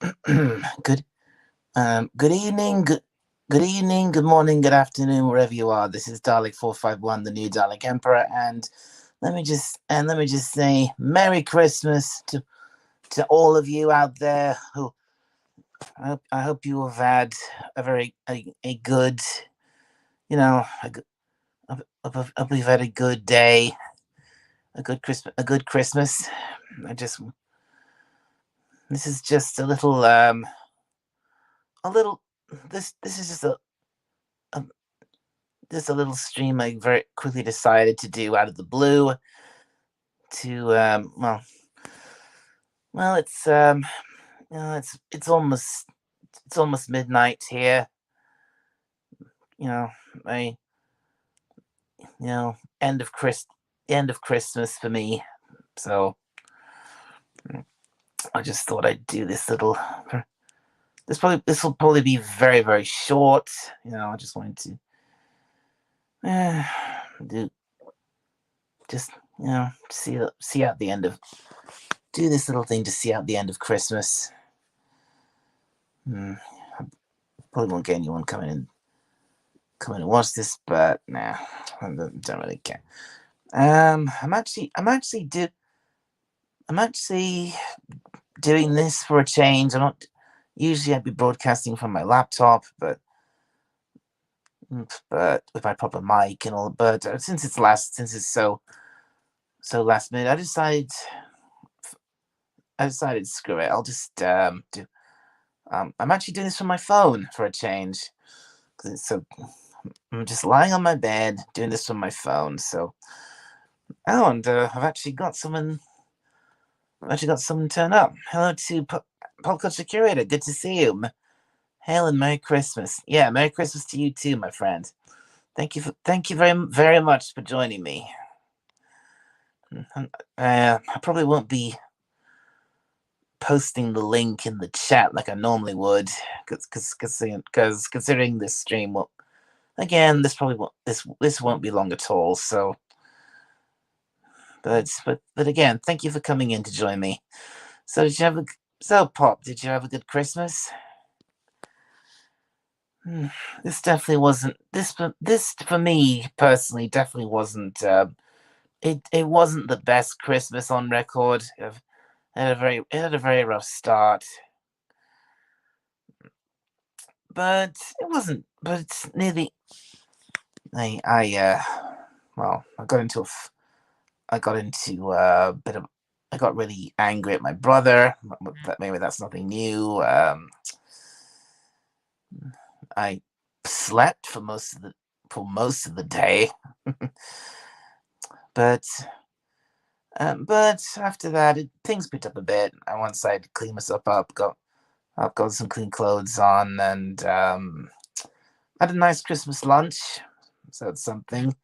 good good evening, good evening, good morning, good afternoon, wherever you are. This is Dalek 451, the new Dalek Emperor, and let me just say Merry Christmas to all of you out there. Who I hope you have had a good, you know, I hope you've had a good day, a good Christmas. I just This is just a little this is a just a little stream I very quickly decided to do out of the blue to well it's almost midnight here. You know, I you know end of Christmas for me. So I just thought I'd do this little. This will probably be very very short. I just wanted to do just see out the end of do this little thing to see out the end of Christmas. I probably won't get anyone coming and watch this, but nah, I don't really care. I'm actually doing this for a change. I'm not usually I'd be broadcasting from my laptop, but with my proper mic and all. But since it's so last minute, I decided screw it. I'll just do. I'm actually doing this from my phone for a change. So I'm just lying on my bed doing this from my phone. So and I've actually got someone turn up. Hello to Pop Culture Curator. Good to see you. Hail and Merry Christmas. Yeah, Merry Christmas to you too, my friend. Thank you very very much for joining me. I probably won't be posting the link in the chat like I normally would, because considering this stream will again this won't be long at all. So, but again, thank you for coming in to join me. So Pop? Did you have a good Christmas? Hmm, This definitely wasn't this for me personally definitely wasn't. It wasn't the best Christmas on record. It had a very rough start, but it wasn't. But it's nearly. I well, I got into a bit of. I got really angry at my brother. That maybe that's nothing new. I slept for most of the day, but but after that, things picked up a bit. I once I had clean myself up, got some clean clothes on, and had a nice Christmas lunch. So it's something.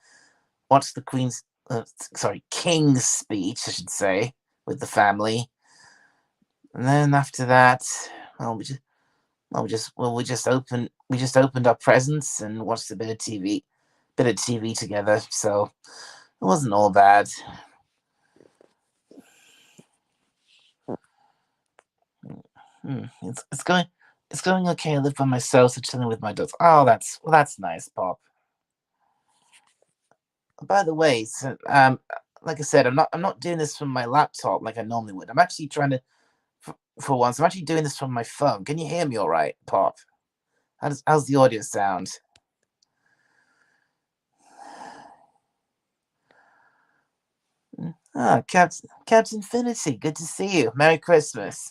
Watched the King's speech, I should say, with the family, and then after that, well, we just opened our presents and watched a bit of TV together. So it wasn't all bad. It's going okay. I live by myself, so chilling with my dogs. Oh, that's nice, Pop. By the way, like I said, I'm not doing this from my laptop like I normally would. I'm actually trying to for once. I'm actually doing this from my phone. Can you hear me all right, Pop? How's the audio sound? Captain Infinity. Good to see you. Merry Christmas.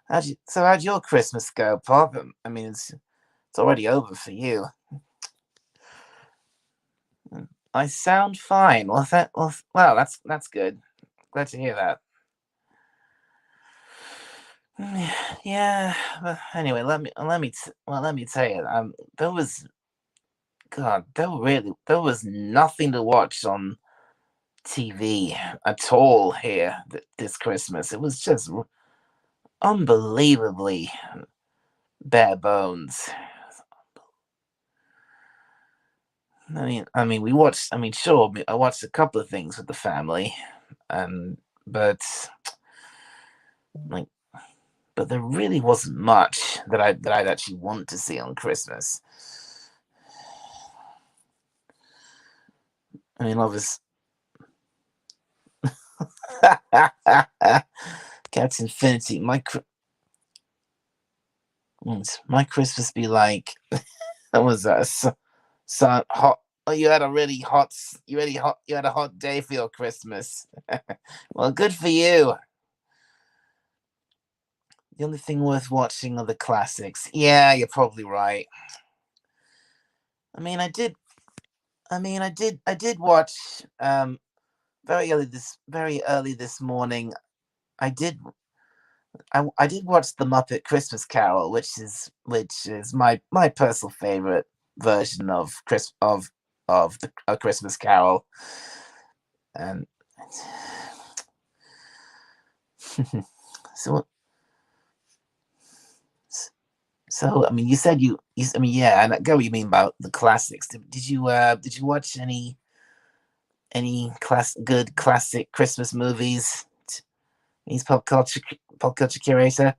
How'd your Christmas go, Pop? I mean, it's already over for you. I sound fine. Well, that's good. Glad to hear that. Yeah. But anyway, let me tell you. There was nothing to watch on TV at all here this Christmas. It was just unbelievably bare bones. We watched. Sure, I watched a couple of things with the family, and but like, but there really wasn't much that I'd actually want to see on Christmas. I mean, obviously, Captain Infinity. My Christmas be like, that was so hot. Oh, you had a really hot. You really hot. You had a hot day for your Christmas. Well, good for you. The only thing worth watching are the classics. Yeah, you're probably right. I mean, I did. I mean, I did watch very early this morning. I did. I did watch the Muppet Christmas Carol, which is my personal favorite version of the A Christmas Carol, and so so I mean, you said I mean, yeah, and I get what you mean about the classics. Did you watch any good classic Christmas movies? He's pop culture curator.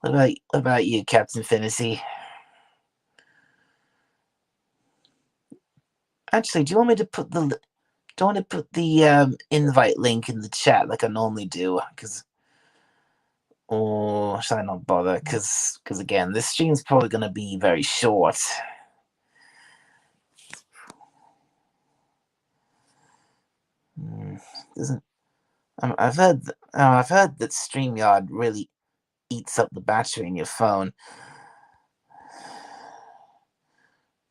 What about you, Captain Fantasy? Actually, do you want to put the invite link in the chat like I normally do? Or should I not bother? Because again, this stream's probably going to be very short. Doesn't I've heard that StreamYard really eats up the battery in your phone.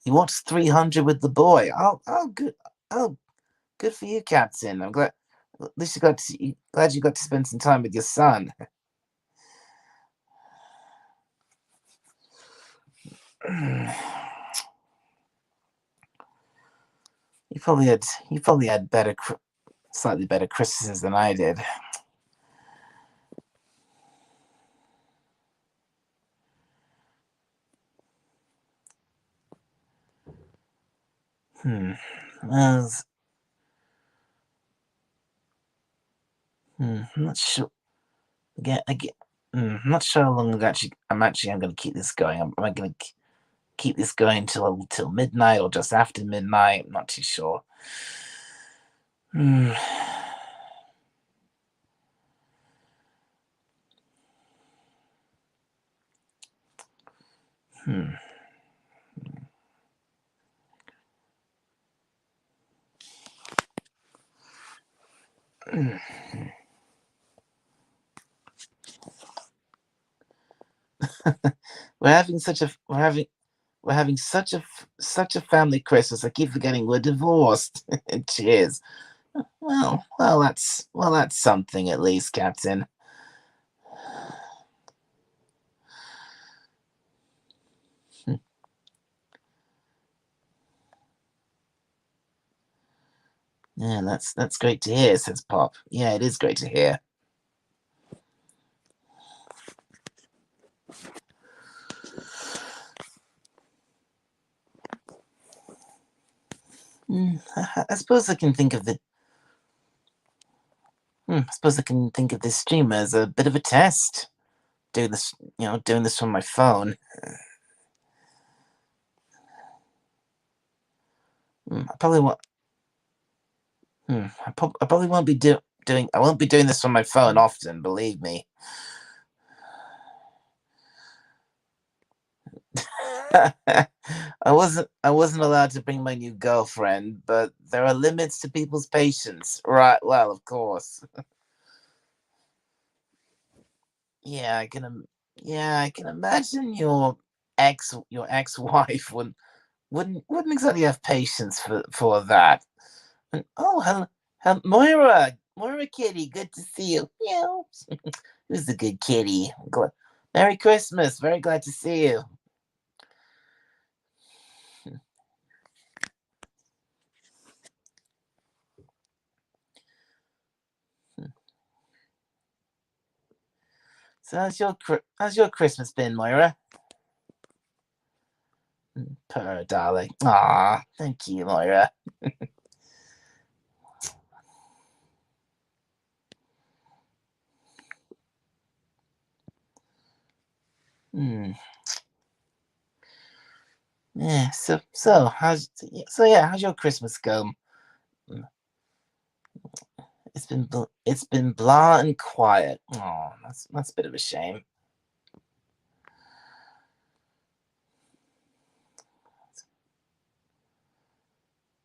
You watched 300 with the boy. Oh, good for you, Captain. I'm glad. At least glad you got to spend some time with your son. You probably had slightly better Christmases than I did. Hmm. Well, I'm not sure. Again, I'm not sure how long I'm going to keep this going. Am I going to keep this going till midnight or just after midnight? I'm not too sure. Hmm. Hmm. We're having such a family Christmas. I keep forgetting we're divorced. Cheers. That's something at least, Captain. Yeah, that's great to hear, says Pop. Yeah, it is great to hear. I suppose I can think of the. I suppose I can think of this stream as a bit of a test. Doing this from my phone. I probably won't. I probably won't be doing. I won't be doing this from my phone often. Believe me. I wasn't allowed to bring my new girlfriend, but there are limits to people's patience. Right. Well, of course. Yeah, yeah, I can imagine your ex-wife wouldn't exactly have patience for that. And oh, Moira kitty, good to see you. Meow. Who's the good kitty? Merry Christmas. Very glad to see you. So how's your Christmas been, Moira? Purr, darling. Ah, thank you, Moira. Hmm. Yeah. How's your Christmas go? Mm, it's been blah and quiet. Oh, that's a bit of a shame.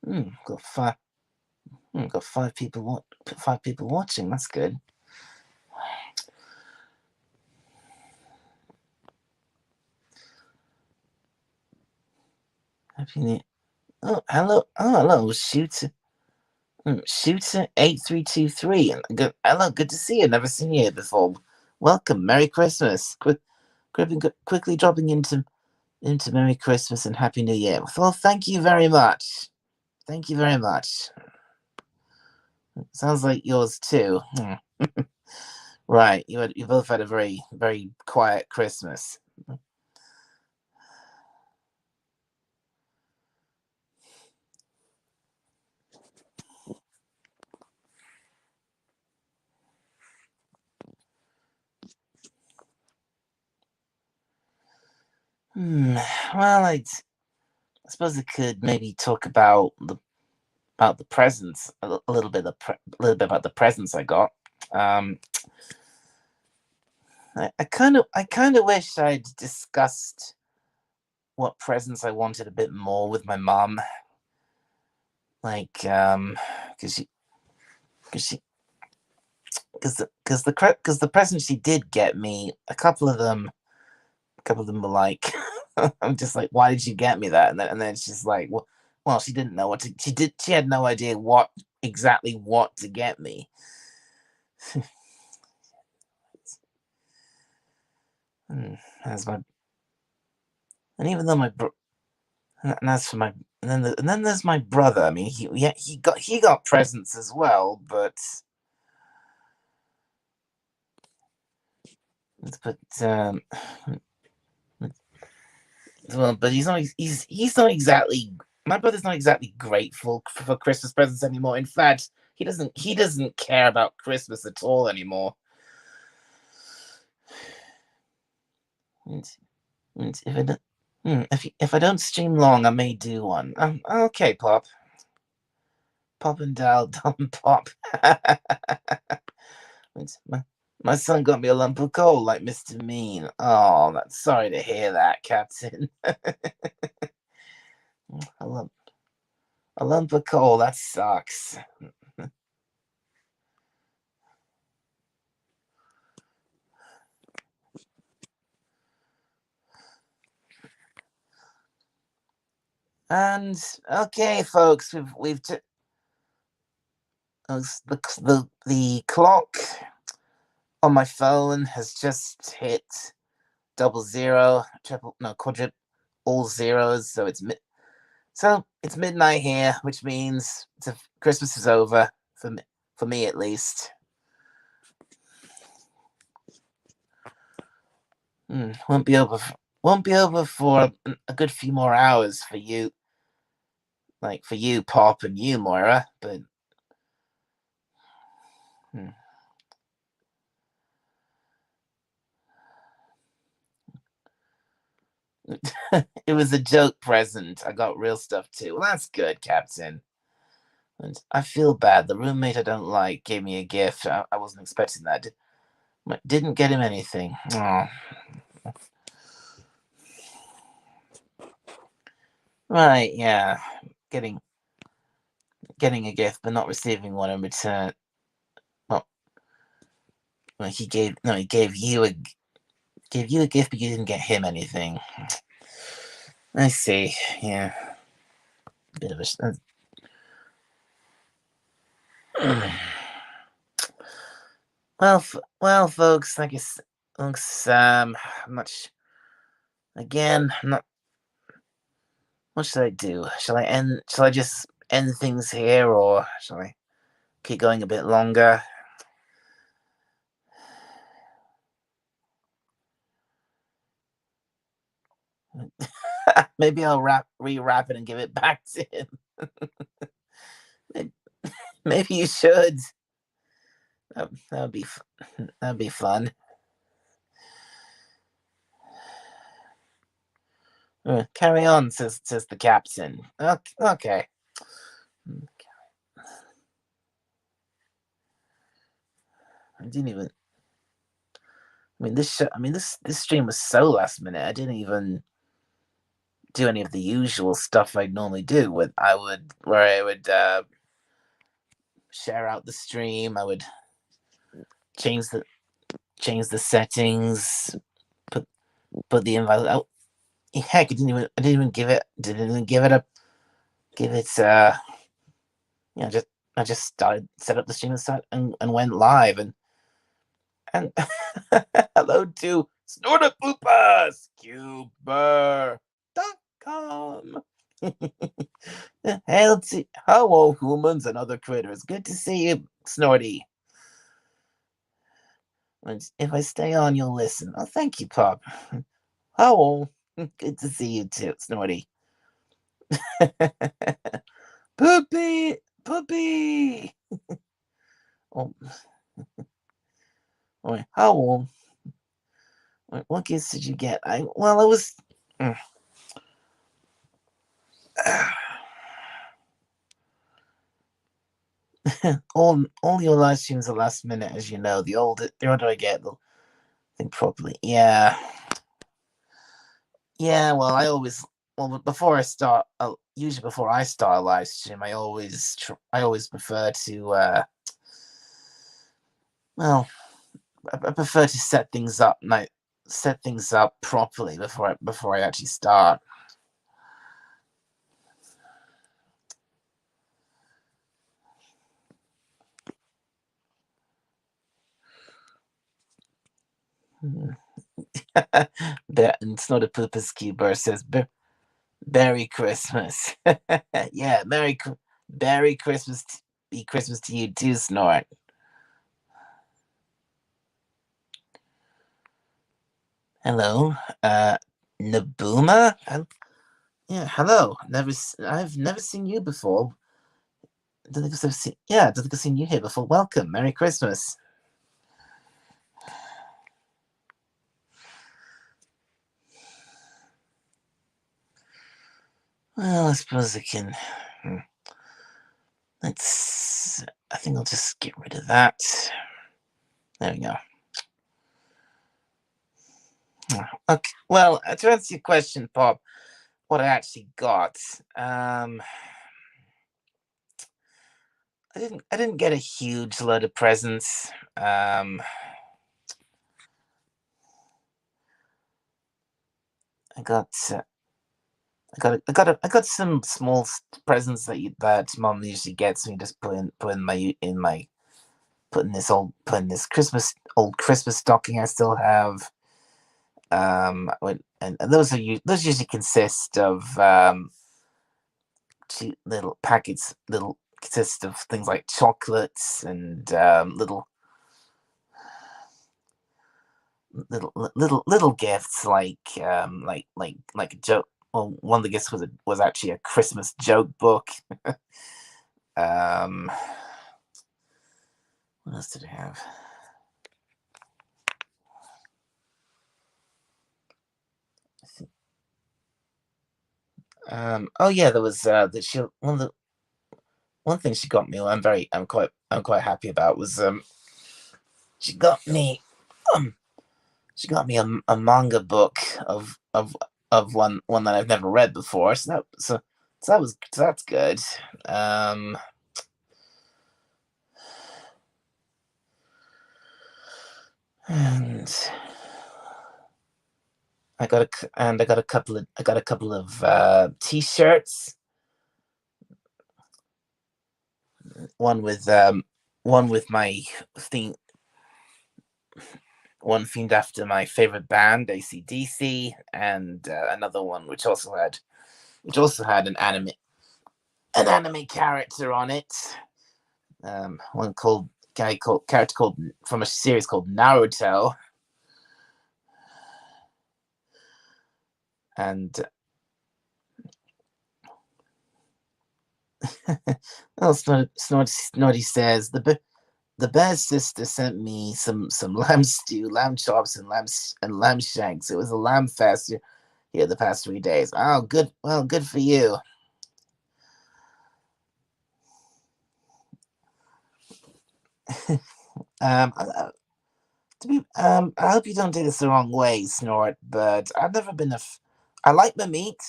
Hmm. Got 5 people. What? 5 people watching. That's good. Happy New. Oh, hello. Oh, hello, shooter. Shooter 8323. Good. Hello. Good to see you. Never seen you here before. Welcome. Merry Christmas. Quickly dropping into Merry Christmas and Happy New Year. Well, thank you very much. Thank you very much. Sounds like yours too. Right. You both had a very quiet Christmas. Hmm. Well, I suppose I could maybe talk about the presents a little bit. A little bit about the presents I got. Um, I kind of wish I'd discussed what presents I wanted a bit more with my mom. Like, because she, because she, because the presents she did get me, a couple of them were like, I'm just like, why did you get me that? And then she's like, well, she didn't know what to. She had no idea exactly what to get me. Hmm, That's my and even though my bro- and as for my and then there's my brother. I mean, he got presents as well, but well, but he's not exactly my brother's not exactly grateful for Christmas presents anymore. In fact, he doesn't care about Christmas at all anymore. And, and if I don't stream long, I may do one. Okay, Pop and Dal, Dom Pop. My son got me a lump of coal like Mr. Mean. Oh, that's sorry to hear that, Captain. a lump, a lump of coal. That sucks. And okay, folks, the clock on my phone has just hit double zero, triple no quadruple all zeros, so it's midnight here, which means Christmas is over for me at least. Won't be over. Won't be over for a good few more hours for you, like for you, Pop, and you, Moira. But hmm, it was a joke present. I got real stuff too. Well, that's good, Captain. And I feel bad. The roommate I don't like gave me a gift. I wasn't expecting that. Didn't get him anything. Oh, right. Yeah, getting getting a gift but not receiving one in return. Well, he gave you a gift, but you didn't get him anything. I see. Yeah, bit of a. Well, folks. I guess, folks. Much again. I'm not. What should I do? Shall I end? Shall I just end things here, or shall I keep going a bit longer? Maybe I'll rewrap it and give it back to him. Maybe you should. That would be fun. Carry on, says the captain. Okay. I didn't even. I mean, this stream was so last minute. I didn't even do any of the usual stuff I'd normally do. Where I would share out the stream. I would change the settings. Put put the invite. Oh, heck! I didn't even give it. Didn't even give it a. Give it. Just I just set up the stream and went live and hello to snortapoopas.com. Hail to hello humans and other critters. Good to see you, Snorty. If I stay on, you'll listen. Oh, thank you, Pop. Hello. Good to see you too, Snorty. Poopy, Poopy. Oh, how? What gifts did you get? It was. all your live streams are last minute, as you know. The older I get, the think properly. Yeah. Well, before I start, usually before I start a live stream, I always prefer to I prefer to set things up properly before I actually start. And Snowda Poopa's Keeper says, Merry Christmas. Yeah, Merry Christmas. Be Christmas to you too, Snort. Hello, Nabuma. Yeah, hello. I've never seen you before. Don't think I've seen you here before. Welcome. Merry Christmas. Well, I suppose I can. I think I'll just get rid of that. There we go. Okay. Well, to answer your question, Bob, what I actually got, I didn't get a huge load of presents. I got some small presents that Mom usually gets me. Just put in this Christmas stocking I still have. And those usually consist of cheap little packets, consist of things like chocolates and little gifts like a joke. Well, one of the gifts was actually a Christmas joke book. What else did I have? Oh yeah, there was one thing she got me. I'm quite happy about was she got me a manga book of one that I've never read before. That's good. And I got a couple of t-shirts. One with my theme. One themed after my favorite band, AC/DC, and another one which also had an anime character on it. One character called from a series called Naruto, and Snorty says the bear sister sent me some lamb stew, lamb chops, and lamb shanks. It was a lamb fest. here the past 3 days. Oh, good. Well, good for you. I hope you don't take this the wrong way, Snort. But I've never been I like the meat,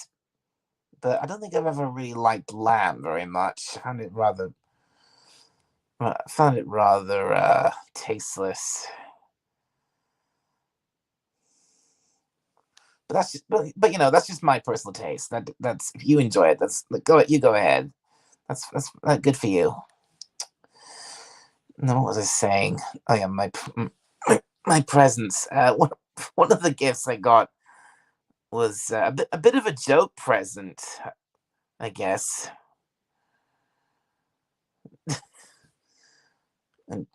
but I don't think I've ever really liked lamb very much. I found it rather tasteless. But but that's just my personal taste. That's if you enjoy it, you go ahead. That's good for you. No, what was I saying? Oh yeah, my presents. One of the gifts I got was a bit of a joke present, I guess. And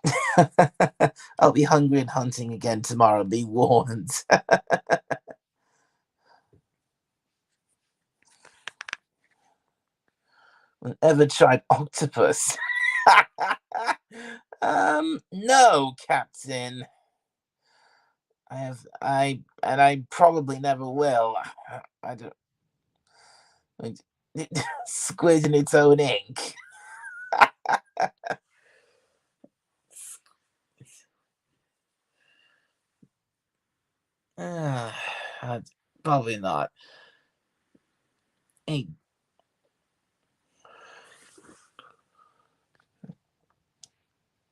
I'll be hungry and hunting again tomorrow. Be warned. Ever tried octopus? No, Captain. I probably never will. I don't. Squid in its own ink. Uh, Probably not. Hey,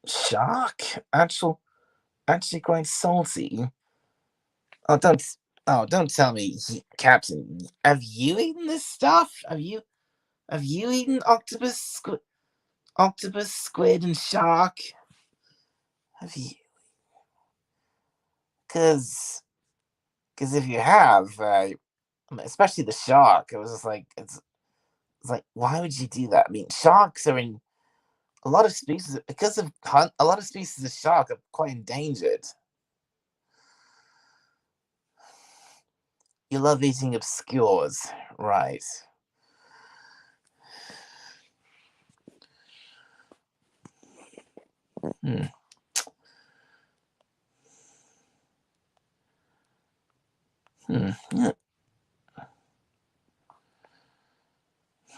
shark? Actually quite salty. Oh, don't tell me, Captain. Have you eaten this stuff? Have you eaten octopus, squid, and shark? Have you? Because if you have, especially the shark, it was just like it's like why would you do that? I mean, sharks are in a lot of species because of hunt. A lot of species of shark are quite endangered. You love eating obscures, right? Hmm. Hmm. Yeah.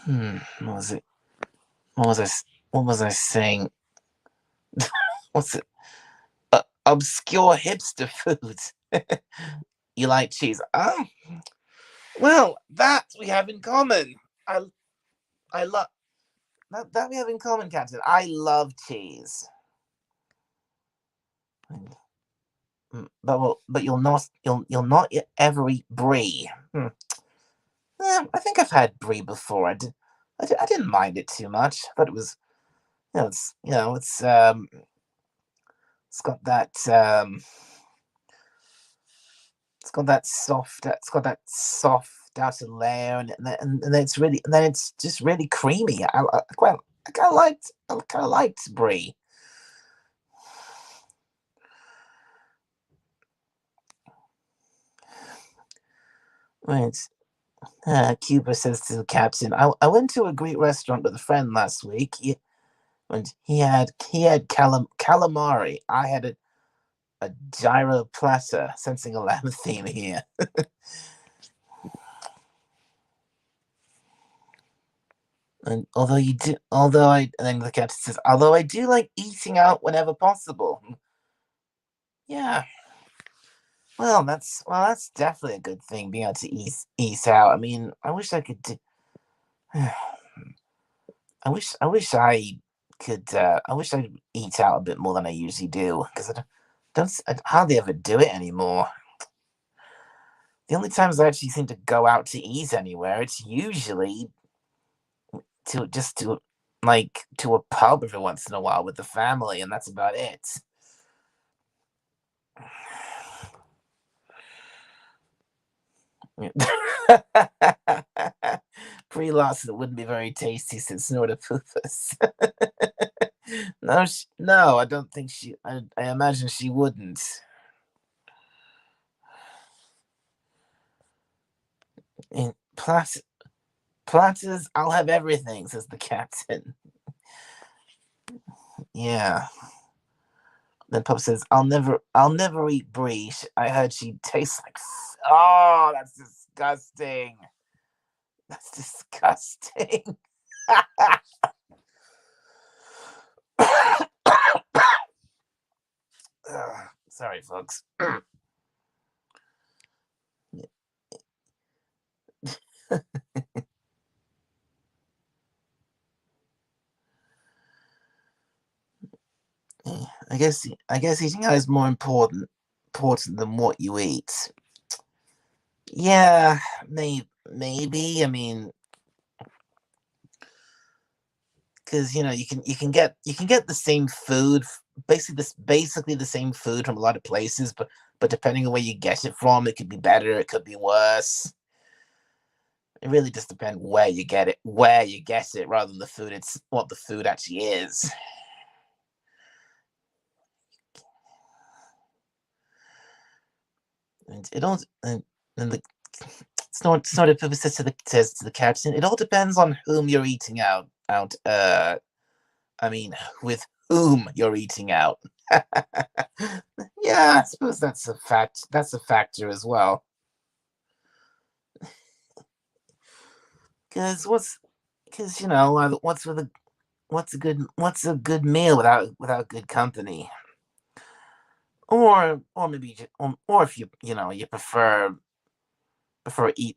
Hmm. What was it? What was What was I saying? What's it? Obscure hipster foods. You like cheese? Oh, well, that we have in common. I I love that we have in common, Captain. I love cheese. But you'll not ever eat brie. I think I've had brie before. I didn't mind it too much, but it was it's got that soft outer layer, and then it's just really creamy. I kind of liked brie. Right. Cuba says to the captain, I went to a great restaurant with a friend last week. And he had calamari. I had a gyro platter, sensing a lamb theme here. And and then the captain says, although I do like eating out whenever possible. Yeah, that's definitely a good thing, being able to eat out. I mean, I wish I could do. I wish I could. I wish I'd eat out a bit more than I usually do because I hardly ever do it anymore. The only times I actually seem to go out to eat anywhere, it's usually to like to a pub every once in a while with the family, and that's about it. Pre-loss it wouldn't be very tasty, said Snortapoopus. No, I don't think I imagine she wouldn't. In platters, I'll have everything, says the captain. Yeah. Then Pup says, I'll never eat brie. I heard she tastes like. Oh, that's disgusting. That's disgusting. Sorry, folks. I guess eating out is more important than what you eat. Yeah, maybe. I mean, because you can get the same food, basically the same food from a lot of places, but depending on where you get it from, it could be better, it could be worse. It really just depends where you get it, rather than the food. It's what the food actually is. And it all and the it's not a purpose says to the captain. It all depends on whom you're eating out. I mean, with whom you're eating out. Yeah, I suppose that's a fact. That's a factor as well. Because what's a good meal without good company? Or maybe or if you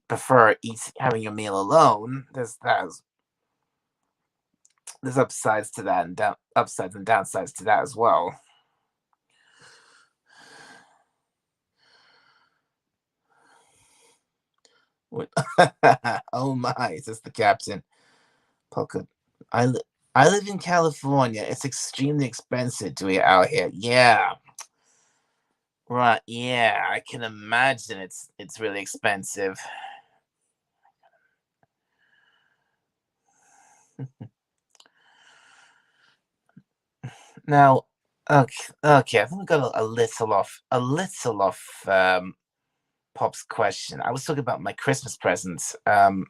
prefer having your meal alone. There's upsides to that, and upsides and downsides to that as well. Oh my, says the captain. Pocket. I li- I live in California. It's extremely expensive to eat out here. Yeah, right. Yeah, I can imagine it's really expensive. Now, okay. I think we got a little off Pop's question. I was talking about my Christmas presents. I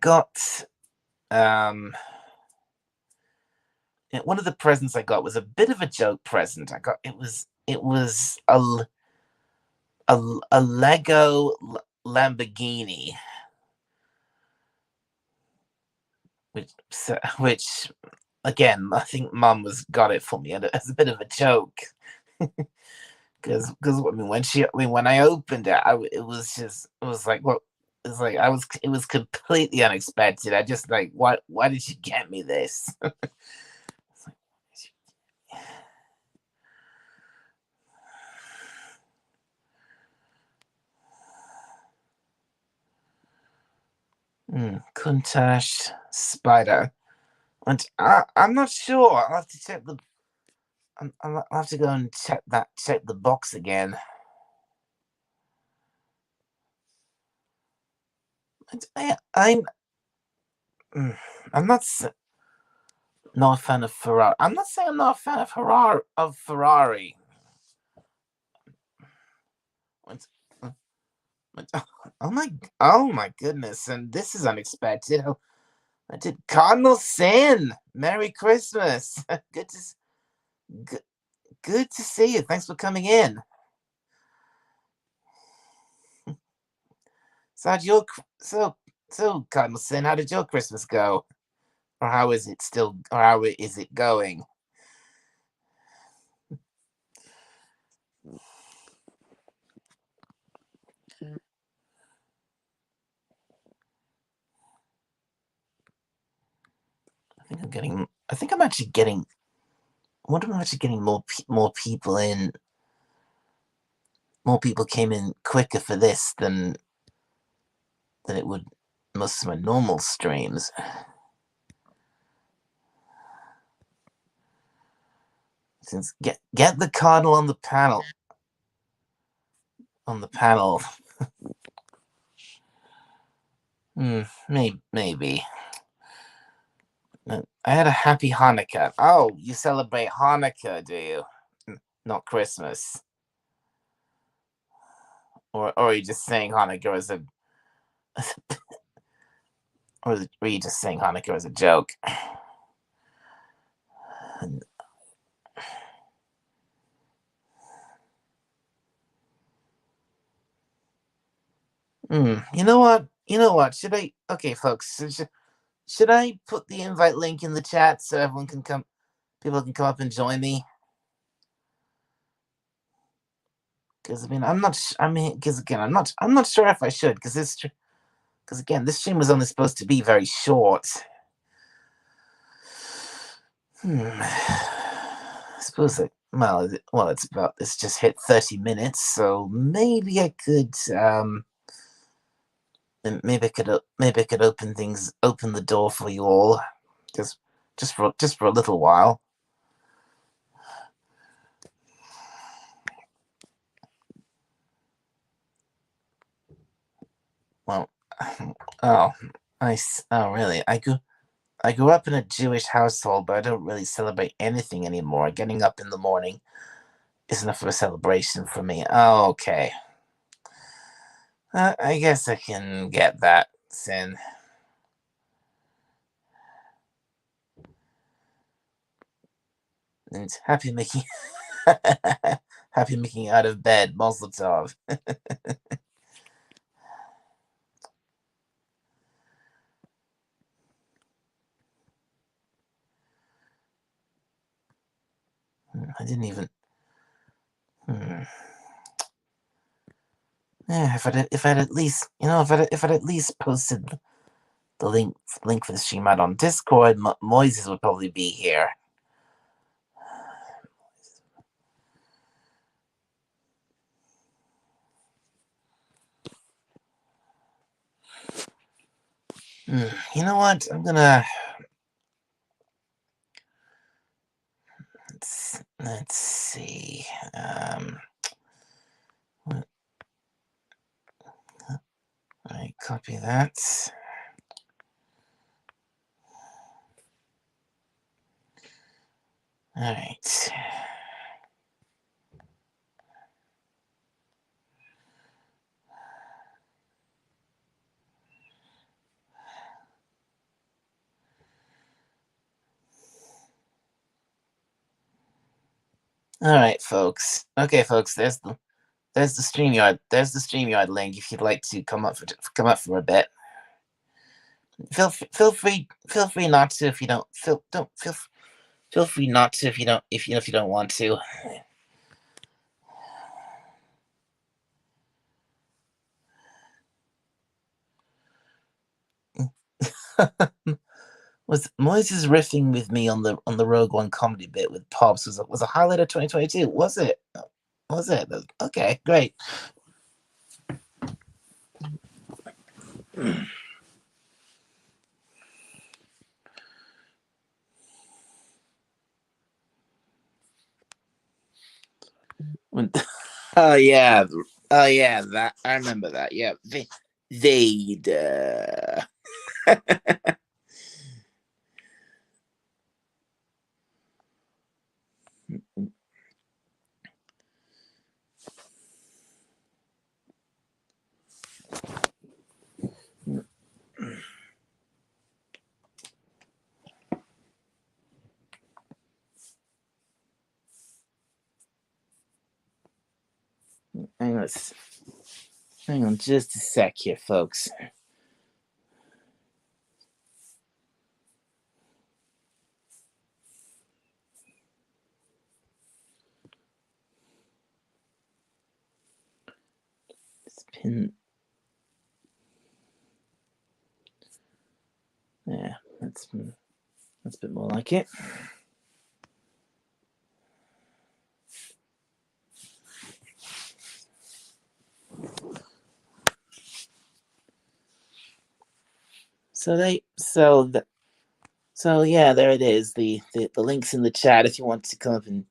got um one of the presents I got was a bit of a joke present. It was a Lego Lamborghini, which again I think Mum was got it for me as a bit of a joke. Because I mean when I opened it, it was like what it's like it was completely unexpected. I just like why did you get me this? It's like, Kuntash Spider. And I'm not sure. I'll have to check the. I'll have to go and check the box again. And mm, I'm not a fan of Ferrari. I'm not saying I'm not a fan of Ferrari. What- what- Oh my oh my goodness! And this is unexpected. Oh, I did Cardinal Sin. Merry Christmas. Good, good to see you. Thanks for coming in. So how'd your so so Cardinal Sin? How did your Christmas go? Or how is it still? Or how is it going? I think I'm actually getting. I wonder if I'm actually getting more people in. More people came in quicker for this than it would most of my normal streams. Since get the cardinal on the panel. Maybe. I had a happy Hanukkah. Oh, you celebrate Hanukkah, do you? Not Christmas, or are you just saying Hanukkah as a, or are you just saying Hanukkah as a joke? You know what? You know what? Should I? Okay, folks. Should I put the invite link in the chat so everyone can come? People can come up and join me. Because I mean, I'm not. I mean, because again, I'm not. I'm not sure if I should. Because this. Because again, this stream was only supposed to be very short. I suppose that. Well, it's about. It's just hit 30 minutes, so maybe I could. Maybe I could open the door for you all, just for a little while. Well, oh, oh really? I grew up in a Jewish household, but I don't really celebrate anything anymore. Getting up in the morning isn't enough of a celebration for me. Oh, okay. I guess I can get that, Sin. And happy making happy making out of bed, Mazel Tov. I didn't even. Yeah, if I'd at least, if I'd at least posted the link for the stream out on Discord, Moises would probably be here. You know what? I'm gonna. Let's see. I copy that. All right. All right, folks. Okay, folks. There's the StreamYard. There's the StreamYard link if you'd like to come up for a bit. Feel free not to if you don't feel free not to if you don't want to. Was Moises riffing with me on the Rogue One comedy bit with Pops was a highlight of 2022? Was it? Was it? Okay, great. Oh yeah, that I remember that. Yeah, Vader. Hang on just a sec here, folks. Pin. Yeah, that's a bit more like it. So yeah, there it is. The link's in the chat if you want to come up and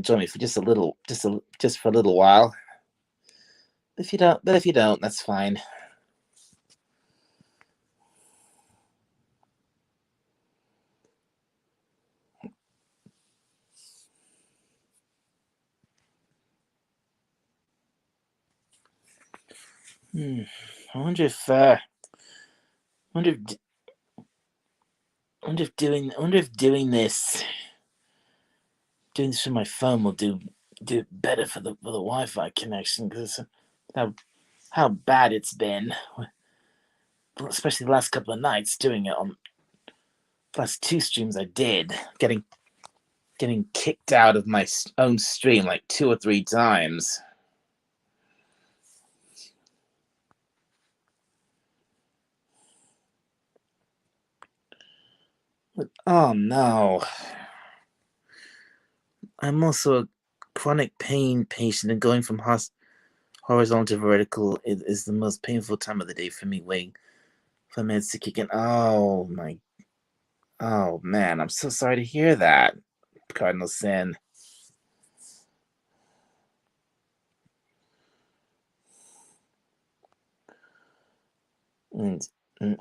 join me for just for a little while. If you don't, that's fine. I wonder if doing this from my phone will do better for the Wi-Fi connection, because how bad it's been, especially the last couple of nights doing it on last 2 streams I did, getting kicked out of my own stream like 2 or 3 times. But, oh no. I'm also a chronic pain patient, and going from horizontal to vertical is the most painful time of the day for me, waiting for meds to kick in. Oh man, I'm so sorry to hear that, Cardinal Sin. And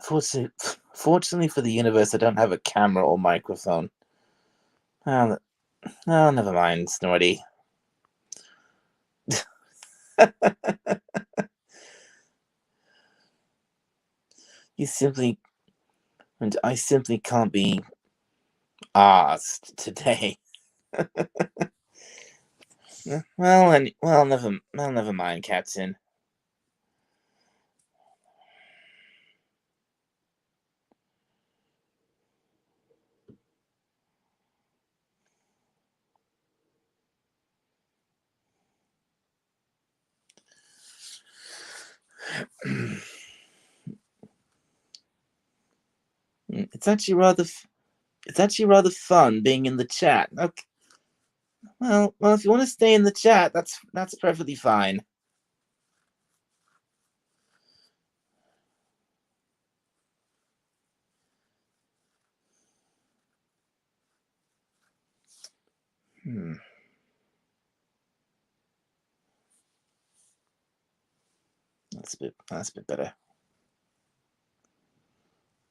fortunately for the universe, I don't have a camera or microphone. Oh, never mind, Snorty. I simply can't be asked today. Never mind, Captain. It's actually rather fun being in the chat. Okay. Well, if you want to stay in the chat, that's perfectly fine. That's a bit better.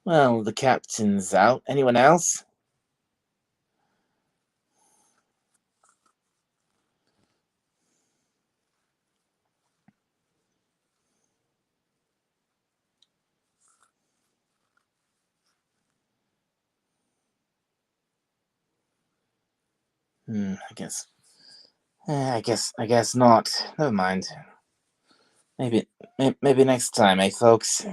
Well, the captain's out. Anyone else? I guess not. Never mind. Maybe next time, eh, folks?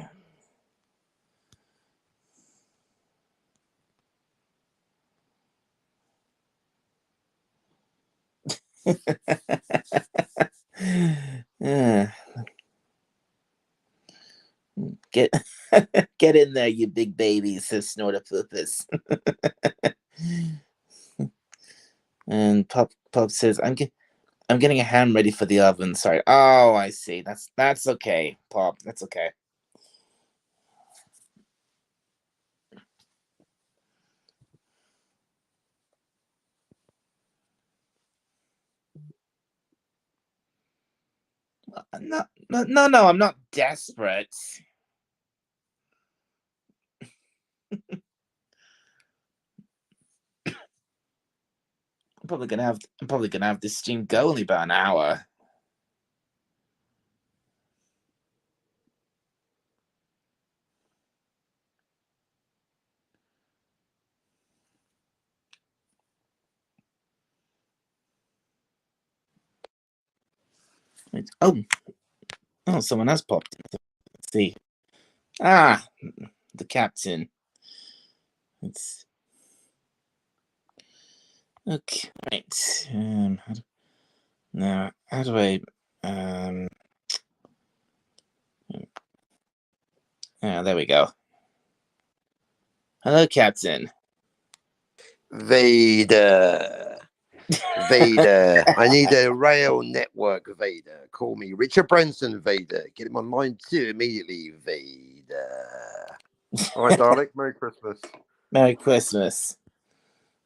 Get get in there, you big baby, says Snortopus. And Pop says, I'm getting a ham ready for the oven. Sorry. Oh, I see. That's okay, Pop. That's okay. No, I'm not desperate. I'm probably gonna have this stream go only about an hour. Oh, someone has popped. Let's see. The captain. It's okay. Right. Now, how do I? There we go. Hello, Captain. Vader. I need a rail network, Vader. Call me Richard Branson, Vader. Get him on line 2 immediately, Vader. All right, Dalek. Merry Christmas. Merry Christmas.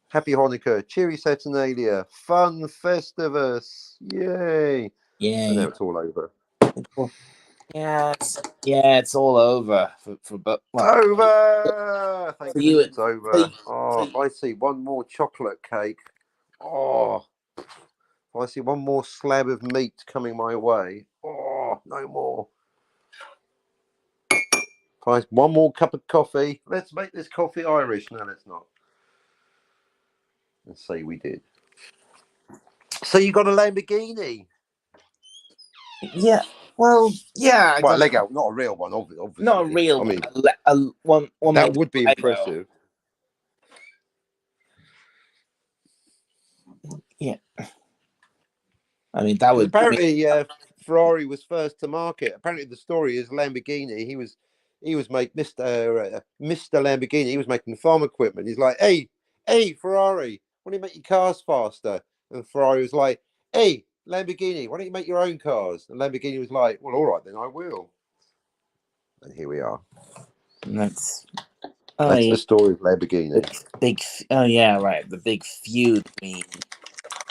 Happy Hanukkah. Cheery Saturnalia. Fun Festivus. Yay. Yay. And now it's all over. Yeah, it's all over over. Thank you. It's over. If I see one more chocolate cake. If I see one more slab of meat coming my way. No more. If I one more cup of coffee. Let's make this coffee Irish. No, let's not. Let's say we did. So you got a Lamborghini? Yeah. Well, yeah, I Well, a got Lego, not a real one, obviously. not a real I one, mean, one that made would be with Lego. impressive. Yeah, I mean that Because would. I mean, apparently Ferrari was first to market. Apparently the story is Lamborghini. He was make Mr. Lamborghini. He was making farm equipment. He's like, hey Ferrari, why don't you make your cars faster? And Ferrari was like, hey Lamborghini, why don't you make your own cars? And Lamborghini was like, well, all right then, I will. And here we are. that's oh That's yeah, the story of Lamborghini. big. Oh yeah, right. The big feud between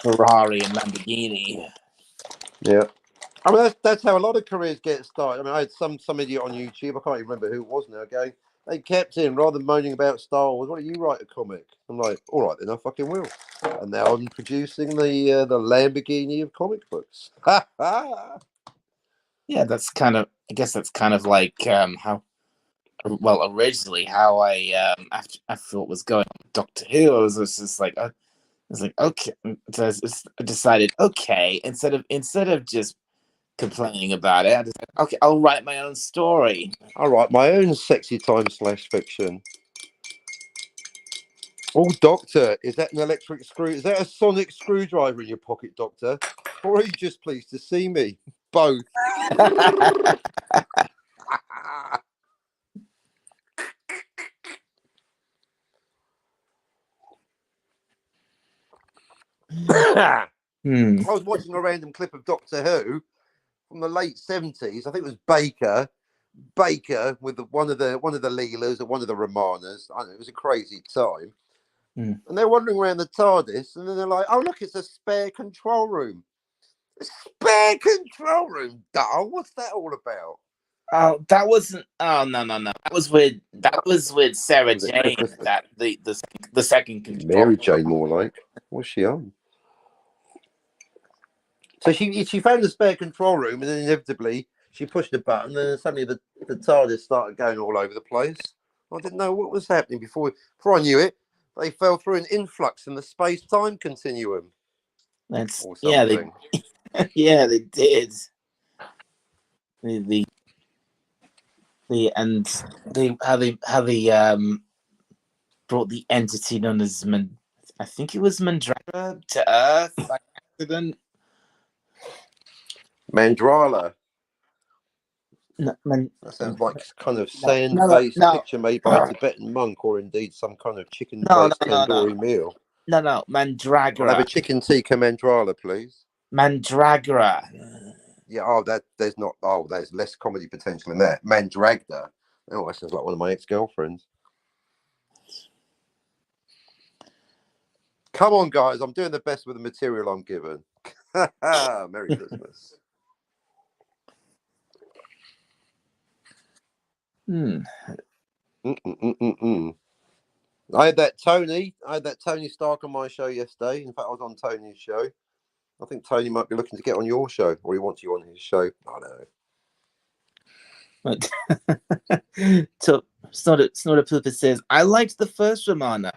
Ferrari and Lamborghini. Yeah. I mean, that's how a lot of careers get started. I mean, I had some idiot on YouTube. I can't even remember who it was now. Going, they kept in rather than moaning about Star Wars. Why don't you write a comic? I'm like, all right, then I fucking will. And now I'm producing the Lamborghini of comic books. Ha ha! Yeah, that's kind of. I guess that's kind of like how. Well, originally, how I after what was going on with Doctor Who, I was just like, I was like, okay. So I decided, okay, instead of just complaining about it, I just like, okay, I'll write my own story. I'll write my own sexy time slash fiction. Oh, Doctor, is that an electric screw? Is that a sonic screwdriver in your pocket, Doctor? Or are you just pleased to see me? Both. I Hmm. was watching a random clip of Doctor Who from the late 70s. I think it was Baker with one of the Leelas or one of the Romanas. I don't know, it was a crazy time. Hmm. And they're wandering around the TARDIS, and then they're like, "Oh look, it's a spare control room." A spare control room, doll. What's that all about? Oh, that wasn't. Oh no. That was with Sarah Was it Jane. Christmas? That the second control. Mary Jane, more like. What's she on? So she found the spare control room, and then inevitably she pushed a button, and then suddenly the TARDIS started going all over the place. I didn't know what was happening before I knew it. They fell through an influx in the space time continuum That's or yeah. something. Yeah, they did. The and they how they brought the entity known as I think it was Mandragora to Earth by accident. Mandrala. No, That sounds like kind of no, no, sand-based no, picture made by a Tibetan monk, or indeed some kind of no, chicken-based no, no, tandoori meal. no, I'll have Mandragora, a chicken tikka mandrala, please. Mandragora. Yeah. Oh, there's not. Oh, there's less comedy potential in that. Mandragda. Oh, that sounds like one of my ex-girlfriends. Come on, guys. I'm doing the best with the material I'm given. Merry Christmas. Hmm. Mm-mm-mm-mm-mm. I had that Tony Stark on my show yesterday. In fact, I was on Tony's show. I think Tony might be looking to get on your show, or he wants you on his show. I don't know. But so Snorter Pooper says, I liked the first Romana.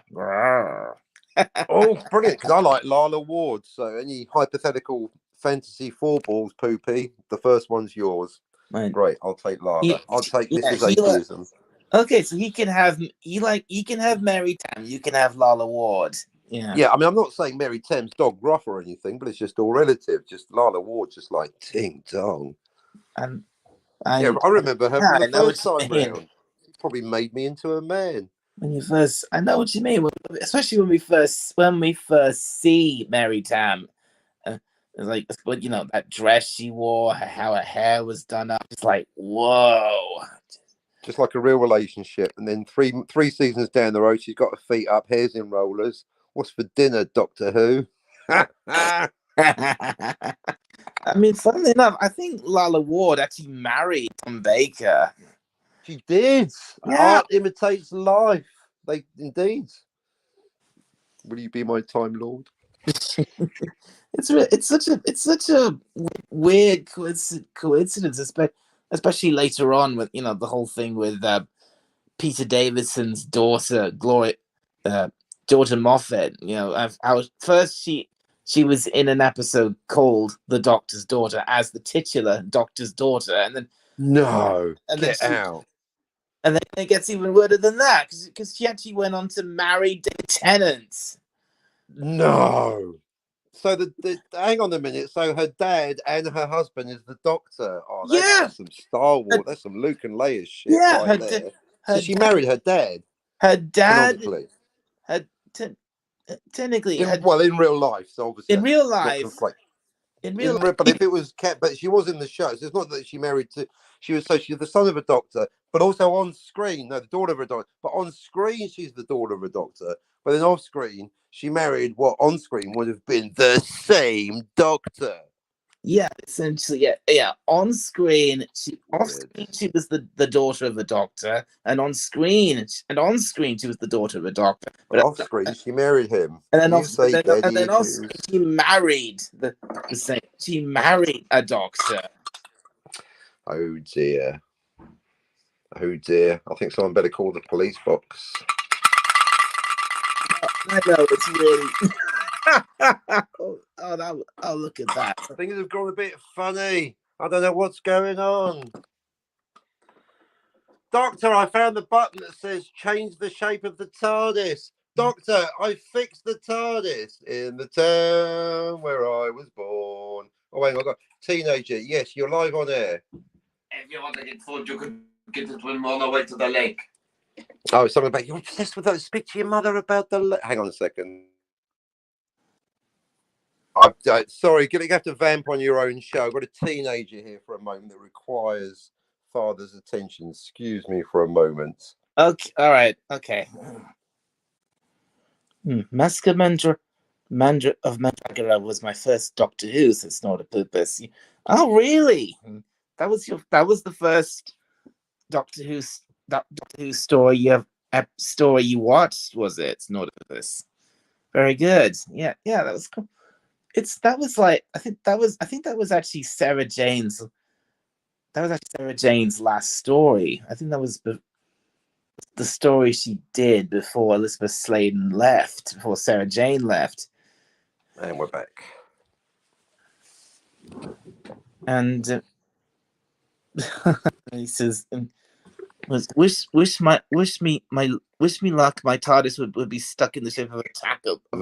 Oh, brilliant! Because I like Lala Ward. So any hypothetical fantasy four balls, poopy. The first one's yours. Man, Great. I'll take Lala. I'll take yeah, Mrs. Atheism. okay, so he can have he can have Mary Tam, you can have Lala Ward. Yeah. Yeah, I mean, I'm not saying Mary Thames dog gruff or anything, but it's just all relative. Just Lala Ward, just like ting dong. And Yeah, I I remember her yeah, from the I know first what you time mean. round. She probably made me into a man. When you first I know what you mean. Especially when we first see Mary Tam. It's like but you know, that dress she wore, how her hair was done up. It's like, whoa. Just like a real relationship. And then three seasons down the road, she's got her feet up, hairs in rollers. What's for dinner, Doctor Who? I mean, funnily enough, I think Lala Ward actually married Tom Baker. She did. Yeah. Art imitates life. They indeed. Will you be my time lord? It's such a weird coincidence, especially later on with the whole thing with Peter Davidson's daughter Gloria, daughter Moffat. I was first she was in an episode called The Doctor's Daughter as the titular Doctor's daughter, No, and then get out. and then it gets even weirder than that because she actually went on to marry David Tennant. No. So hang on a minute. So her dad and her husband is the Doctor. Oh, that's Yeah, just some Star Wars. her, That's some Luke and Leia shit yeah, right there. So her she dad, married her dad her dad, canonically. had technically had Well, in real life, so obviously in that's real not life. conflict. In real life, But if it was kept, but she was in the show, so it's not that she married to. She's the son of a doctor, but also on screen, no, the daughter of a doctor. But on screen, she's the daughter of a doctor. But then off screen, she married what on screen would have been the same doctor. yeah, essentially, yeah. On screen, Weird. she was the daughter of a doctor, and on screen, she was the daughter of a doctor. But off screen, she married him. And then You say daddy and then off issues. screen, she married the same. She married a doctor. Oh dear. Oh dear. I think someone better call the police box. I know it's really. Oh, look at that. Things have gone a bit funny. I don't know what's going on. Doctor, I found the button that says change the shape of the TARDIS. Doctor, I fixed the TARDIS in the town where I was born. Oh, hang on, I got teenager. Yes, you're live on air. If you want to get food, you could get it when we're on our way to the lake. Oh, something about you're obsessed with that. Speak to your mother about the. Hang on a second. Sorry, you have to vamp on your own show. I've got a teenager here for a moment that requires father's attention. Excuse me for a moment. Okay, all right, okay. Masker of Mandragora was my first Doctor Who, says Snortopoopas. Oh, really? That was the first Doctor Who story you watched, was it, Snortopoopas? Very good. Yeah, that was cool. I think that was actually Sarah Jane's. That was actually Sarah Jane's last story. I think that was the story she did before Elizabeth Sladen left, before Sarah Jane left. And we're back. And he says, "Wish me luck. My TARDIS would be stuck in the shape of a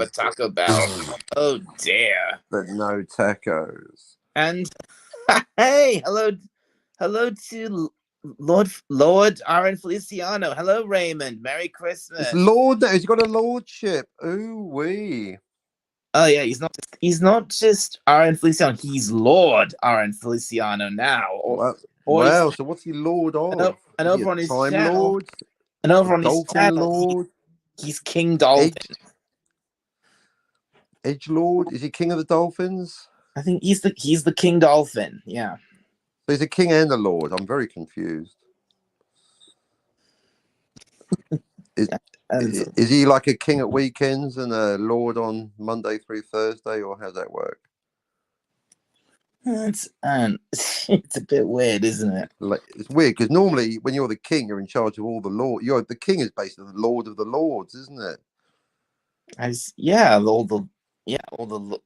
Taco Bell." Oh dear! But no tacos. And hey, hello to Lord Aaron Feliciano. Hello, Raymond. Merry Christmas. It's Lord. He's got a lordship. Ooh wee. Oh yeah, he's not just Aaron Feliciano. He's Lord Aaron Feliciano now. Wow. So what's he Lord of? And over on his Time channel, Lord. and over on his Dolphin channel, Lord. he's King Dolphin. Edge Lord. Is he King of the Dolphins? I think he's the King Dolphin. Yeah. So he's a king and a lord. I'm very confused. Is he like a king at weekends and a lord on Monday through Thursday, or how's that work? It's a bit weird, isn't it? It's weird because normally when you're the king, you're in charge of all the law. The king is basically the lord of the lords, isn't it?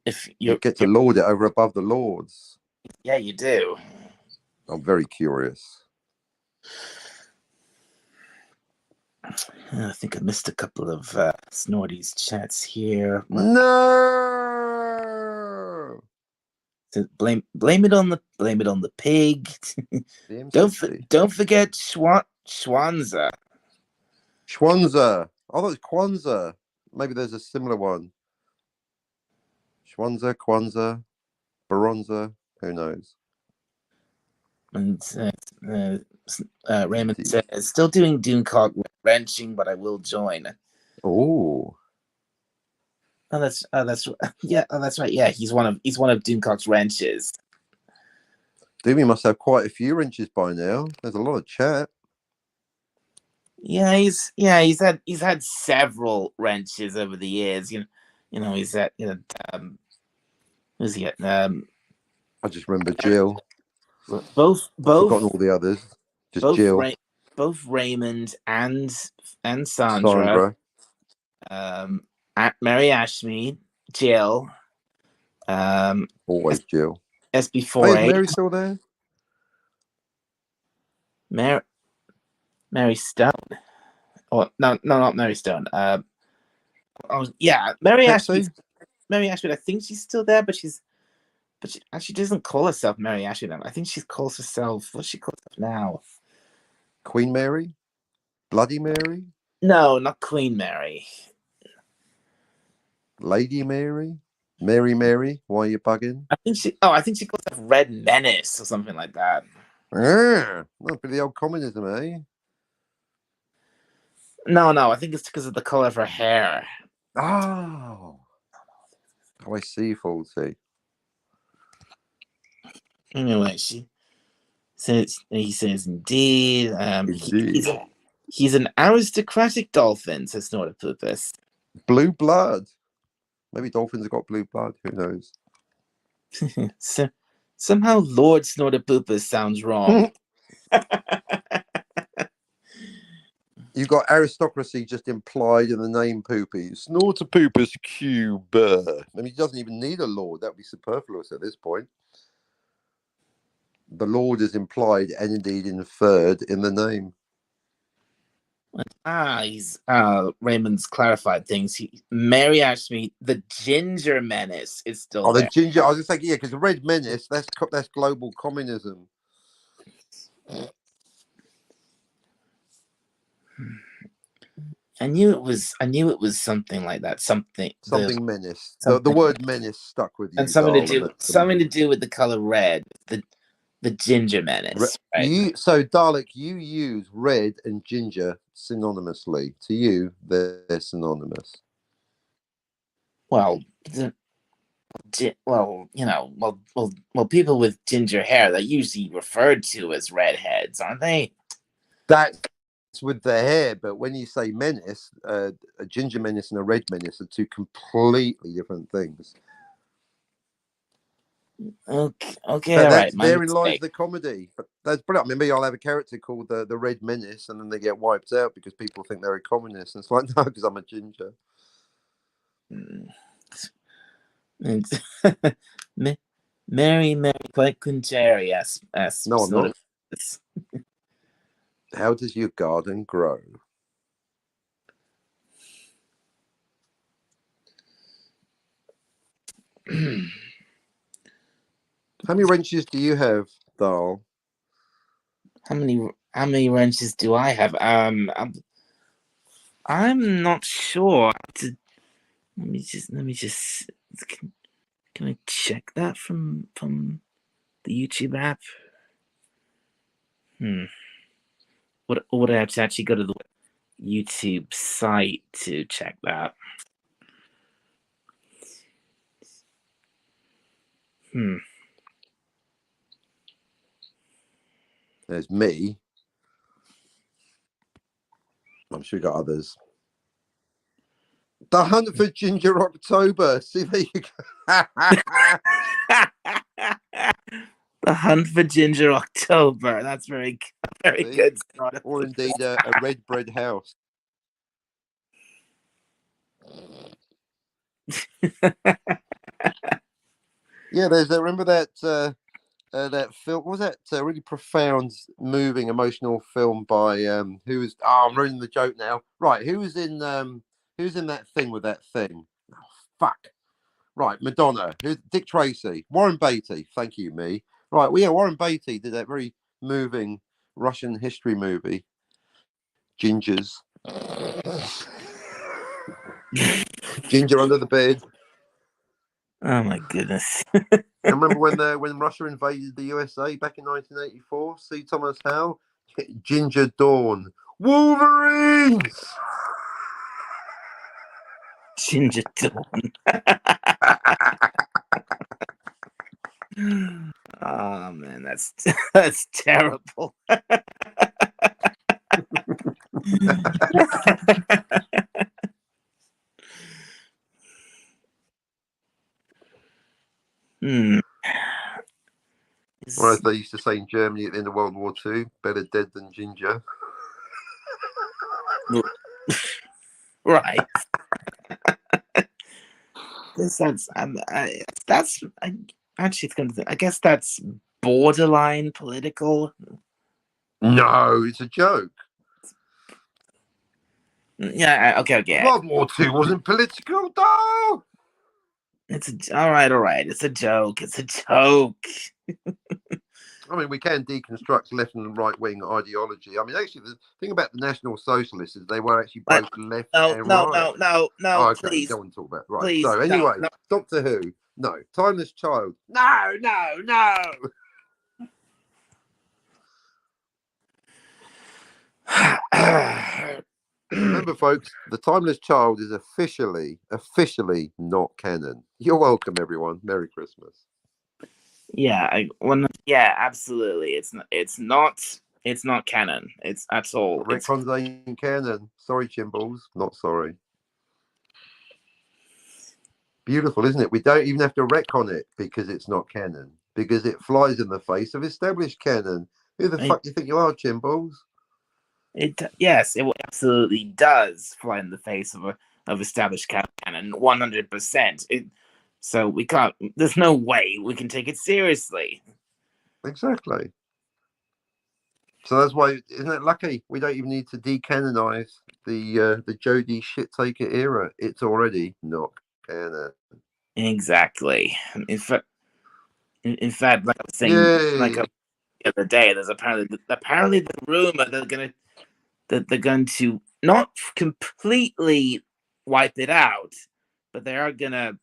If you get to lord it over above the lords. Yeah, you do. I'm very curious. I think I missed a couple of Snorty's chats here. No. Blame it on the pig. Don't forget Schwanza. Schwanza. I thought it was Kwanzaa. Maybe there's a similar one. Schwanza, Kwanzaa, Baronza. Who knows? And Raymond says, still doing Doomcock wrenching, but I will join. Oh, that's right. Yeah, he's one of Doomcock's wrenches. Doomy must have quite a few wrenches by now. There's a lot of chat. Yeah, he's had several wrenches over the years. He's at who's he at? I just remember Jill. Both forgotten all the others. Just Jill. Both Raymond and Sandra. Mary Ashmead, Jill, Always Jill. Hey, is SB48. Mary still there? Mary Stone. Oh no, not Mary Stone. Mary Ashby. Pepsi? Mary Ashby. I think she's still there, but she actually doesn't call herself Mary Ashby. I think she calls herself. What's she called herself now? Queen Mary? Bloody Mary? No, not Queen Mary. Lady Mary? Mary? Why are you bugging? I think she calls herself Red Menace or something like that. Not for the old communism, eh? No, I think it's because of the color of her hair. Oh, I see, faulty. Anyway, he says, indeed. Indeed. He's an aristocratic dolphin, says Snortopoopas. Blue blood. Maybe dolphins have got blue blood. Who knows? So, somehow Lord Snortopoopas sounds wrong. You got aristocracy just implied in the name Poopy. Snortopoopas Cuba. I mean, he doesn't even need a lord. That would be superfluous at this point. The lord is implied and indeed inferred in the name. Raymond's clarified things. Mary Ashby, the Ginger Menace, is still there. The ginger. I was just thinking, because the Red Menace, that's global communism. I knew it was something like that. Something Menace. The word menace stuck with you, and something to do with the color red. The Ginger Menace. Right? So Dalek, you use red and ginger synonymously. To you, they're synonymous. Well, people with ginger hair, they're usually referred to as redheads, aren't they? That's with the hair, but when you say menace, a ginger menace and a red menace are two completely different things. Okay, all right. My therein mistake. lies the comedy. But that's brilliant. Maybe I'll have a character called the Red Menace, and then they get wiped out because people think they're a communist. And it's like, no, because I'm a ginger. Mary Quincheri asks. No, I'm not. How does your garden grow? How many wrenches do you have, Dal? How many wrenches do I have? I'm not sure. Let me just. Can I check that from the YouTube app? Would I have to actually go to the YouTube site to check that? There's me. I'm sure we got others. The Hunt for Ginger October. See, there you go. The Hunt for Ginger October. That's very good. Or indeed a red bread house. Yeah, remember that that film? What was that really profound, moving, emotional film by who was? Oh, I'm ruining the joke now. Right, who's in that thing with that thing? Oh, fuck. Right, Madonna. Who's Dick Tracy? Warren Beatty. Thank you, me. Right, well, yeah, Warren Beatty did that very moving Russian history movie, Gingers. Ginger under the bed. Oh my goodness! Remember when Russia invaded the USA back in 1984? See Thomas Howell, Ginger Dawn, Wolverines. Ginger Dawn. Oh man, that's terrible. Or as they used to say in Germany at the end of World War II, better dead than ginger. Right. guess actually, it's going to. I guess that's borderline political. No, it's a joke. Yeah. Okay. World War II wasn't political, though. All right. It's a joke. It's a joke. I mean, we can deconstruct left and right wing ideology. I mean, actually, the thing about the National Socialists is they were actually both left and right. No. Oh, okay, Please, you don't want to talk about it. Right. please. So anyway, No. Doctor Who. No, Timeless Child. No. Remember, folks, the Timeless Child is officially not canon. You're welcome, everyone. Merry Christmas. Yeah, absolutely. It's not canon. It's at all. Retcons ain't canon. Sorry, Chimbles. Not sorry. Beautiful, isn't it? We don't even have to retcon it because it's not canon. Because it flies in the face of established canon. Who the fuck do you think you are, Chimbles? Yes, it absolutely does fly in the face of established canon, 100%. So we can't. There's no way we can take it seriously. Exactly. So that's why, isn't it lucky we don't even need to decanonize the Jodie shit taker era? It's already not canon. Exactly. In fact, like I was saying, Yay. the other day, there's apparently the rumor that they're going to not completely wipe it out, but they are gonna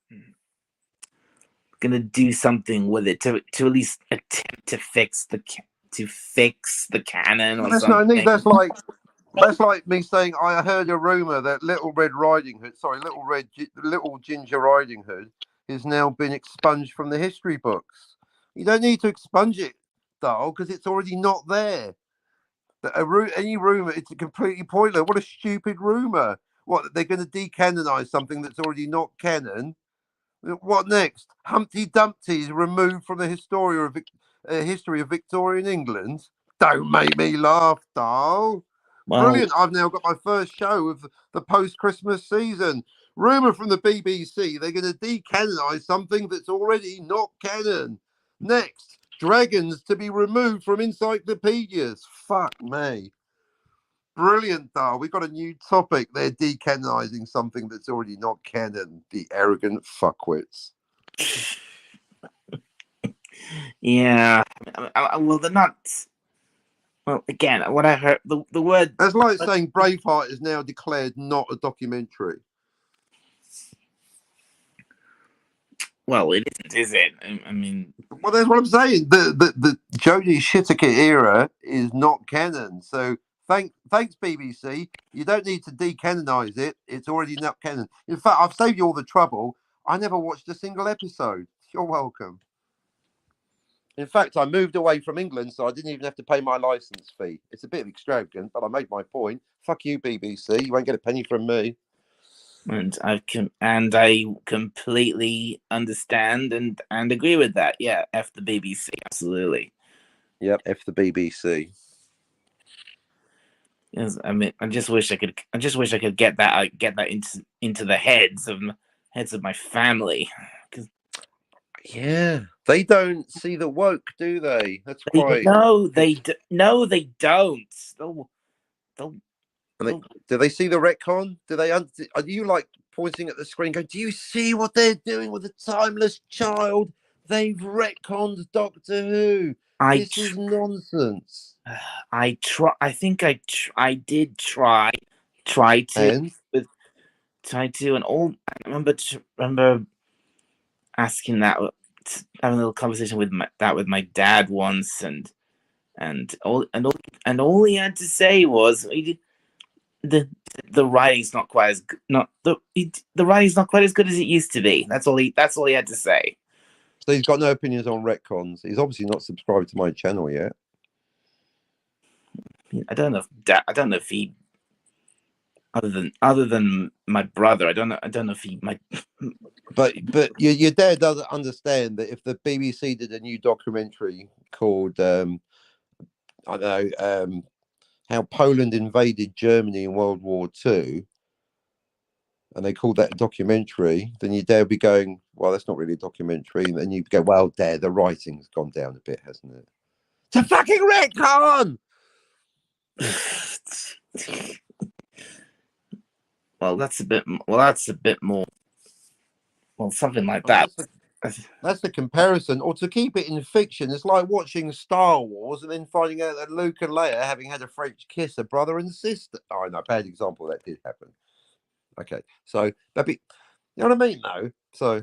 do something with it to at least attempt to fix the canon or That's something. not neat. That's like me saying I heard a rumor that Little Ginger Riding Hood has now been expunged from the history books. You don't need to expunge it, Darl, because it's already not there. Any rumor, it's completely pointless. What a stupid rumor! What, they're going to decanonize something that's already not canon? What next? Humpty Dumpty is removed from the history of Victorian England. Don't make me laugh, Darl. Well, Brilliant! I've now got my first show of the post-Christmas season. Rumor from the BBC: they're going to decanonize something that's already not canon. Next, dragons to be removed from encyclopedias. Fuck me. Brilliant, Dar. We've got a new topic. They're decanonizing something that's already not canon. The arrogant fuckwits. yeah. Well, they're not. Well, again, what I heard, the word. That's like saying Braveheart is now declared not a documentary. Well, it isn't, is it? I mean, well, that's what I'm saying. The Jodie Whittaker era is not canon. So thanks BBC. You don't need to decanonize it. It's already not canon. In fact, I've saved you all the trouble. I never watched a single episode. You're welcome. In fact, I moved away from England, so I didn't even have to pay my license fee. It's a bit extravagant, but I made my point. Fuck you, BBC. You won't get a penny from me. And I completely understand and agree with that. Yeah, F the BBC, absolutely. Yep, F the BBC. Yes, I mean, I just wish I could get that into the heads of my family. Yeah, they don't see the woke, do they? That's quite. No, they don't. Do they see the retcon? Do they? Are you like pointing at the screen, going, "Do you see what they're doing with the Timeless Child? They've retconned Doctor Who. This is nonsense." I did try to, and all. I remember asking that, having a little conversation with my dad once, and all he had to say was the writing's not quite as good, the writing's not quite as good as it used to be. That's all he had to say. So he's got no opinions on retcons. He's obviously not subscribed to my channel yet. I don't know if he, other than my brother, I don't know if he might. But your dad doesn't understand that if the BBC did a new documentary called I don't know, how Poland invaded Germany in World War II, and they call that a documentary, then your dad would be going, well, that's not really a documentary. And then you go, well, Dad, the writing's gone down a bit, hasn't it? It's a fucking retcon! Well, that's a bit more. Well, something like Well, that. that's the comparison. Or to keep it in fiction, it's like watching Star Wars and then finding out that Luke and Leia, having had a French kiss, are brother and sister. Oh, no, bad example. That did happen. Okay, so that'd be, you know what I mean, though? So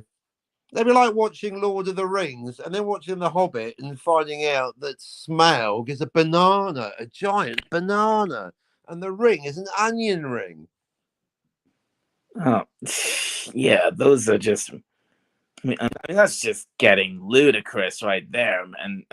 they'd be like watching Lord of the Rings and then watching The Hobbit and finding out that Smaug is a banana, a giant banana, and the ring is an onion ring. Oh, yeah, those are just. I mean, that's just getting ludicrous right there, and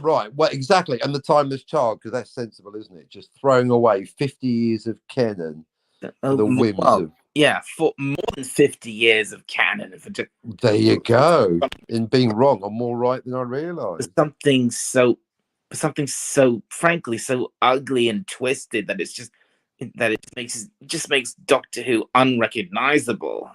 Right, well, exactly, and the timeless child, because that's sensible, isn't it? Just throwing away 50 years of canon for the whims of. Yeah, for more than 50 years of canon. For just, there you go. In being wrong, I'm more right than I realised. Something so frankly so ugly and twisted that it just makes Doctor Who unrecognizable.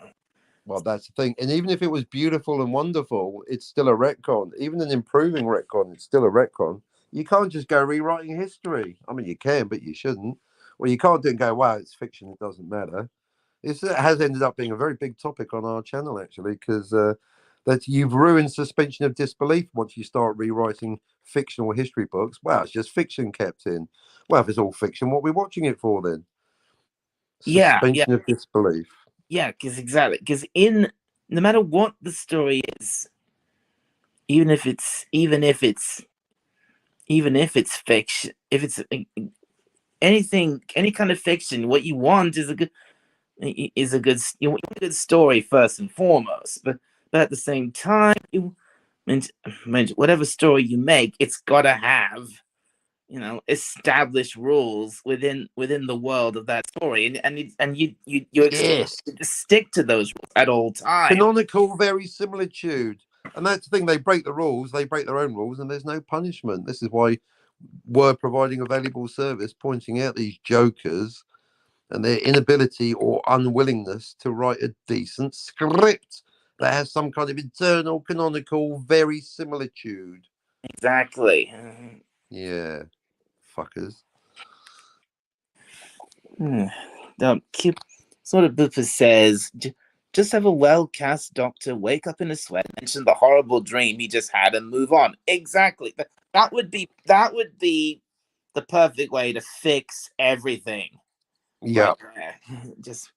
Well, that's the thing. And even if it was beautiful and wonderful, it's still a retcon. Even an improving retcon, it's still a retcon. You can't just go rewriting history. I mean, you can, but you shouldn't. Well, you can't do it and go, wow, it's fiction, it doesn't matter. It has ended up being a very big topic on our channel, actually, because that you've ruined suspension of disbelief once you start rewriting fictional history books. Wow, it's just fiction kept in. Well, if it's all fiction, what are we watching it for then? Suspension of disbelief. Yeah, because no matter what the story is, even if it's fiction, if it's anything, any kind of fiction, what you want is a good you want a good story first and foremost, but at the same time, whatever story you make, it's got to have established rules within the world of that story, and you Yes. to stick to those rules at all times. Canonical verisimilitude. And that's the thing, they break the rules, they break their own rules, and there's no punishment. This is why we're providing a valuable service, pointing out these jokers and their inability or unwillingness to write a decent script that has some kind of internal canonical verisimilitude. Exactly. Yeah. Fuckers. Sort of Booper says, just have a well-cast Doctor wake up in a sweat, mention the horrible dream he just had, and move on. Exactly. That would be the perfect way to fix everything. Yeah. Right, just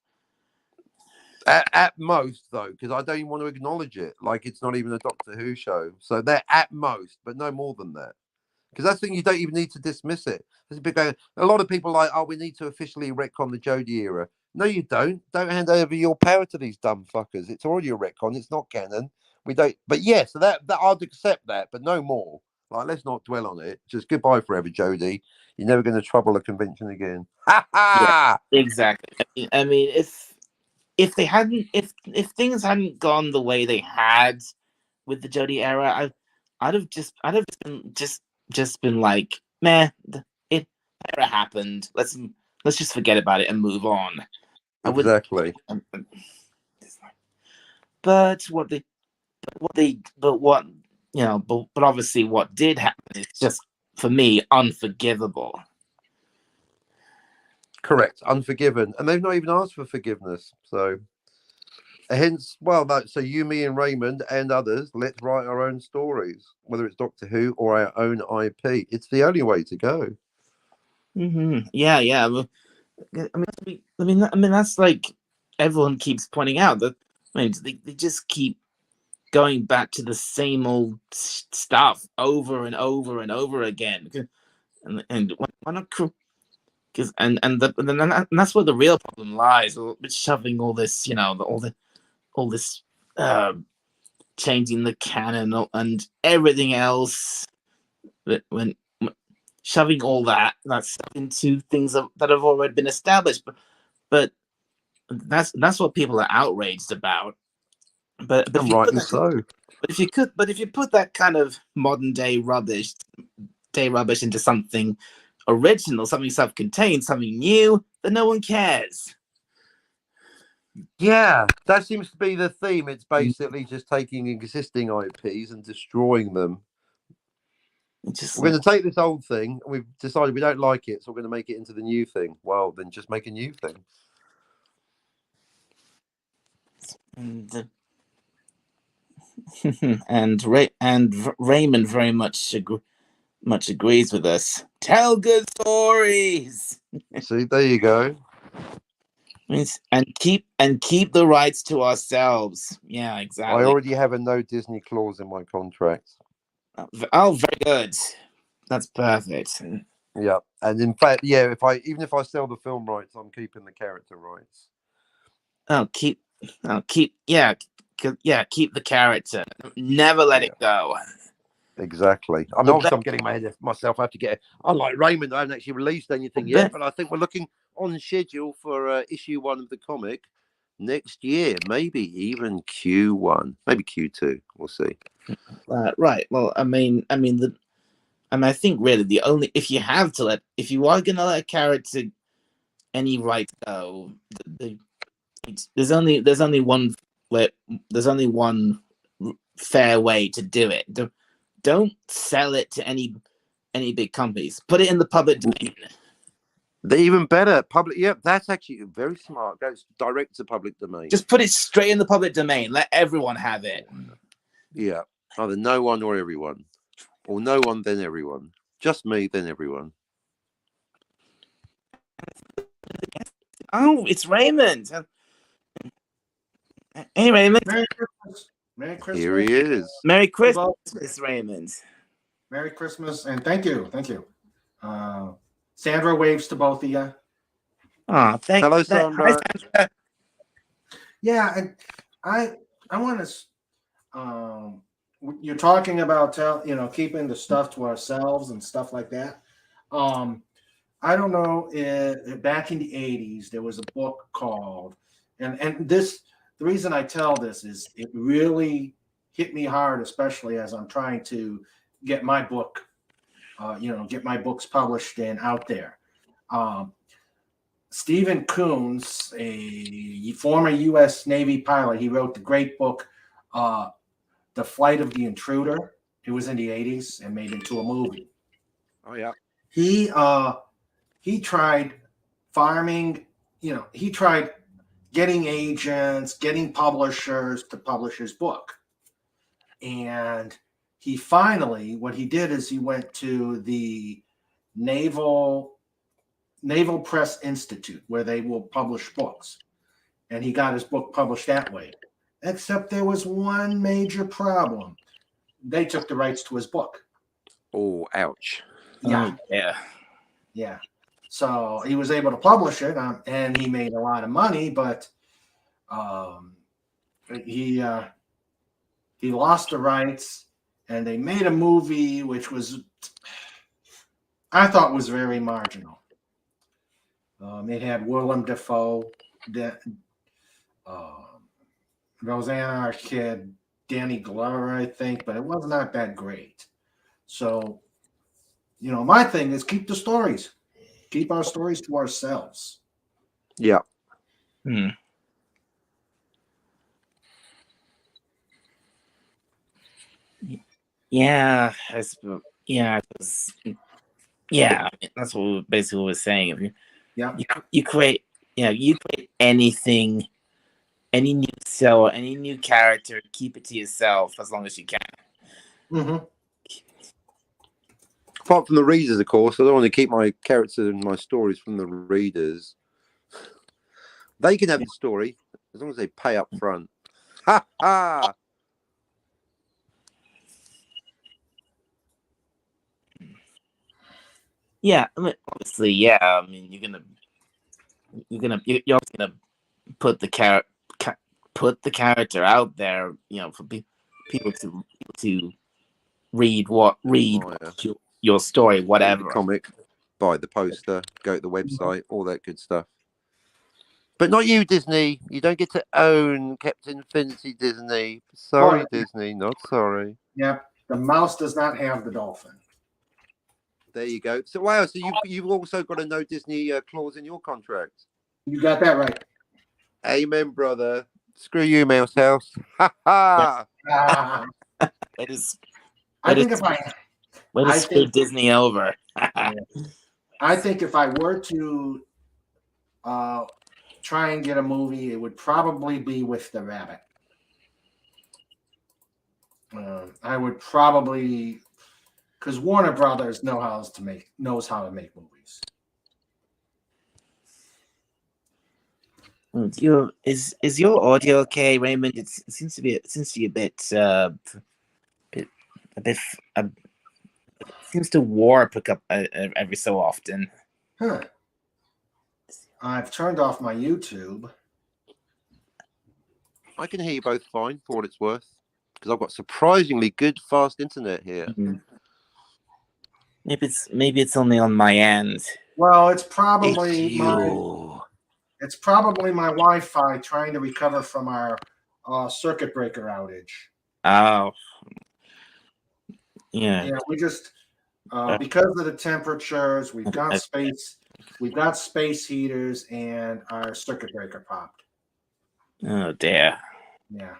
at most, though, because I don't even want to acknowledge it. Like it's not even a Doctor Who show, so they're at most, but no more than that. Because that's the thing, you don't even need to dismiss it. A lot of people are like, oh, we need to officially retcon the Jodie era. No, you don't. Don't hand over your power to these dumb fuckers. It's already a retcon. It's not canon. We don't. But yes, so that I'd accept that, but no more. Like, let's not dwell on it. Just goodbye forever, Jodie. You're never going to trouble a convention again. Ha ha! Yeah, exactly. I mean, if things hadn't gone the way they had with the Jodie era, I'd have just been like, meh, it era happened. Let's just forget about it and move on. Exactly. But obviously what did happen is just, for me, unforgivable. Correct. Unforgiven. And they've not even asked for forgiveness. So hence, so you, me, and Raymond and others, let's write our own stories, whether it's Doctor Who or our own IP. It's the only way to go. Mm-hmm. Yeah. I mean, that's like everyone keeps pointing out that they just keep going back to the same old stuff over and over and over again, and why not? Because and that's where the real problem lies, with shoving all this, all this changing the canon and everything else, when shoving all that stuff into things that have already been established, but that's what people are outraged about. But rightly so. But if you put that kind of modern day rubbish into something original, something self-contained, something new, then no one cares. Yeah, that seems to be the theme. It's basically just taking existing IPs and destroying them. Just We're going to take this old thing, and we've decided we don't like it, so we're going to make it into the new thing. Well, then just make a new thing. and Raymond very much agrees with us. Tell good stories. See, there you go. And keep the rights to ourselves. Yeah, exactly. I already have a no Disney clause in my contract. Oh, very good. That's perfect. Yeah, and in fact, yeah, even if I sell the film rights, I'm keeping the character rights. Keep the character. Never let it go. Exactly. I mean, obviously, I'm getting my head of myself. I have to get. Unlike Raymond, I haven't actually released anything yet, but I think we're looking on schedule for issue 1 of the comic next year. Maybe even Q1, maybe Q2. We'll see. Right. Well, I think really the only if you are gonna let a character any right go, there's only one fair way to do it. Don't sell it to any big companies. Put it in the public domain. They're even better. Public. Yeah, that's actually very smart. Goes direct to public domain. Just put it straight in the public domain. Let everyone have it. Yeah. Either no one or everyone, or no one then everyone. Just me then everyone. Oh, it's Raymond. Hey, Raymond. Merry Christmas. Merry Christmas. Here he is. Merry Christmas, Raymond. Merry Christmas, and thank you. Sandra waves to both of you. Oh, Hello, Sandra. Hi, Sandra. Yeah, and I want to. You're talking about keeping the stuff to ourselves and stuff like that. I don't know. Back in the '80s, there was a book called, and this. The reason I tell this is it really hit me hard, especially as I'm trying to get my book, get my books published and out there. Stephen Coons, a former U.S. Navy pilot, he wrote the great book, The Flight of the Intruder. It was in the '80s and made into a movie. Oh yeah. He tried farming. He tried getting agents, getting publishers to publish his book. And what he did is he went to the Naval Press Institute where they will publish books. And he got his book published that way. Except there was one major problem. They took the rights to his book. Oh, ouch. Yeah. Yeah. So he was able to publish it, and he made a lot of money, but he lost the rights, and they made a movie which I thought was very marginal. It had Willem Dafoe, Rosanna Arquette, Danny Glover, I think, but it was not that great. So, my thing is keep the stories. Keep our stories to ourselves. Yeah. Yeah. That's what basically what we're saying. If you create anything, any new cell, any new character, keep it to yourself as long as you can. Mm-hmm. Apart from the readers, of course, I don't want to keep my characters and my stories from the readers. They can have the story as long as they pay up front. Ha ha! Yeah, obviously, yeah. I mean, you're gonna put the character out there, for people to read your story, whatever. Read the comic, buy the poster, go to the website, all that good stuff. But not you, Disney. You don't get to own Captain Fancy, Disney. Sorry, Disney, not sorry. Yeah, the mouse does not have the dolphin. There you go. So wow, so you've also got a no Disney clause in your contract. You got that right. Amen, brother. Screw you, Mouse House. Ha ha. Uh, It is. I think if I, Way to I screw think, Disney over. I think if I were to try and get a movie, it would probably be with the rabbit. I would probably, because Warner Brothers knows how to make movies. Is your audio okay, Raymond? It seems to be a bit a bit seems to warp every so often. Huh. I've turned off my YouTube. I can hear you both fine for what it's worth, because I've got surprisingly good fast internet here. Mm. Maybe it's only on my end. Well, it's probably It's my Wi-Fi trying to recover from our circuit breaker outage. Oh, yeah. Yeah, we just because of the temperatures, we've got space heaters, and our circuit breaker popped. Oh dear. Yeah,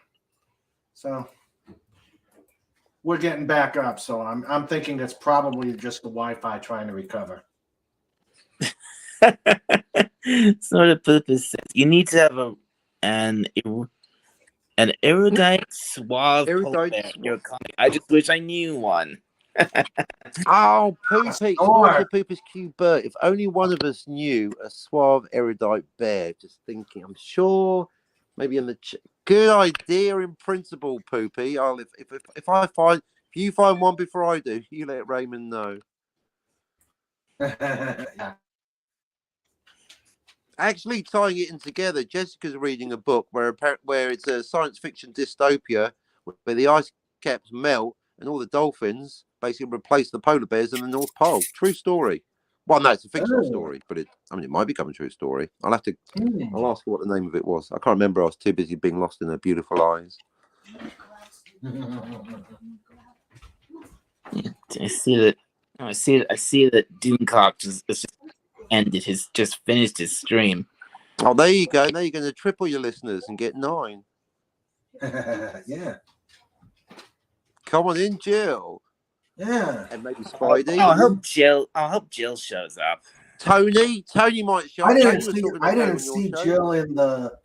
so we're getting back up. So I'm thinking it's probably just the Wi-Fi trying to recover. So the purpose says you need to have an erudite suave polar bear in your comic. I just wish I knew one. Oh, Poopy. Sure. Water Poopers Q Bert. If only one of us knew a suave, erudite bear. Just thinking. I'm sure maybe in the... Good idea in principle, Poopy. If you find one before I do, you let Raymond know. Yeah. Actually, tying it in together, Jessica's reading a book where it's a science fiction dystopia where the ice caps melt and all the dolphins basically replace the polar bears in the North Pole. True story. Well, no, it's a fictional story, but it might become a true story. I'll ask her what the name of it was. I can't remember. I was too busy being lost in her beautiful eyes. I see that. I see that Doomcock just finished his stream. Oh, there you go. Now you're going to triple your listeners and get 9. Yeah. Come on in, Jill. Yeah. And maybe Spidey. I hope Jill shows up. Tony might show up. I didn't see Jill in the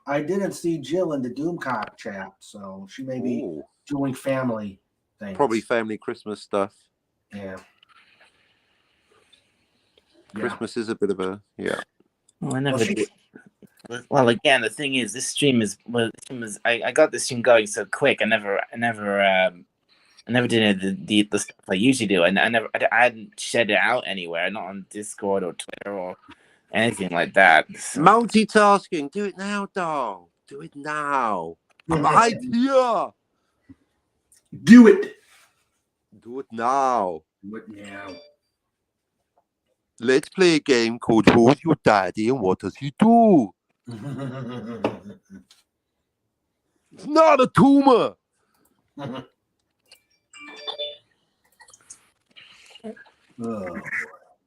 Doomcock chat, so she may be doing family things. Probably family Christmas stuff. Yeah. Christmas is a bit of a Well, I never did. Well, again, the thing is, this stream is I got this stream going so quick. I never did the stuff I usually do, and I hadn't shared it out anywhere, not on Discord or Twitter or anything like that. So. Multitasking. Do it now, doll. Do it now. I'm right here. Do it. Do it now. Do it now. Let's play a game called Who's Your Daddy and What Does He Do? It's not a tumor.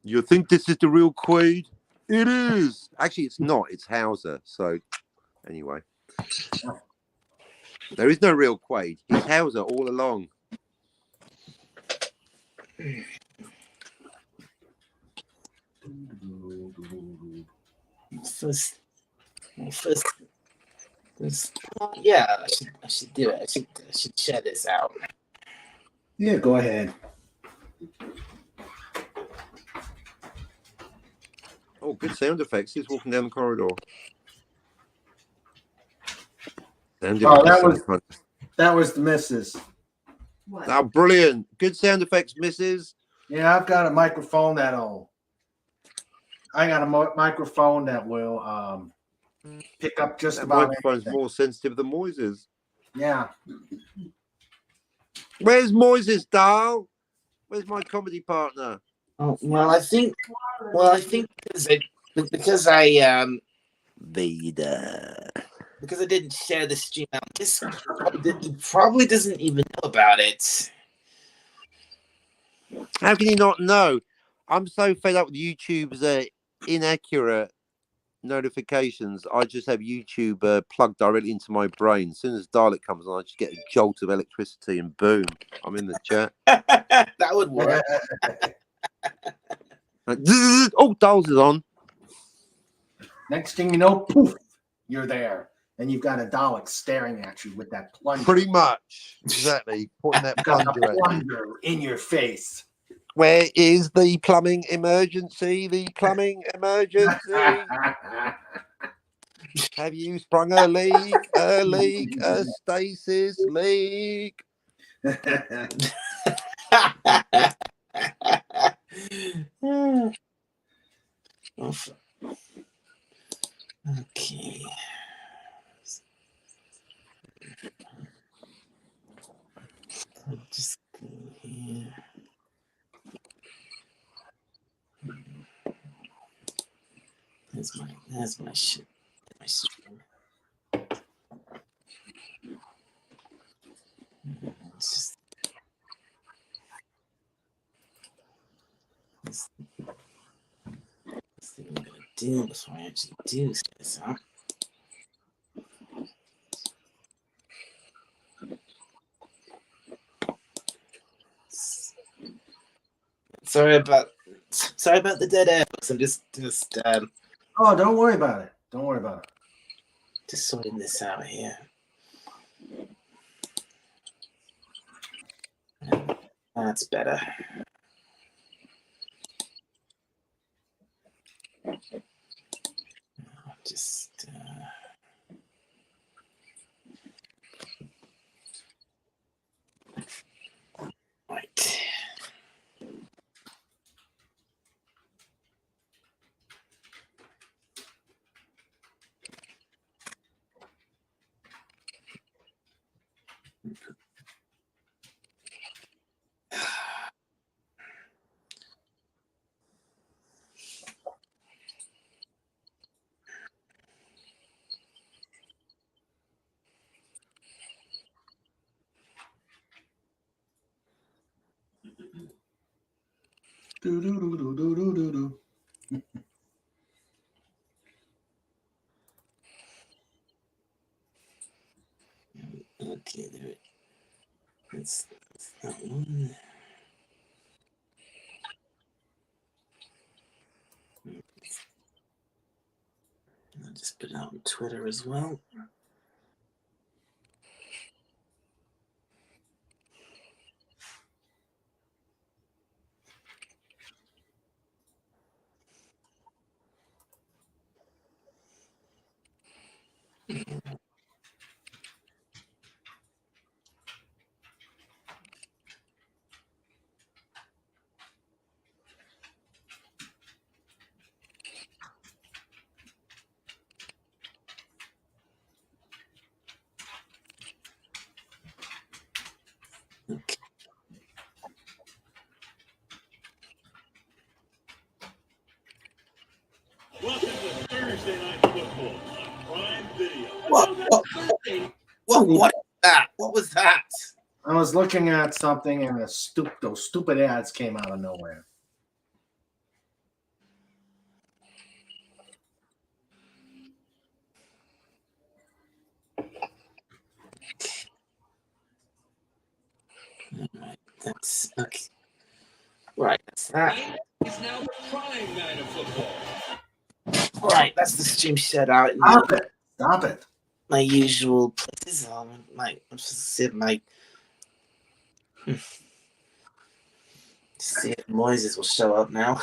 You think this is the real Quaid? It is. Actually, it's not. It's Hauser. So, anyway. There is no real Quaid. He's Hauser all along. Yeah, I should do it. I should share this out. Yeah, go ahead. Oh, good sound effects. He's walking down the corridor. That was the missus. What? Oh, brilliant. Good sound effects, missus. Yeah, I've got a microphone I got a microphone that will pick up just that about microphone's anything. More sensitive than Moises. Yeah. Where's Moises, doll? Where's my comedy partner? Oh, I think because I Vader. Because I didn't share the stream out. He probably doesn't even know about it. How can you not know? I'm so fed up with YouTube's inaccurate notifications. I just have YouTube plugged directly into my brain. As soon as Dalek comes on, I just get a jolt of electricity and boom, I'm in the chat. That would work. Like, oh, Dalek is on. Next thing you know, poof, you're there. And you've got a Dalek staring at you with that plunger. Pretty much. Exactly. Putting that You've got plunger the at me. plunger in your face. Where is the plumbing emergency? The plumbing emergency. Have you sprung a leak? A leak? A stasis leak? Okay. Just go here. There's my shit. My stream. It's just this thing I'm gonna do before I actually do this, huh? Sorry about the dead air. I'm just Oh, don't worry about it. Don't worry about it. just sorting this out here. That's better. Just right. Do, do, do, do, do, do, do, do. Okay, there it is. That's that one. I'll just put it out on Twitter as well. Okay. Welcome to Thursday Night Football on Prime Video. What is that? What was that? I was looking at something and those stupid ads came out of nowhere. Alright, that's okay. Right, that's that. It's now the prime night of football. Right, that's the stream shut out in Stop it. Stop it. my usual places. I'm supposed to sit my see if Moises will show up now.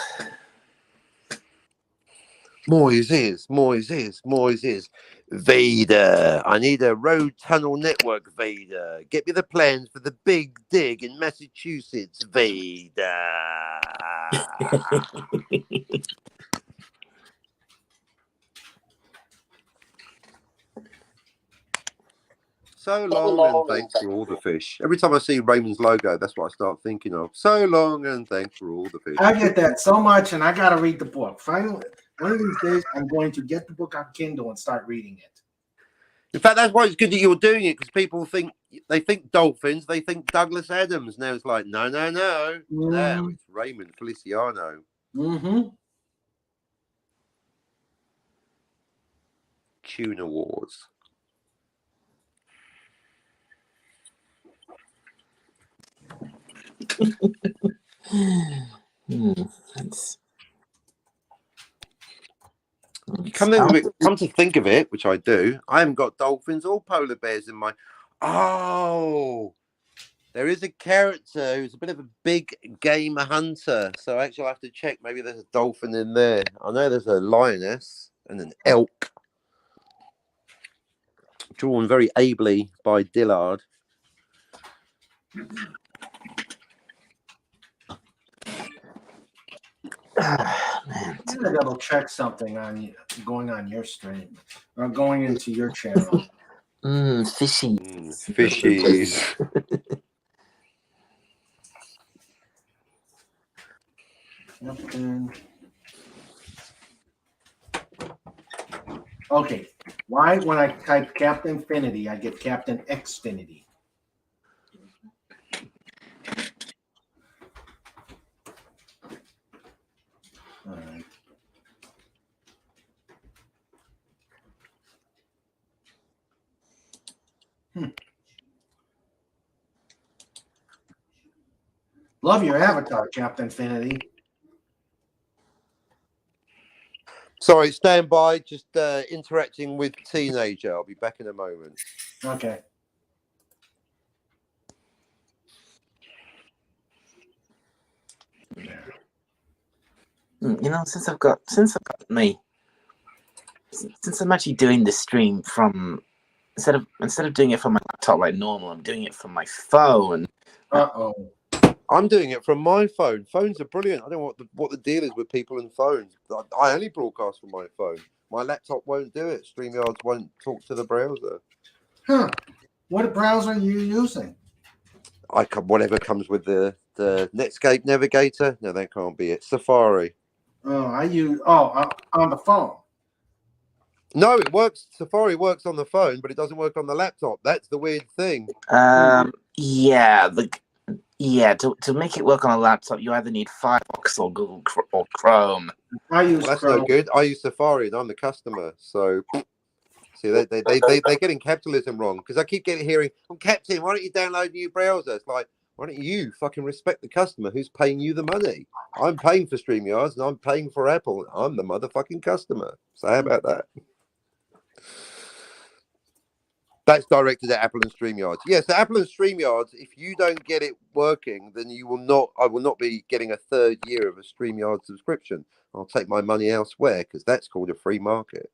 Moises. Vader, I need a road tunnel network, Vader. Get me the plans for the big dig in Massachusetts, Vader. So long and thanks for all the fish. Every time I see Raymond's logo, that's what I start thinking of. So long and thanks for all the fish. I get that so much, and I got to read the book. Finally, one of these days, I'm going to get the book on Kindle and start reading it. In fact, that's why it's good that you're doing it, because people think dolphins, they think Douglas Adams. Now it's like, no. No, it's Raymond Feliciano. Mm-hmm. Tuna Wars. That's- Come to think of it, which I do, I haven't got dolphins or polar bears in my. Oh, there is a character who's a bit of a big game hunter, so actually I have to check. Maybe there's a dolphin in there. I know there's a lioness and an elk, drawn very ably by Dillard. Man, I'm gonna double check something on you going on your stream or going into your channel. fishy. Fishies. Captain. Okay. Why, when I type Captain Infinity, I get Captain Xfinity? All right. Love your avatar, Captain Infinity. Sorry, stand by. Just interacting with teenager. I'll be back in a moment. Okay. You know, since I'm actually doing the stream from instead of doing it from my laptop like normal, I'm doing it from my phone. Uh-oh. I'm doing it from my phone. Phones are brilliant. I don't know what the deal is with people and phones. I only broadcast from my phone. My laptop won't do it. StreamYards won't talk to the browser. Huh. What browser are you using? Whatever comes with the Netscape Navigator. No, that can't be it. Safari. Oh, I use on the phone. No, it works. Safari works on the phone, but it doesn't work on the laptop. That's the weird thing. Yeah, to make it work on a laptop, you either need Firefox or Google or Chrome. I use That's Chrome. no good. I use Safari, and I'm the customer. So, see, they're getting capitalism wrong because I keep hearing, "Oh, Captain, why don't you download a new browser?" It's like, why don't you fucking respect the customer who's paying you the money? I'm paying for StreamYards, and I'm paying for Apple. I'm the motherfucking customer. So how about that? That's directed at Apple and StreamYards. Yes, so Apple and StreamYards, if you don't get it working, then I will not be getting a third year of a StreamYard subscription. I'll take my money elsewhere because that's called a free market.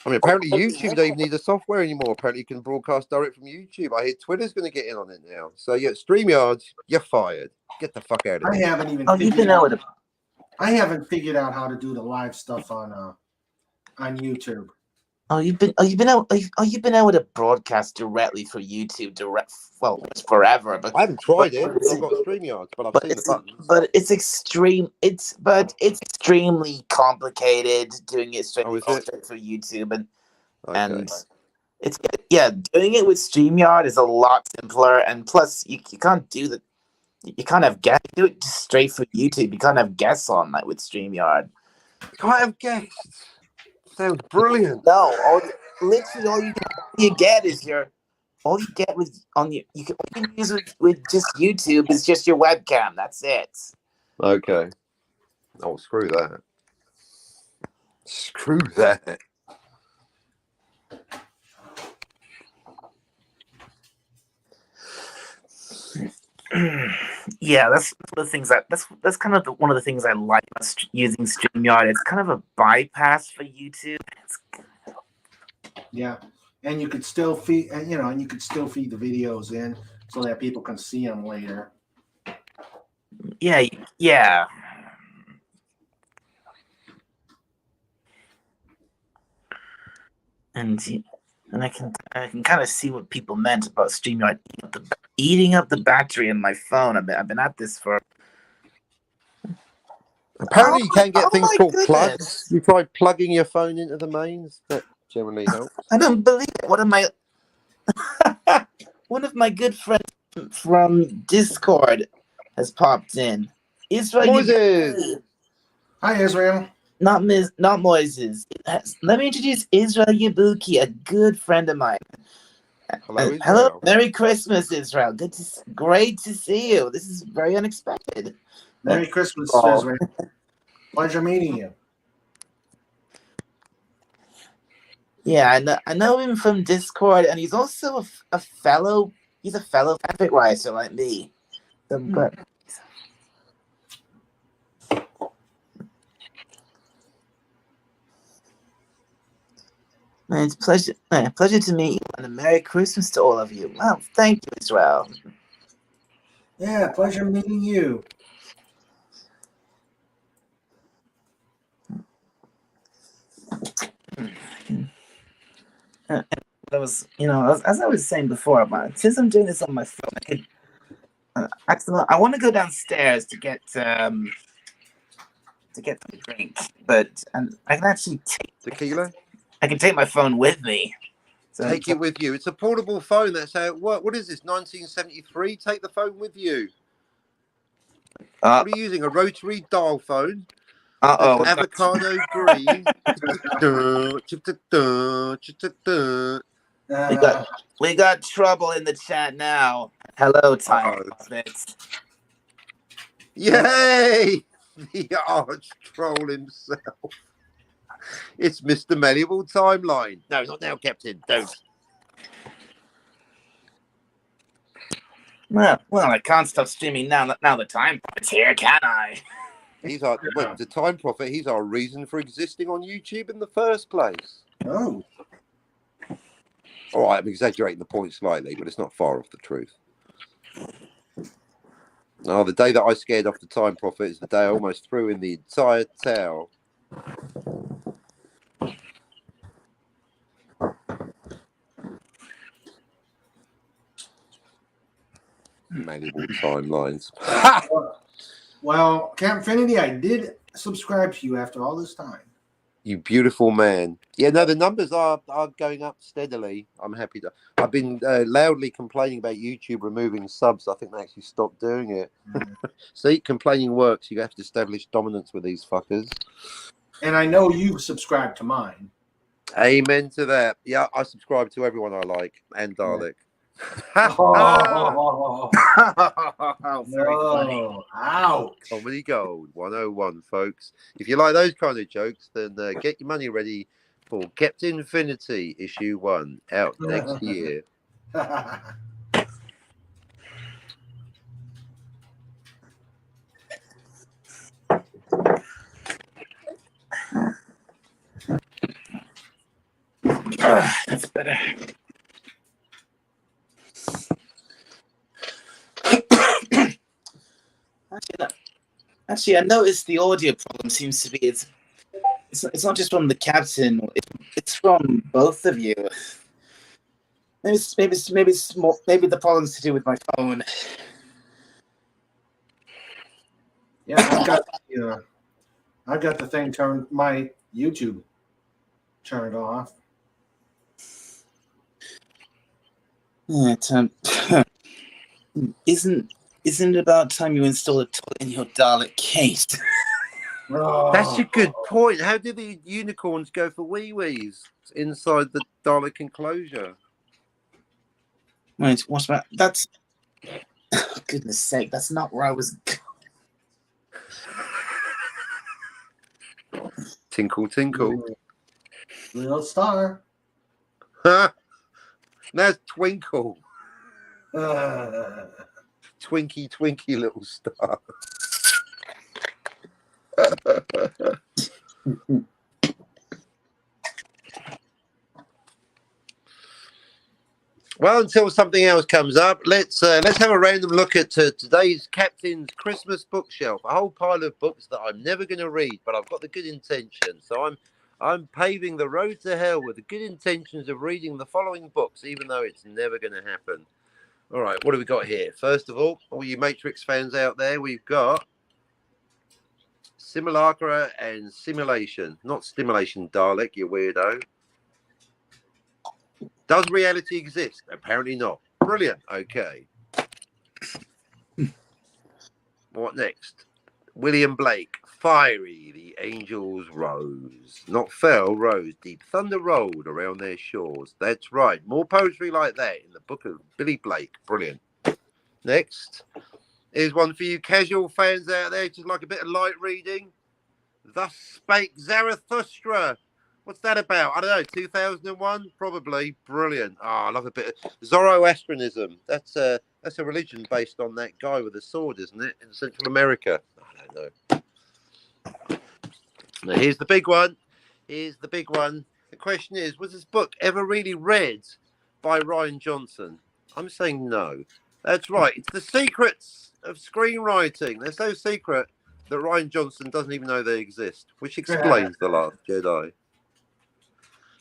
I mean, apparently YouTube don't even need the software anymore. Apparently you can broadcast direct from YouTube. I hear Twitter's going to get in on it now. So yeah, StreamYards, you're fired. Get the fuck out of I here. haven't even. You've been able to. I haven't figured out how to do the live stuff on YouTube. You've been able to broadcast directly for YouTube it's forever. But I haven't tried it. I've got StreamYards, but I've seen the buttons. But it's extremely complicated doing it straight Oh, is it? for YouTube and Okay. it's doing it with StreamYard is a lot simpler, and plus you can't do that. You can't have guests. Do it just straight for YouTube. You can't have guests on that with StreamYard. Can't have guests. Sounds brilliant. No, literally all you get is all you get with all you can use with just YouTube is just your webcam. That's it. Okay. Oh, screw that. Screw that. Yeah, that's one of the things that's kind of one of the things I like about using StreamYard. It's kind of a bypass for YouTube. Yeah, and you could still feed, and you could still feed the videos in so that people can see them later. Yeah. And I can kind of see what people meant about StreamYard eating up the battery in my phone. I've been at this for. Apparently, you can get things called goodness. plugs. You tried plugging your phone into the mains. That generally helps. I don't believe it. One of my good friends from Discord has popped in. Israel, Moses! Hi, Israel. Not Moises. Let me introduce Israel Yabuki, a good friend of mine. Hello, Hello, Israel. Merry Christmas, Israel. Great to see you. This is very unexpected. Merry Christmas, Oh. Israel. Pleasure meeting you. Yeah, I know him from Discord, and he's also a fellow. He's a fellow fanfic writer like me. So, but man, it's pleasure to meet you, and a Merry Christmas to all of you. Well, thank you, Israel. Yeah, pleasure meeting you. That was, as I was saying before, since I'm doing this on my phone, I could. I want to go downstairs to get some drink, but I can actually Tequila? I can take my phone with me. So Take it with you. It's a portable phone. That's how it works. What is this, 1973? Take the phone with you. What are you using? A rotary dial phone? Uh-oh. Avocado green. We got trouble in the chat now. Hello, Time Prophets. Yay! The arch troll himself. It's Mr. Malleable Timeline. No, not now, Captain. Don't. Well, I can't stop streaming now. Now the Time Prophet's here, can I? He's our the Time Prophet. He's our reason for existing on YouTube in the first place. Oh. All right, I'm exaggerating the point slightly, but it's not far off the truth. No, the day that I scared off the Time Prophet is the day I almost threw in the entire towel. Malleable timelines. Well, Capfinity, I did subscribe to you after all this time. You beautiful man. Yeah, no, the numbers are going up steadily. I'm happy to. I've been loudly complaining about YouTube removing subs. I think they actually stopped doing it. See, complaining works. You have to establish dominance with these fuckers. And I know you subscribed to mine. Amen to that. Yeah, I subscribe to everyone I like and Dalek. Oh, Very funny. no. Ouch. Comedy Gold 101, folks. If you like those kind of jokes, then get your money ready for Captain Infinity issue 1 out next year. That's better. Actually, I noticed the audio problem seems to be it's not just from the captain. It's from both of you. Maybe the problem's to do with my phone. Yeah, I've got the thing turned, my YouTube turned off. Yeah, isn't it about time you install a toilet in your Dalek case? That's a good point. How do the unicorns go for wee-wees inside the Dalek enclosure? Wait, what about that's? Goodness sake, that's not where I was. Tinkle, tinkle. Little star. That's Twinkle. Twinky, twinky little star. Well, until something else comes up, let's have a random look at today's Captain's Christmas bookshelf. A whole pile of books that I'm never going to read, but I've got the good intention. So I'm paving the road to hell with the good intentions of reading the following books, even though it's never going to happen. All right, what have we got here? First of all you Matrix fans out there, we've got Simulacra and Simulation. Not Stimulation, Dalek, you weirdo. Does reality exist? Apparently not. Brilliant. Okay. What next? William Blake, fiery, the angels rose. Not fell, rose. Deep thunder rolled around their shores. That's right. More poetry like that in the book of Billy Blake. Brilliant. Next. Here's one for you casual fans out there, just like a bit of light reading. Thus spake Zarathustra. What's that about? I don't know. 2001, probably. Brilliant. Oh, I love a bit of Zoroastrianism. That's a religion based on that guy with the sword, isn't it? In Central America. I don't know. Now here's the big one. Here's the big one. The question is, was this book ever really read by Ryan Johnson? I'm saying no. That's right. It's the secrets of screenwriting. They're so secret that Ryan Johnson doesn't even know they exist, which explains The Last Jedi.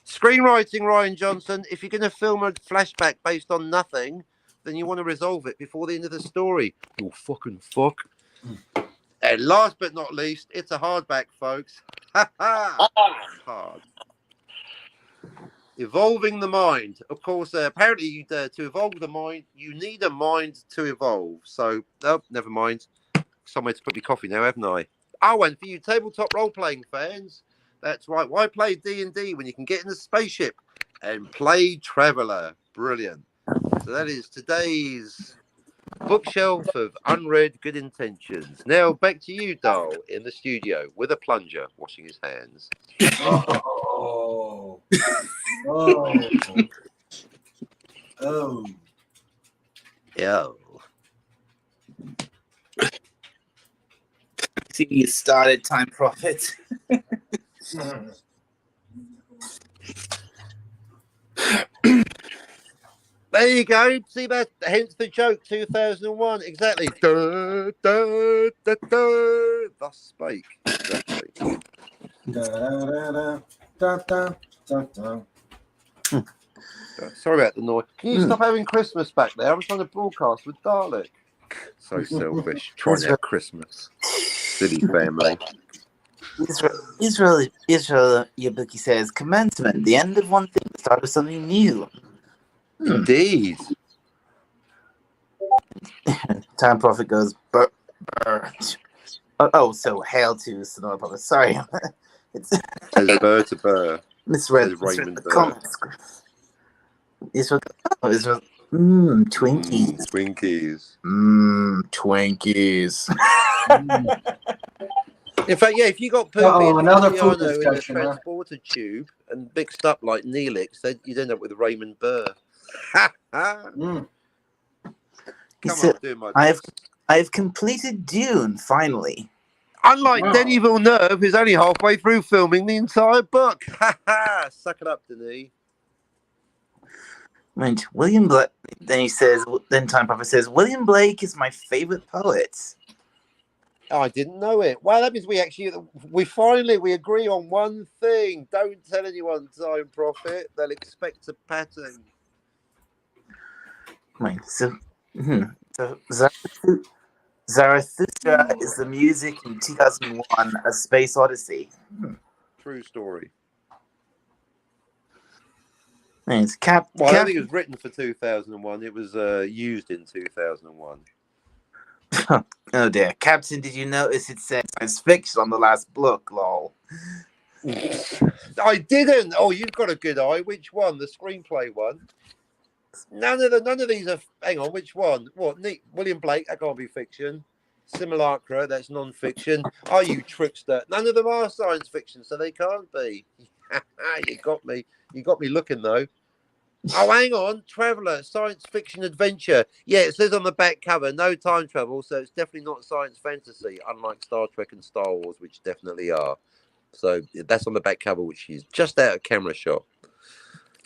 Screenwriting, Ryan Johnson. If you're going to film a flashback based on nothing, then you want to resolve it before the end of the story. You fucking fuck. And last but not least, it's a hardback, folks. Ha ha! Hard. Evolving the mind. Of course, apparently to evolve the mind, you need a mind to evolve. So, oh, never mind. Somewhere to put my coffee now, haven't I? Oh, and for you tabletop role-playing fans, that's right. Why play D&D when you can get in a spaceship and play Traveller? Brilliant. So that is today's bookshelf of unread good intentions. Now back to you, Dal, in the studio with a plunger, washing his hands. Oh. Oh. Oh. Yeah. See, you started Time Prophet. There you go. See that? Hence the joke. 2001. Exactly. Da, da, da, da. Thus spake. Exactly. Da, da, da, da, da, da. Sorry about the noise. Can you stop having Christmas back there? I'm trying to broadcast with Dalek. So selfish. Trying to have Christmas. Silly family. Israel, Yabuki says, commencement, the end of one thing, the start of something new. Indeed. Time Prophet goes, burr, burr. Oh, so hail to Sonora Prophet. Sorry. It's Says burr to burr. misread Says Raymond the Burr. comments. Israel, Twinkies. Twinkies. Twinkies. In fact, yeah, if you got Uh-oh, poopy another and food Fabiano in a discussion, huh? transporter tube and mixed up like Neelix, then you'd end up with Raymond Burr. Ha ha! Mm. He Come said, on, do my I've best. I've completed Dune, finally. Unlike Wow. Denis Villeneuve, who's only halfway through filming the entire book. Ha ha! Suck it up, Denis. Right, William Blake. Then he says. Then Time Prophet says, William Blake is my favorite poet. Oh, I didn't know it. Well, that means we finally agree on one thing. Don't tell anyone, Time Prophet. They'll expect a pattern. Right, so Zarathustra is the music in 2001: A Space Odyssey. True story. Right, Well, I don't think it was written for 2001. It was used in 2001. Oh dear, Captain! Did you notice it said science fiction on the last book? Lol. I didn't. Oh, you've got a good eye. Which one? The screenplay one? None of these are. Hang on. Which one? What? William Blake. That can't be fiction. Simulacra. That's non-fiction. Are you trickster? None of them are science fiction, so they can't be. You got me. You got me looking though. Oh, hang on. Traveller, science fiction adventure. Yeah, it says on the back cover, no time travel, so it's definitely not science fantasy, unlike Star Trek and Star Wars, which definitely are. So that's on the back cover, which is just out of camera shot.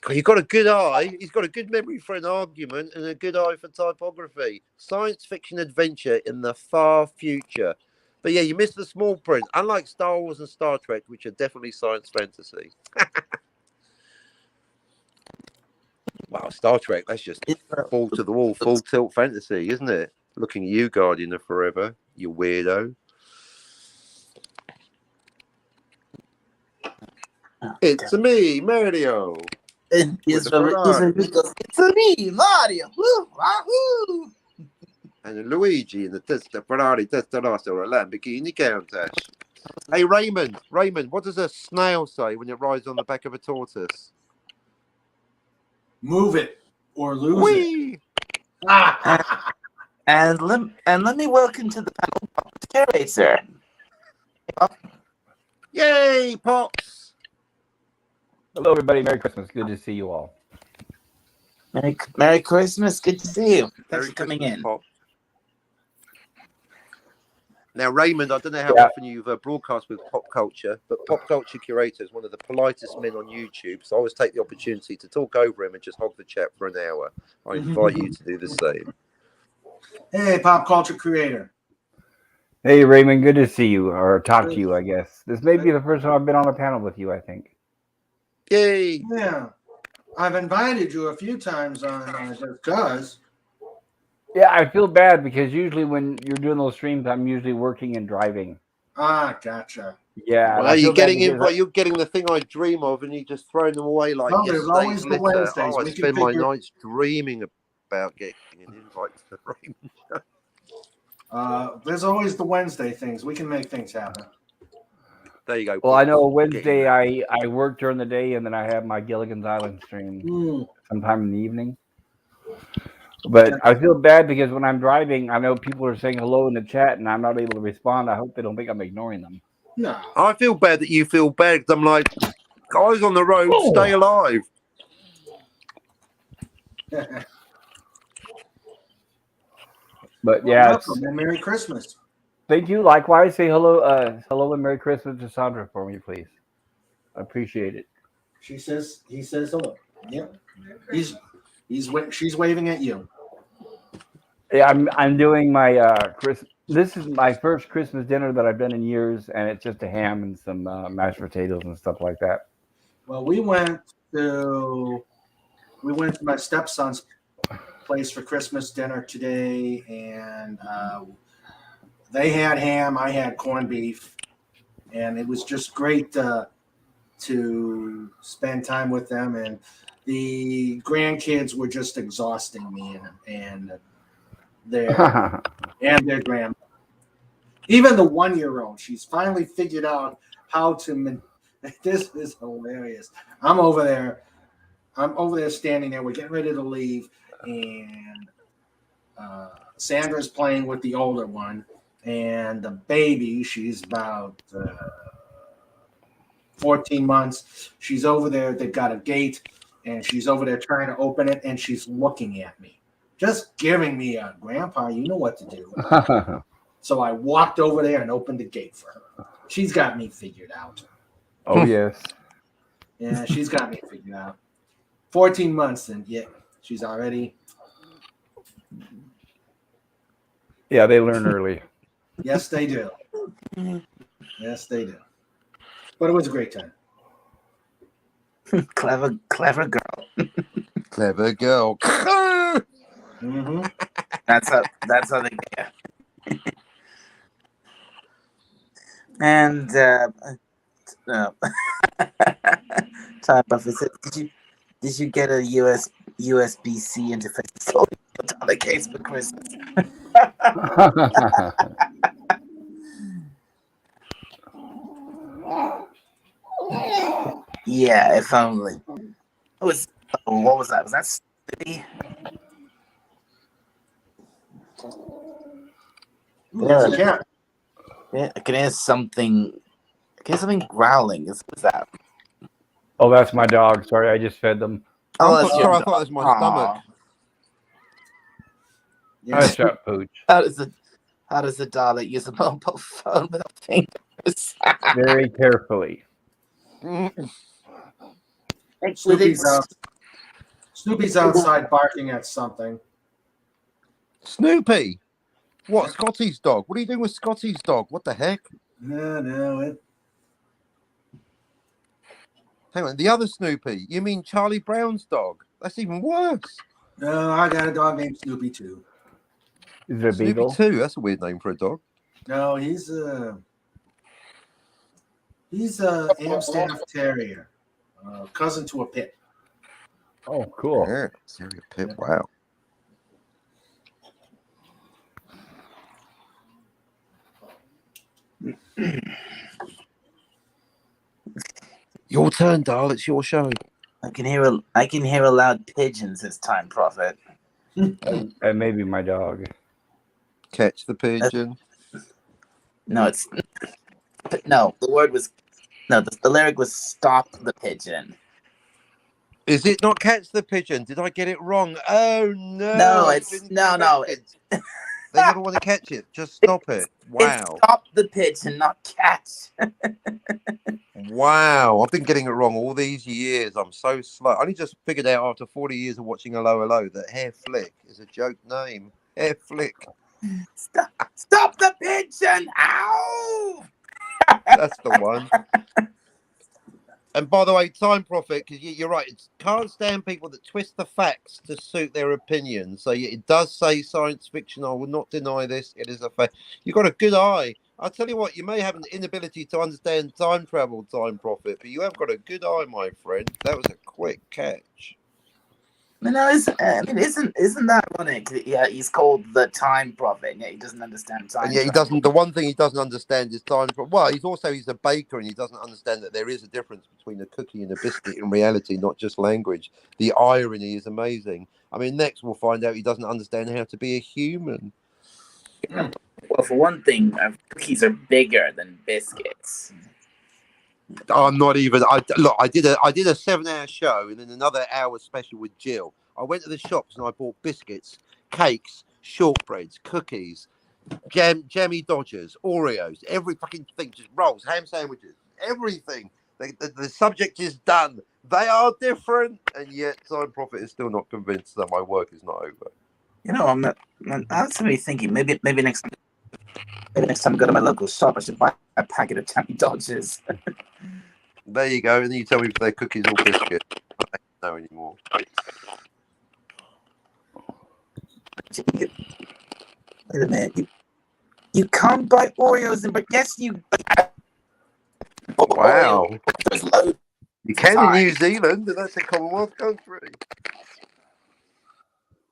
You've got a good eye. He's got a good memory for an argument and a good eye for typography. Science fiction adventure in the far future. But yeah, you missed the small print. Unlike Star Wars and Star Trek, which are definitely science fantasy. Wow, Star Trek, that's just fall to the wall, full tilt fantasy, isn't it? Looking at you, Guardian of Forever, you weirdo. It's me, Mario. It's a me, Mario. Woo, wahoo! and Luigi in the Ferrari Testarossa or a Lamborghini Countach. Hey, Raymond, what does a snail say when it rides on the back of a tortoise? Move it or lose it. Whee! And let me welcome to the panel Pop's curator. Yay, Pops! Hello, everybody. Merry Christmas. Good to see you all. Merry Christmas. Good to see you. Thanks Merry for coming Christmas, in. Pop. Now, Raymond, I don't know how often you've broadcast with Pop Culture, but Pop Culture Curator is one of the politest men on YouTube, so I always take the opportunity to talk over him and just hog the chat for an hour. I invite you to do the same. Hey, pop culture creator. Hey, Raymond. Good to see you, or talk to you, I guess. This may be the first time I've been on a panel with you, I think. Yay! Yeah, I've invited you a few times on because. Yeah, I feel bad because usually when you're doing those streams, I'm usually working and driving. Ah, gotcha. Yeah. Well, you're getting you're getting the thing I dream of, and you're just throwing them away like Well, there's always yesterday's the litter. Wednesdays. Oh, I We can spend my figure- nights dreaming about getting an invite to the Raymond. There's always the Wednesday things. We can make things happen. There you go. Well, I know Pops. Wednesday I work during the day, and then I have my Gilligan's Island stream sometime in the evening. But I feel bad because when I'm driving, I know people are saying hello in the chat, and I'm not able to respond. I hope they don't think I'm ignoring them. No. I feel bad that you feel bad because I'm like, guys on the road, stay alive. But yeah, welcome and Merry Christmas. Thank you. Likewise, say hello, hello and Merry Christmas to Sandra for me, please. I appreciate it. He says hello. Yep. She's waving at you. Yeah, I'm doing my This is my first Christmas dinner that I've done in years, and it's just a ham and some mashed potatoes and stuff like that. Well, we went to my stepson's place for Christmas dinner today, and they had ham. I had corned beef, and it was just great to spend time with them. And the grandkids were just exhausting me, and their grandma. Even the 1-year-old, she's finally figured out how to. This is hilarious. I'm over there standing there. We're getting ready to leave, and Sandra's playing with the older one, and the baby, she's about 14 months. She's over there. They've got a gate, and she's over there trying to open it, and she's looking at me, just giving me a grandpa, you know what to do. So I walked over there and opened the gate for her. She's got me figured out. Oh, yes. Yeah, she's got me figured out. 14 months, and yet she's already. Yeah, they learn early. Yes, they do. Yes, they do. But it was a great time. Clever girl. Clever girl. Mm-hmm. That's how they get. And Time Buffett said, did you get a USB-C interface on the case for Christmas? Yeah, if only. What was that? Was that Snoopy? Yeah. Yeah, I can hear something. Growling. What's that? Oh, that's my dog. Sorry, I just fed them. Oh, I that's your thought it was my stomach. Hush up, Pooch. How does the Dalek use a mobile phone without fingers? Very carefully. Snoopy's outside barking at something. Snoopy. What? Scotty's dog? What are you doing with Scotty's dog? What the heck? No. Hang on, the other Snoopy. You mean Charlie Brown's dog? That's even worse. No, I got a dog named Snoopy too. Is it a Snoopy beagle? 2. That's a weird name for a dog. No, he's a Amstaff Terrier, cousin to a pit. Oh, cool. Yeah, Terrier pit. Wow. Your turn, Darl. It's your show. I can hear a loud pigeon this time, Prophet. And maybe my dog. Catch the pigeon. No, it's no. The word was no. The lyric was "stop the pigeon." Is it not catch the pigeon? Did I get it wrong? Oh no! No, I've it's been no. corrected. They never want to catch it. Just stop it. It's Wow. stop the pigeon, not catch. Wow. I've been getting it wrong all these years. I'm so slow. I only just figured out after 40 years of watching Hello Hello that Hair Flick is a joke name. Hair Flick. Stop the pigeon! Ow! That's the one. And by the way, Time Prophet, because you're right, it can't stand people that twist the facts to suit their opinions. So it does say science fiction. I will not deny this. It is a fact. You've got a good eye. I'll tell you what, you may have an inability to understand time travel, Time Prophet, but you have got a good eye, my friend. That was a quick catch. No, isn't that ironic? Yeah, he's called the Time Prophet, and yet he doesn't understand time. And yet he travel. doesn't. The one thing he doesn't understand is time. Well, he's a baker, and he doesn't understand that there is a difference between a cookie and a biscuit in reality, not just language. The irony is amazing. I mean, next we'll find out he doesn't understand how to be a human. Well, for one thing, cookies are bigger than biscuits. I'm not even. Look. I did a 7-hour show and then another hour special with Jill. I went to the shops and I bought biscuits, cakes, shortbreads, cookies, jammy Dodgers, Oreos, every fucking thing, just rolls, ham sandwiches, everything. The subject is done. They are different, and yet Time Prophet is still not convinced that my work is not over. You know, I'm actually thinking maybe next time I go to my local shop, I should buy a packet of jammy Dodgers. There you go, and then you tell me if they're cookies or biscuits. I don't know anymore. Wait a minute. You can't buy Oreos, but yes, you. Wow. Oreos. You can in New Zealand, and that's a Commonwealth country.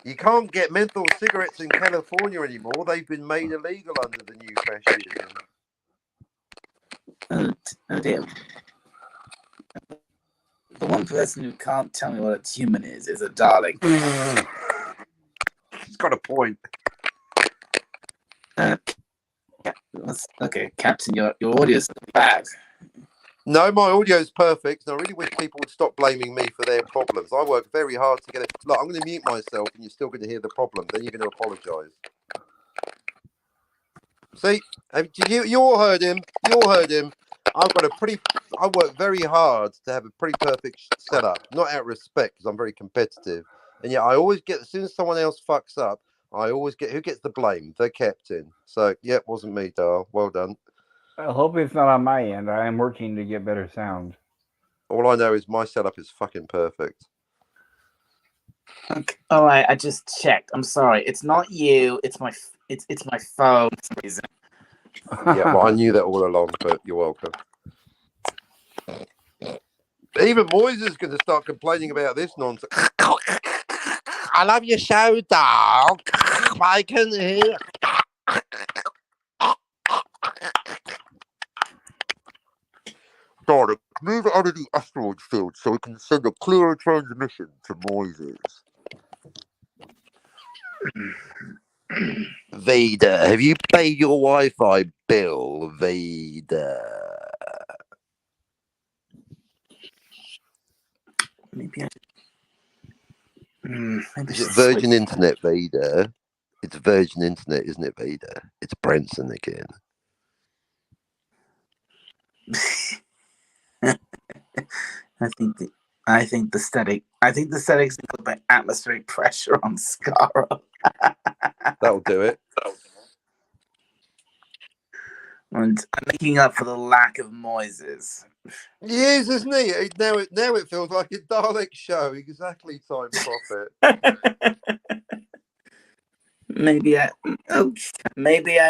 You can't get menthol cigarettes in California anymore. They've been made illegal under the new fascism. Oh dear. The one person who can't tell me what a human is a Dalek. He's got a point. Okay, Captain, your audio is bad. No, my audio is perfect, and I really wish people would stop blaming me for their problems. I work very hard to get it. Look, I'm going to mute myself, and you're still going to hear the problem. Then you're going to apologise. See, you all heard him. You all heard him. I work very hard to have a pretty perfect setup. Not out of respect, because I'm very competitive, and yet I always get, as soon as someone else fucks up, I always get, who gets the blame? The captain. So, yeah, it wasn't me, Darl. Well done. I hope it's not on my end. I am working to get better sound. All I know is my setup is fucking perfect. Okay. All right, I just checked. I'm sorry. It's not you. It's my phone. For some reason. Yeah, well, I knew that all along, but you're welcome. Even Moyes is going to start complaining about this nonsense. I love your show, dog. I can hear. Darling, move out of the asteroid field so we can send a clearer transmission to Moises. Vader, have you paid your Wi-Fi bill, Vader? Maybe Is it Virgin Internet, Vader? It's Virgin Internet, isn't it, Vader? It's Branson again. I think the static's put by atmospheric pressure on Scarrow. That'll do it. And I'm making up for the lack of Moises. He is, isn't he? Now it feels like a Dalek show. Exactly, Time Prophet. Maybe I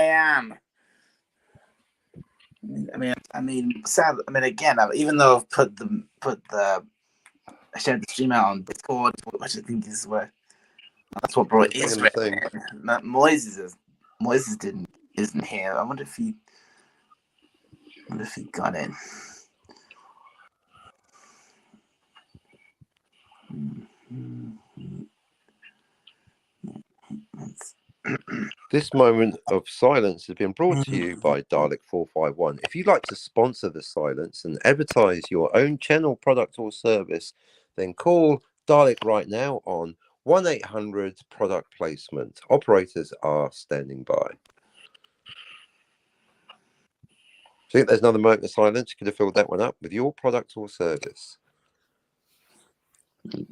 am. I mean, sadly, again, even though I've I shared the stream out on Discord, which I think is where that's what brought Israel in. Moises isn't here. I wonder if he. What if he got it? This moment of silence has been brought to you by Dalek 451. If you'd like to sponsor the silence and advertise your own channel, product, or service, then call Dalek right now on 1-800 product placement. Operators are standing by. Do you think there's another moment of silence? You could have filled that one up with your product or service.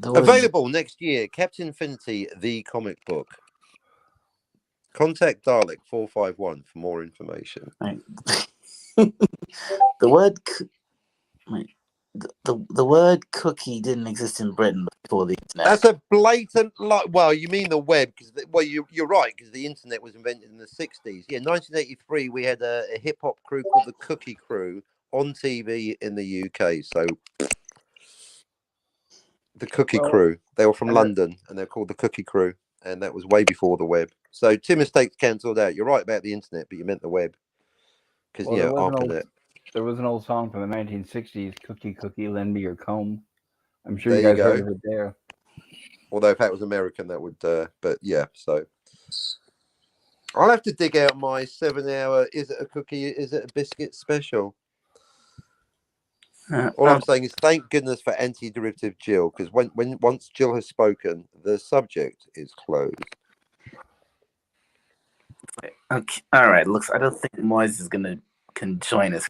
Available next year, Captain Infinity, the comic book. Contact Dalek 451 for more information. Right. The word the word cookie didn't exist in Britain before the internet. That's a blatant lie. Well, you mean the web? Because you're right. Because the internet was invented in the 60s. Yeah, 1983 we had a hip hop crew called the Cookie Crew on TV in the UK. So the Cookie Crew. They were from London and they're called the Cookie Crew. And that was way before the web. So two mistakes cancelled out. You're right about the internet, but you meant the web. Because ARPANET. There was an old song from the 1960s, Cookie Cookie, lend me your comb. I'm sure There you guys you heard go. of it there. Although if that was American, that would, but yeah, so. I'll have to dig out my 7-hour, is it a cookie, is it a biscuit special? All I'm saying is thank goodness for anti-derivative Jill, because once Jill has spoken, the subject is closed. Okay, all right. Looks, I don't think Moise can join us.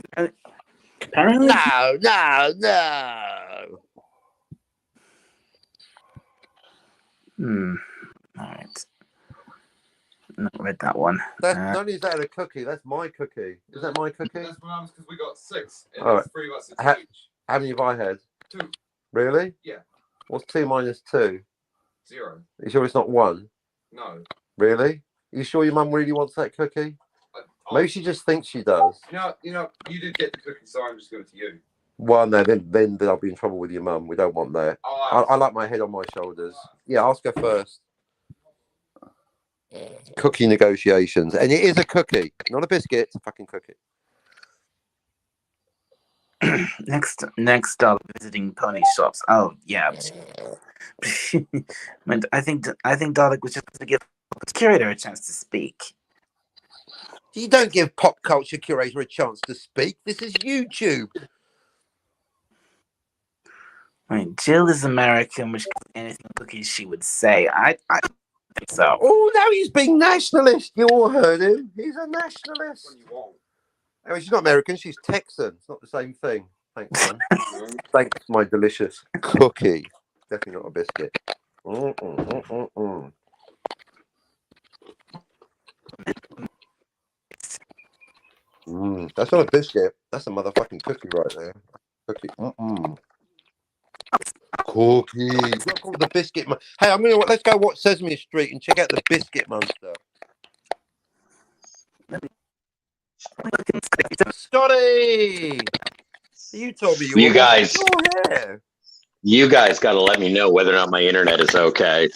Apparently, No. All right. Not read that one. That's not only is that a cookie, that's my cookie. Is that my cookie? That's bananas because we got 6. And All there's right. 3 of us each. How many have I had? 2. Really? Yeah. What's 2 minus 2? 0. Are you sure it's not 1? No. Really? Are you sure your mum really wants that cookie? Maybe she just thinks she does. You did get the cookie, so I'm just giving it to you. Well, no, then I'll be in trouble with your mum. We don't want that. I like my head on my shoulders. Yeah, ask her first. Cookie negotiations. And it is a cookie, not a biscuit. It's a fucking cookie. Next, visiting pony shops. Oh yeah. I think Dalek was just to give the curator a chance to speak. You don't give pop culture curator a chance to speak. This is YouTube. I mean, Jill is American, which anything cookies she would say. I think so. Oh, now he's being nationalist. You all heard him. He's a nationalist. I mean, she's not American. She's Texan. It's not the same thing. Thanks, man. Thanks, my delicious cookie. Definitely not a biscuit. That's not a biscuit. That's a motherfucking cookie right there. Cookie. Cookie. It's not called the biscuit. Hey, let's go watch Sesame Street and check out the Biscuit Monster. Scotty, you told me you guys. You guys got to let me know whether or not my internet is okay.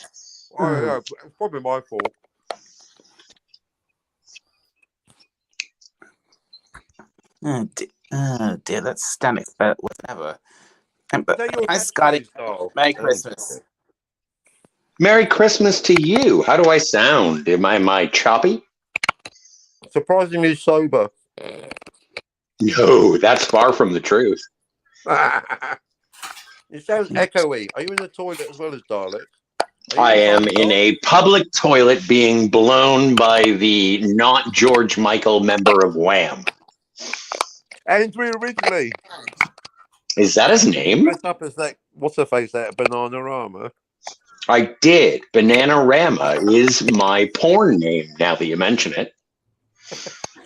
Oh, yeah, it's probably my fault. Oh dear, that's standing, but whatever. Hi, Scotty. Merry Christmas. Merry Christmas to you. How do I sound? Am I choppy? Surprisingly sober. No, that's far from the truth. It sounds echoey. Are you in the toilet as well as Dalek? I am in a public toilet being blown by the not George Michael member of Wham. Andrew Ridgely. Is that his name? Dressed up as that, what's her face, that Bananarama. I did. Bananarama is my porn name, now that you mention it.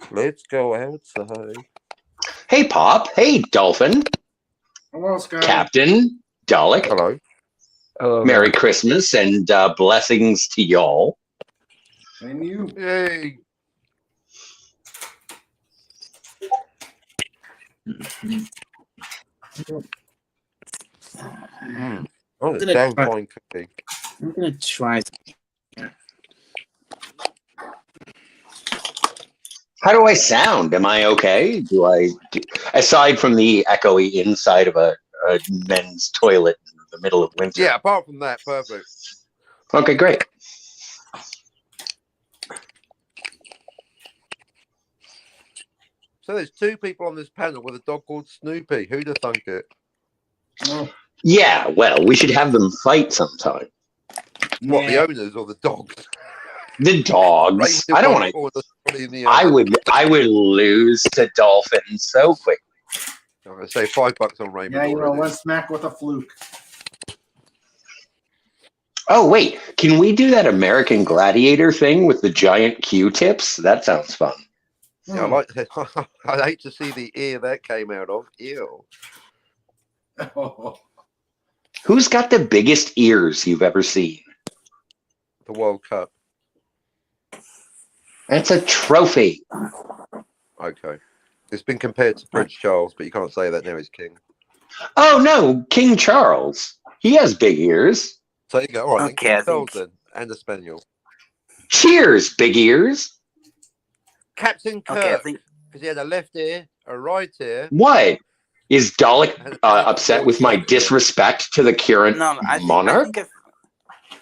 Let's go outside. Hey, Pop. Hey, Dolphin. Hello, Scott. Captain. Dalek. Hello. Hello. Merry Christmas and blessings to y'all. And you. Yay. Oh, it's damn fine cookie. I'm gonna try. How do I sound? Am I okay? Aside from the echoey inside of a men's toilet in the middle of winter? Yeah, apart from that, perfect. Okay, great. So there's 2 people on this panel with a dog called Snoopy. Who'd have thunk it? Oh, Yeah, well, we should have them fight sometime. What, the yeah. owners or the dogs? The dogs. I don't want to. I would lose to Dolphins so quick. I'm going to say $5 on Raymond. Yeah, you know, already. one smack with a fluke. Oh wait, can we do that American Gladiator thing with the giant Q-tips? That sounds fun. Yeah, I like that. I'd hate to see the ear that came out of. Ew. Oh. Who's got the biggest ears you've ever seen? The World Cup. That's a trophy. Okay. It's been compared to Prince Charles, but you can't say that now he's king. Oh no, King Charles. He has big ears. So you go, all right, Okay, I then King Charles think- then, and a spaniel. Cheers, big ears. Captain Kirk, Okay, I think because he had a left ear, a right ear. What? Is Dalek and upset with my disrespect to the current no. I monarch? think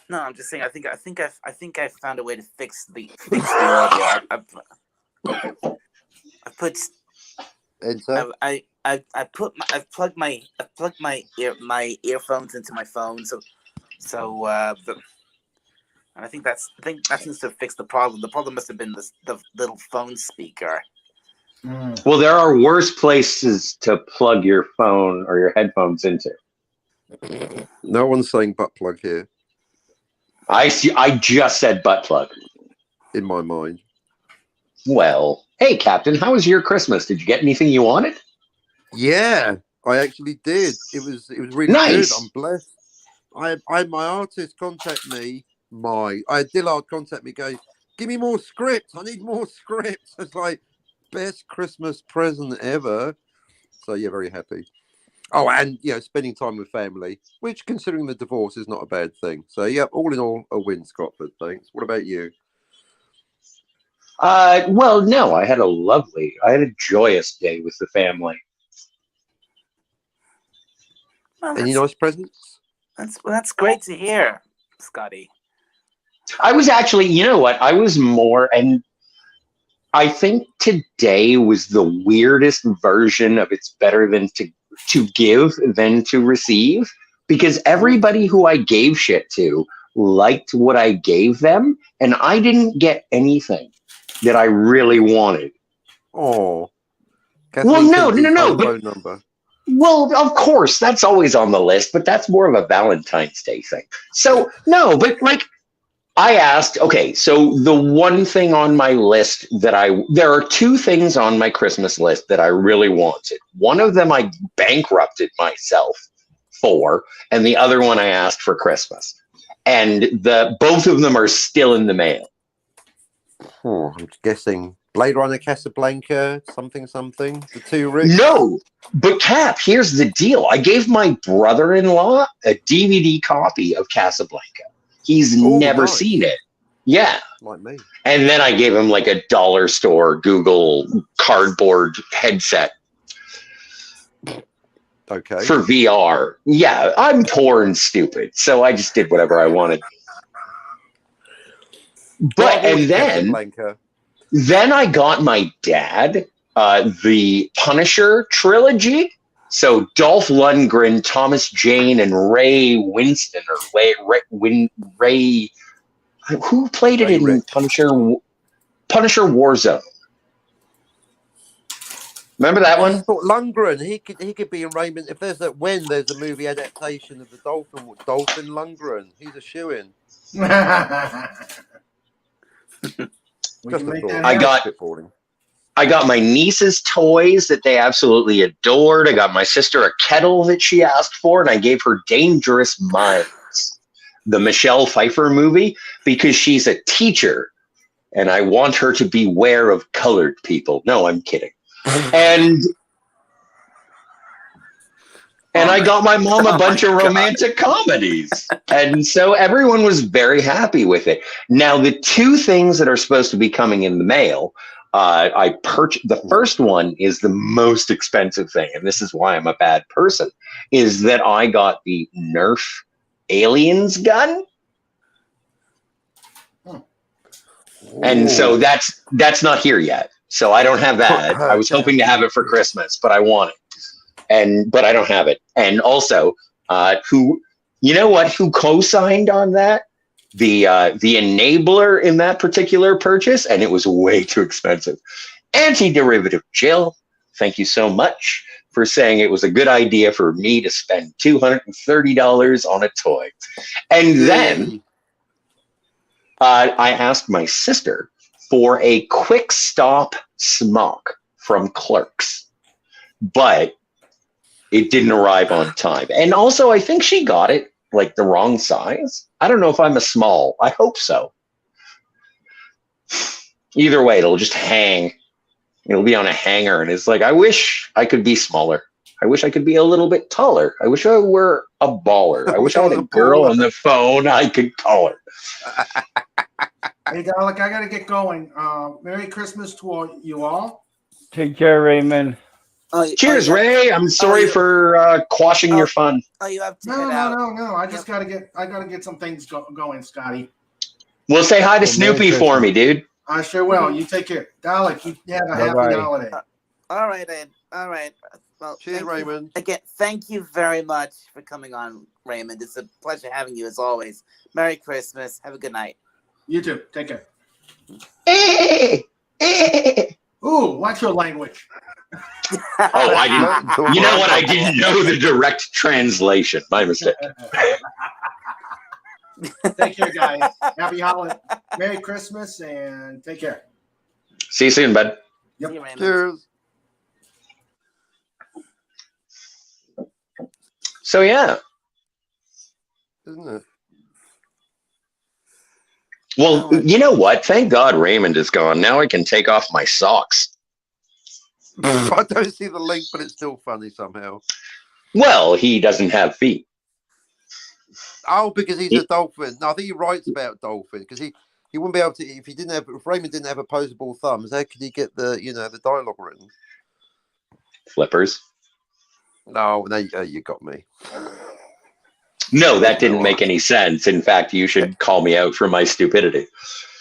no, I'm just saying. I think I found a way to fix the audio. I put Enter. I've plugged my earphones into my phone, so and I think that seems to fix the problem. The problem must have been the little phone speaker. Well, there are worse places to plug your phone or your headphones into. No one's saying butt plug here, I just said butt plug. in my mind. Well, hey, Captain, how was your Christmas? Did you get anything you wanted? Yeah, I actually did. It was really Nice. good. I'm blessed. I had my artist contact me. I had Dillard contact me, go, give me more scripts. I need more scripts. It's like best Christmas present ever. So yeah, very happy. Oh, and spending time with family, which considering the divorce is not a bad thing. So yeah, all in all, a win, Scotland. Thanks. What about you? Well, no, I had a joyous day with the family. Well, Any nice presents? that's great to hear, Scotty. I was actually, you know what? I was more, and I think today was the weirdest version of it's better than to give than to receive, because everybody who I gave shit to liked what I gave them, and I didn't get anything that I really wanted. Oh. Well, no, but phone number. well, of course, that's always on the list, but that's more of a Valentine's Day thing. So no, but like I asked, okay, so the one thing on my list there are 2 things on my Christmas list that I really wanted. One of them I bankrupted myself for, and the other one I asked for Christmas. And both of them are still in the mail. Oh, I'm guessing Blade Runner, Casablanca, something. The 2 rich. No, but Cap, here's the deal. I gave my brother-in-law a DVD copy of Casablanca. He's never nice. seen it. Yeah. Like me. And then I gave him like a dollar store Google cardboard headset Okay. for VR. Yeah, I'm poor and stupid, so I just did whatever I wanted. But and then I got my dad the Punisher trilogy. So Dolph Lundgren, Thomas Jane, and Ray Winston, or Ray who played it in Punisher Warzone? Remember that one? Lundgren, he could be in Raymond. If there's a movie adaptation of the Dolphin Lundgren, he's a shoo-in. I got my niece's toys that they absolutely adored. I got my sister a kettle that she asked for, and I gave her Dangerous Minds, the Michelle Pfeiffer movie, because she's a teacher, and I want her to beware of colored people. No, I'm kidding. And I got my mom a bunch of romantic comedies. And so everyone was very happy with it. Now, the 2 things that are supposed to be coming in the mail I purchased the first one is the most expensive thing, and this is why I'm a bad person. Is that I got the Nerf aliens gun, and so that's not here yet. So I don't have that. I was hoping to have it for Christmas, but I want it, but I don't have it. And also, who co-signed on that? The enabler in that particular purchase, and it was way too expensive. Anti-derivative Jill, thank you so much for saying it was a good idea for me to spend $230 on a toy. And then I asked my sister for a quick stop smock from Clerks, but it didn't arrive on time. And also, I think she got it like the wrong size. I don't know if I'm a small. I hope so. Either way, it'll just hang. It'll be on a hanger, and it's like, I wish I could be smaller. I wish I could be a little bit taller. I wish I were a baller. I wish I had a girl on the phone I could call her. Hey, Dalek, I got to get going. Merry Christmas to you all. Take care, Raymond. Cheers, Ray. I'm sorry for quashing your fun. Oh, you have to No. I just got to get some things going, Scotty. Well, say hi to Snoopy for me, dude. I sure will. You take care. Dalek, you have a happy holiday. All right, Ed. All right. Well, cheers, Raymond. Again, thank you very much for coming on, Raymond. It's a pleasure having you as always. Merry Christmas. Have a good night. You too. Take care. Ooh, watch your language. I didn't. You know what? I didn't know the direct translation. My mistake. Take care, guys. Happy holiday. Merry Christmas, and take care. See you soon, bud. Yep. See you, Raymond. Cheers. So yeah. Isn't it? Well, you know what? Thank God Raymond is gone. Now I can take off my socks. I don't see the link, but it's still funny somehow. Well, he doesn't have feet. Oh, because he's a dolphin. No, I think he writes about dolphins because he wouldn't be able to if Raymond didn't have opposable thumbs. How could he get the dialogue written? Flippers. No, you got me. No, that didn't make any sense. In fact, you should call me out for my stupidity.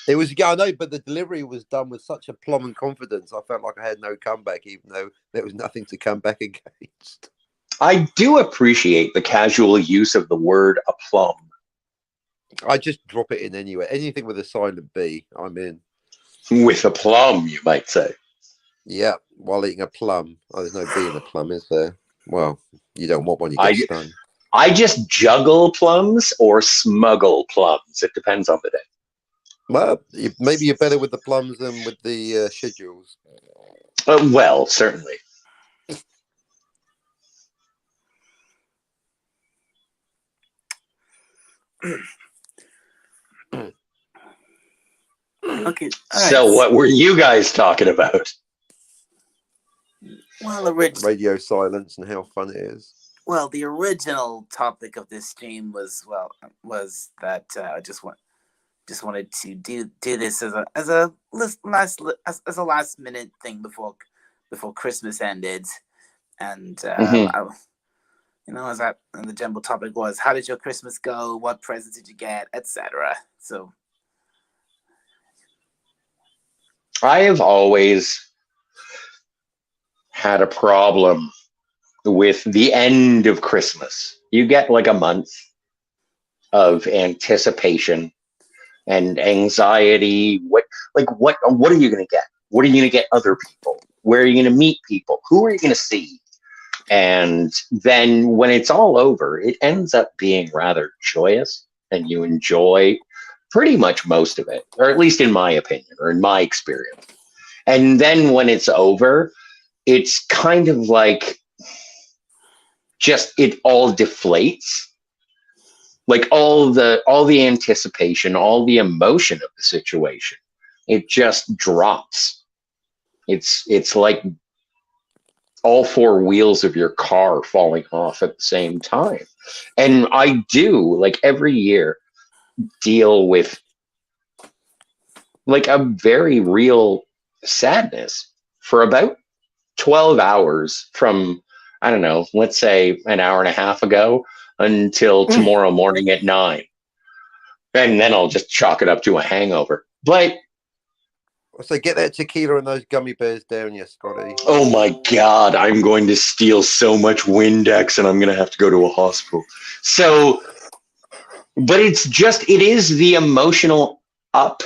It was, I know, but the delivery was done with such aplomb and confidence. I felt like I had no comeback, even though there was nothing to come back against. I do appreciate the casual use of the word aplomb. I just drop it in anyway. Anything with a silent B, I'm in. With aplomb, you might say. Yeah, while eating a plum. Oh, there's no B in a plum, is there? Well, you don't want one, you get stung. I just juggle plums or smuggle plums. It depends on the day. Well, maybe you're better with the plums than with the schedules. Well, certainly. Okay. So what were you guys talking about? Well, radio silence and how fun it is. Well, the original topic of this stream was that I just wanted to do this as a last minute thing before Christmas ended, and and the general topic was, how did your Christmas go? What presents did you get, etc. So I have always had a problem with the end of Christmas. You get like a month of anticipation and anxiety. What are you going to get? What are you going to get other people? Where are you going to meet people? Who are you going to see? And then when it's all over, it ends up being rather joyous, and you enjoy pretty much most of it, or at least in my opinion, or in my experience. And then when it's over, it's kind of like just it all deflates. Like all the anticipation, all the emotion of the situation, it just drops. It's like all four wheels of your car falling off at the same time. And I do, like, every year deal with like a very real sadness for about 12 hours from, I don't know, let's say an hour and a half ago until tomorrow morning at 9. And then I'll just chalk it up to a hangover. But So get that tequila and those gummy bears down, you Scotty. oh my God, I'm going to steal so much Windex and I'm going to have to go to a hospital. So, but it is the emotional up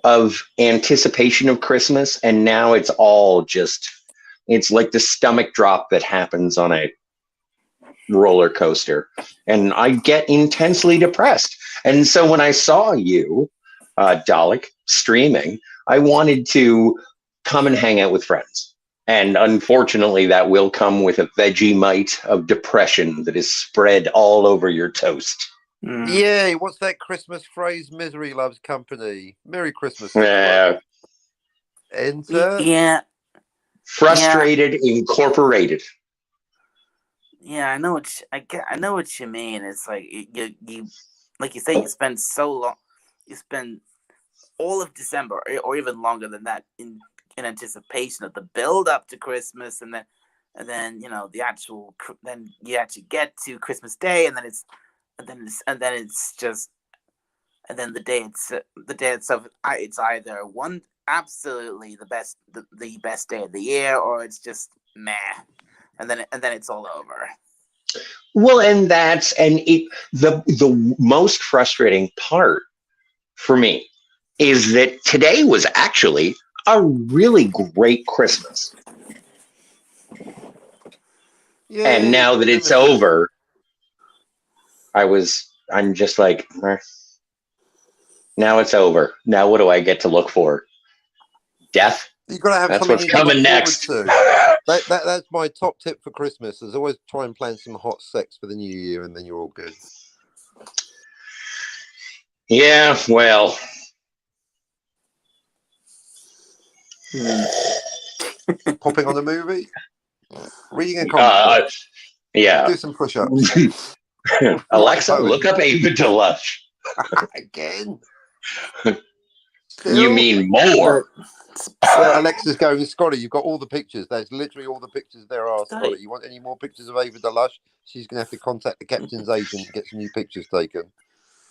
of anticipation of Christmas. And now it's all just, it's like the stomach drop that happens on a roller coaster. And I get intensely depressed. And so when I saw you, Dalek, streaming, I wanted to come and hang out with friends. And unfortunately, that will come with a Vegemite of depression that is spread all over your toast. Yeah, what's that Christmas phrase? Misery loves company. Merry Christmas. Enter Yeah. Frustrated Incorporated. Yeah, I know what you mean. It's like you like you say, you spend so long, you spend all of December or even longer than that in anticipation of the build up to Christmas, and then the actual, then you actually get to Christmas Day, and then the day itself, it's either one absolutely the best day of the year, or it's just meh, and then it's all over. Well, the most frustrating part for me is that today was actually a really great Christmas. Yeah, and now that it's over, I'm just like, now it's over. Now what do I get to look for? Death? You've got to have That's something what's coming next. That's my top tip for Christmas, is always try and plan some hot sex for the new year, and then you're all good. Yeah, well. Popping on a movie? Reading a comic book? Yeah. Do some push-ups. Alexa, look up Ava Delush. Again? You mean more? Alexa's going, Scotty, you've got all the pictures. That's literally all the pictures there are, Scotty. You want any more pictures of Ava Delush? She's going to have to contact the captain's agent to get some new pictures taken.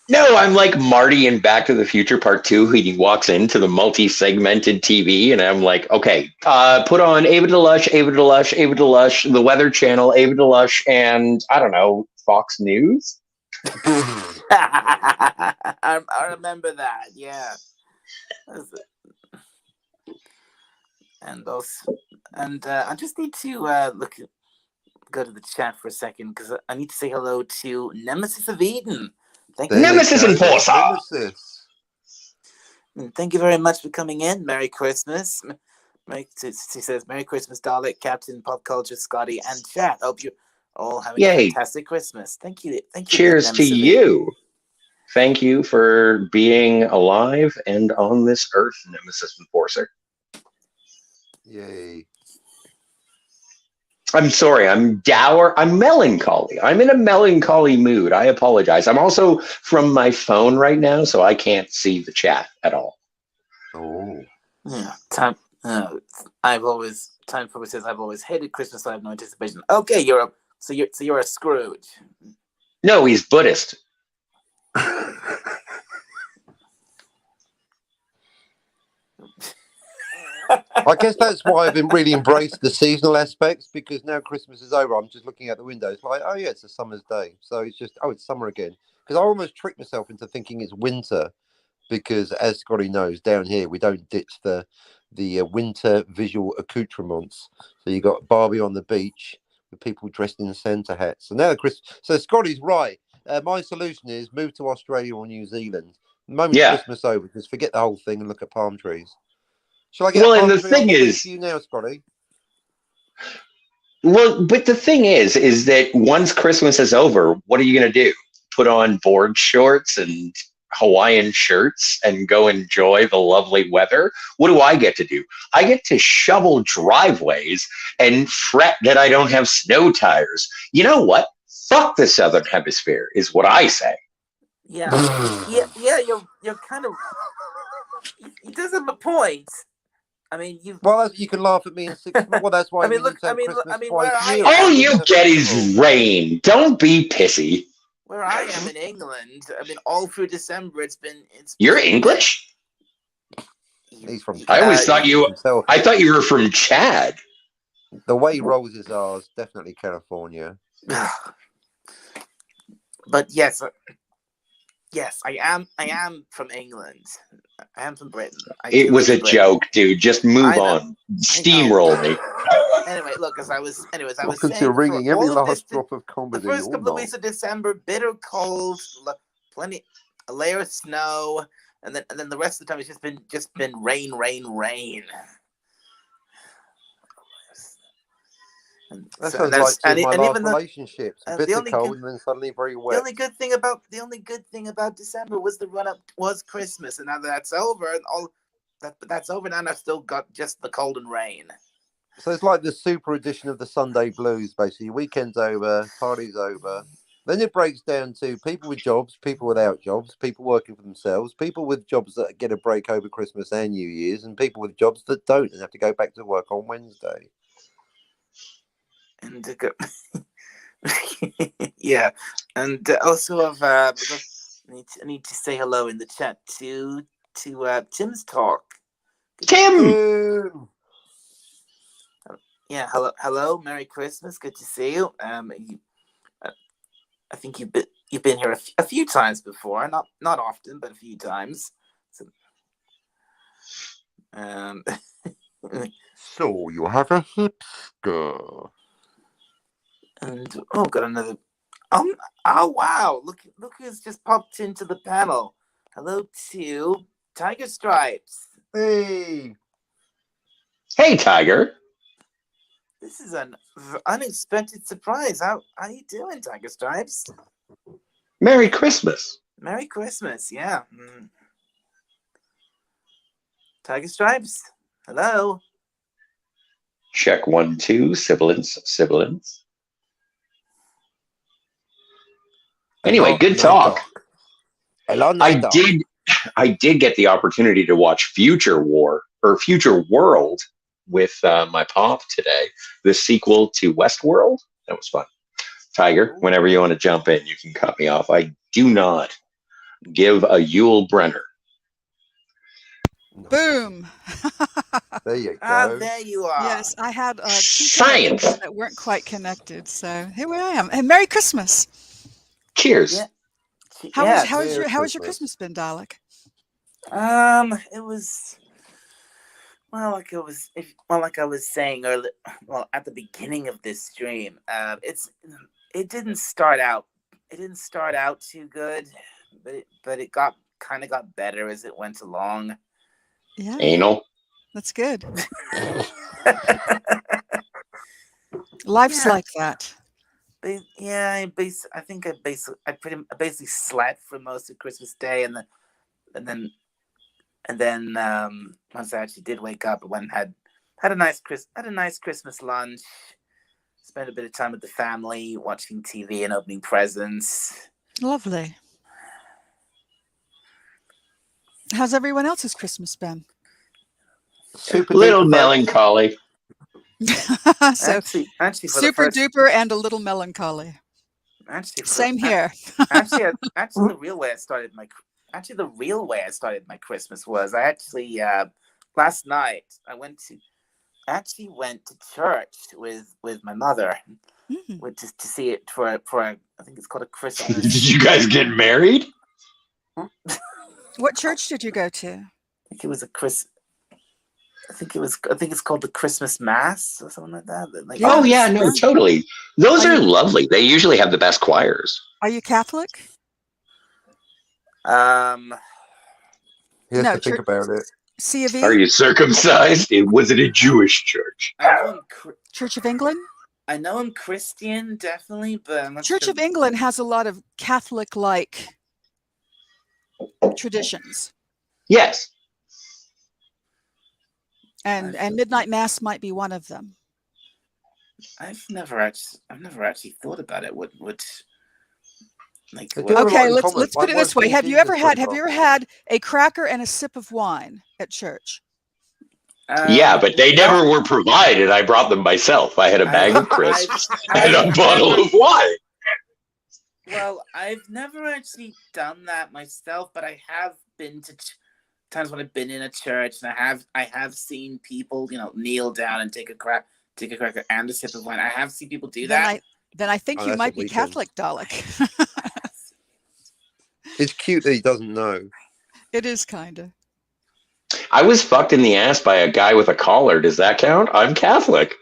No, I'm like Marty in Back to the Future Part 2. He walks into the multi-segmented TV, and I'm like, okay, put on Ava Delush, the Weather Channel, Ava Delush, and I don't know, Fox News? I remember that, yeah. And I just need to go to the chat for a second, because I need to say hello to Nemesis of Eden. Nemesis Enforcer. Nemesis. Thank you very much for coming in. Merry Christmas. She says, Merry Christmas, Dalek, Captain, Pop Culture, Scotty, and chat. Hope you're all having a fantastic Christmas. Thank you. Cheers to you. Thank you for being alive and on this earth, Nemesis Enforcer. Yay. I'm sorry, I'm dour. I'm melancholy. I'm in a melancholy mood. I apologize. I'm also from my phone right now, so I can't see the chat at all. Oh. Yeah. Time for says, I've always hated Christmas, so I have no anticipation. Okay, you're a Scrooge. No, he's Buddhist. I guess that's why I've really embraced the seasonal aspects, because now Christmas is over, I'm just looking at the window. It's like, oh yeah, it's a summer's day. So it's just, it's summer again. Because I almost tricked myself into thinking it's winter, because as Scotty knows, down here we don't ditch the winter visual accoutrements. So you got Barbie on the beach with people dressed in Santa hats. So now so Scotty's right. My solution is move to Australia or New Zealand. The moment Christmas over, just forget the whole thing and look at palm trees. Shall I get and the thing is, for you now, Scotty? Well, but the thing is that once Christmas is over, what are you going to do? Put on board shorts and Hawaiian shirts and go enjoy the lovely weather? What do I get to do? I get to shovel driveways and fret that I don't have snow tires. You know what? Fuck the Southern Hemisphere is what I say. Yeah. You're kind of. He does have a point. I mean, you. Well, you can laugh at me in 6 months. Well, that's why I mean, we look. need to have Christmas Where twice a I year. All am, you It's a get is festival. rain. Don't be pissy. where I am in England. I mean, all through December, it's You're been English? He's from I always California. thought you. can tell. I thought you were from Chad. The way he rolls his R's, definitely California. But yes, I am. I am from England. I am from Britain. It was a joke, dude. Just move I know. on. Steamroll me. Anyway, look, I was Welcome to saying, ringing for every all of last this, drop of the comedy. first or couple of not. weeks of December, bitter cold, a layer of snow, and then the rest of the time it's just been rain. That So, sounds that's, like two of my last even relationships. the Bitter only cold good, and then suddenly very the wet. only good thing about December was the run up was Christmas, and now that's over, and that's over now. And I've still got just the cold and rain. So it's like the super edition of the Sunday Blues, basically. Weekend's over, party's over. Then it breaks down to people with jobs, people without jobs, people working for themselves, people with jobs that get a break over Christmas and New Year's, and people with jobs that don't and have to go back to work on Wednesday. And yeah, and also I need to say hello in the chat to Tim's talk. Tim. Yeah, hello, Merry Christmas. Good to see you. I think you've been here a few times before, not often, but a few times. So, So you have a hipster. and got another. Oh wow! Look who's just popped into the panel. Hello to Tiger Stripes. Hey, Tiger. This is an unexpected surprise. How you doing, Tiger Stripes? Merry Christmas. Merry Christmas. Yeah. Tiger Stripes. Hello. Check 1, 2. Sibilance. Anyway, good talk. Hello, I did get the opportunity to watch Future World with my pop today, the sequel to Westworld. That was fun. Tiger, whenever you want to jump in, you can cut me off. I do not give a Yul Brenner. Boom. There you go. There you are. Yes, I had two Science connections that weren't quite connected. So here I am. And Merry Christmas. Cheers. Yeah. How Yeah, has your Christmas been, Dalek? It was like I was saying earlier. Well, at the beginning of this stream, it didn't start out too good, but it got better as it went along. Yeah, Anal. that's good. Life's like that. I basically slept for most of Christmas Day, and then once I actually did wake up, I went and had a nice Christmas lunch, spent a bit of time with the family, watching TV and opening presents. Lovely. How's everyone else's Christmas been? Super Little duper melancholy. So actually, for super the first, duper and a little melancholy. actually, Same here. actually, the real way I started my Christmas was I actually last night I went to church with my mother, just to see it for I think it's called a Christmas. Did you guys get married? What church did you go to? I think it was I think it's called the Christmas Mass or something like that. Oh yeah, no, totally. Those are lovely. They usually have the best choirs. Are you Catholic? He has to think about it. C of E? Are you circumcised? Was it a Jewish church? I know Church of England? I know I'm Christian, definitely, but I'm not Church sure. of England has a lot of Catholic-like traditions. Yes. And midnight mass might be one of them. I've never actually thought about it. Okay, let's put it this way. Have you ever had a cracker and a sip of wine at church? Yeah, but they never were provided. I brought them myself. I had a bag of crisps and a bottle of wine. Well, I've never actually done that myself, but I have been to times when I've been in a church, and I have seen people, kneel down and take a cracker and a sip of wine. I have seen people do that. Then I think Oh, you that's might a be weekend. Catholic, Dalek. It's cute that he doesn't know. It is kind of. I was fucked in the ass by a guy with a collar. Does that count? I'm Catholic.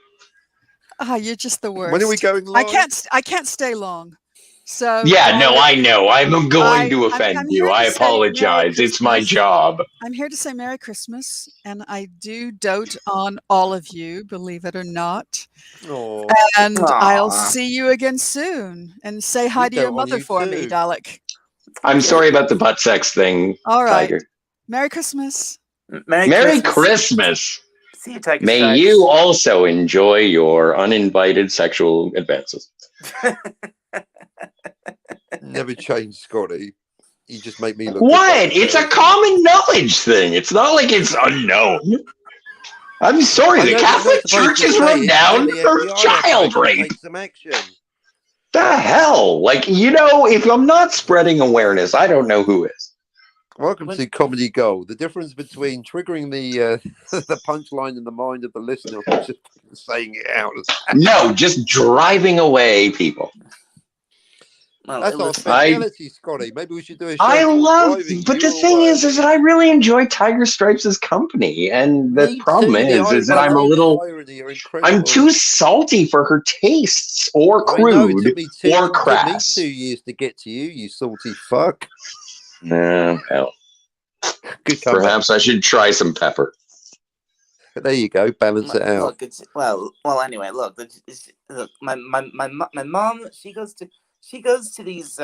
You're just the worst. When are we going live? I can't stay long. So Yeah, no, Dalek, I know. I'm going to I'm offend here you. to I say Merry apologize. It's my Christmas. job. I'm here to say Merry Christmas, and I do dote on all of you, believe it or not. Oh, And I'll Aw. see you again soon. And say hi we to your dote on mother you for me, too. Dalek. I'm sorry about the butt sex thing, All right. Tiger. Merry Christmas. Merry Christmas. See you, Tiger May Stripes. you also enjoy your uninvited sexual advances. Never change, Scotty. You just make me look. What? It's a common knowledge thing. It's not like it's unknown. I'm sorry, the Catholic Church is renowned for child rape. Take some action. The hell? If I'm not spreading awareness, I don't know who is. Welcome to Comedy Gold. The difference between triggering the the punchline in the mind of the listener or just saying it out. No, just driving away people. Well, That's our speciality, Scotty. Maybe we should do a show. I love, driving but the you thing away. is that I really enjoy Tiger Stripes' company, and the Me problem too. is that I'm a little, I'm too salty for her tastes, or I know, it crude, took me or It crass. took me 2 years to get to you, you salty fuck. Hell. Good comeback. Perhaps I should try some pepper. There you go. Balance it out. Look, it's well. Anyway, look. Look, my mom. She goes to these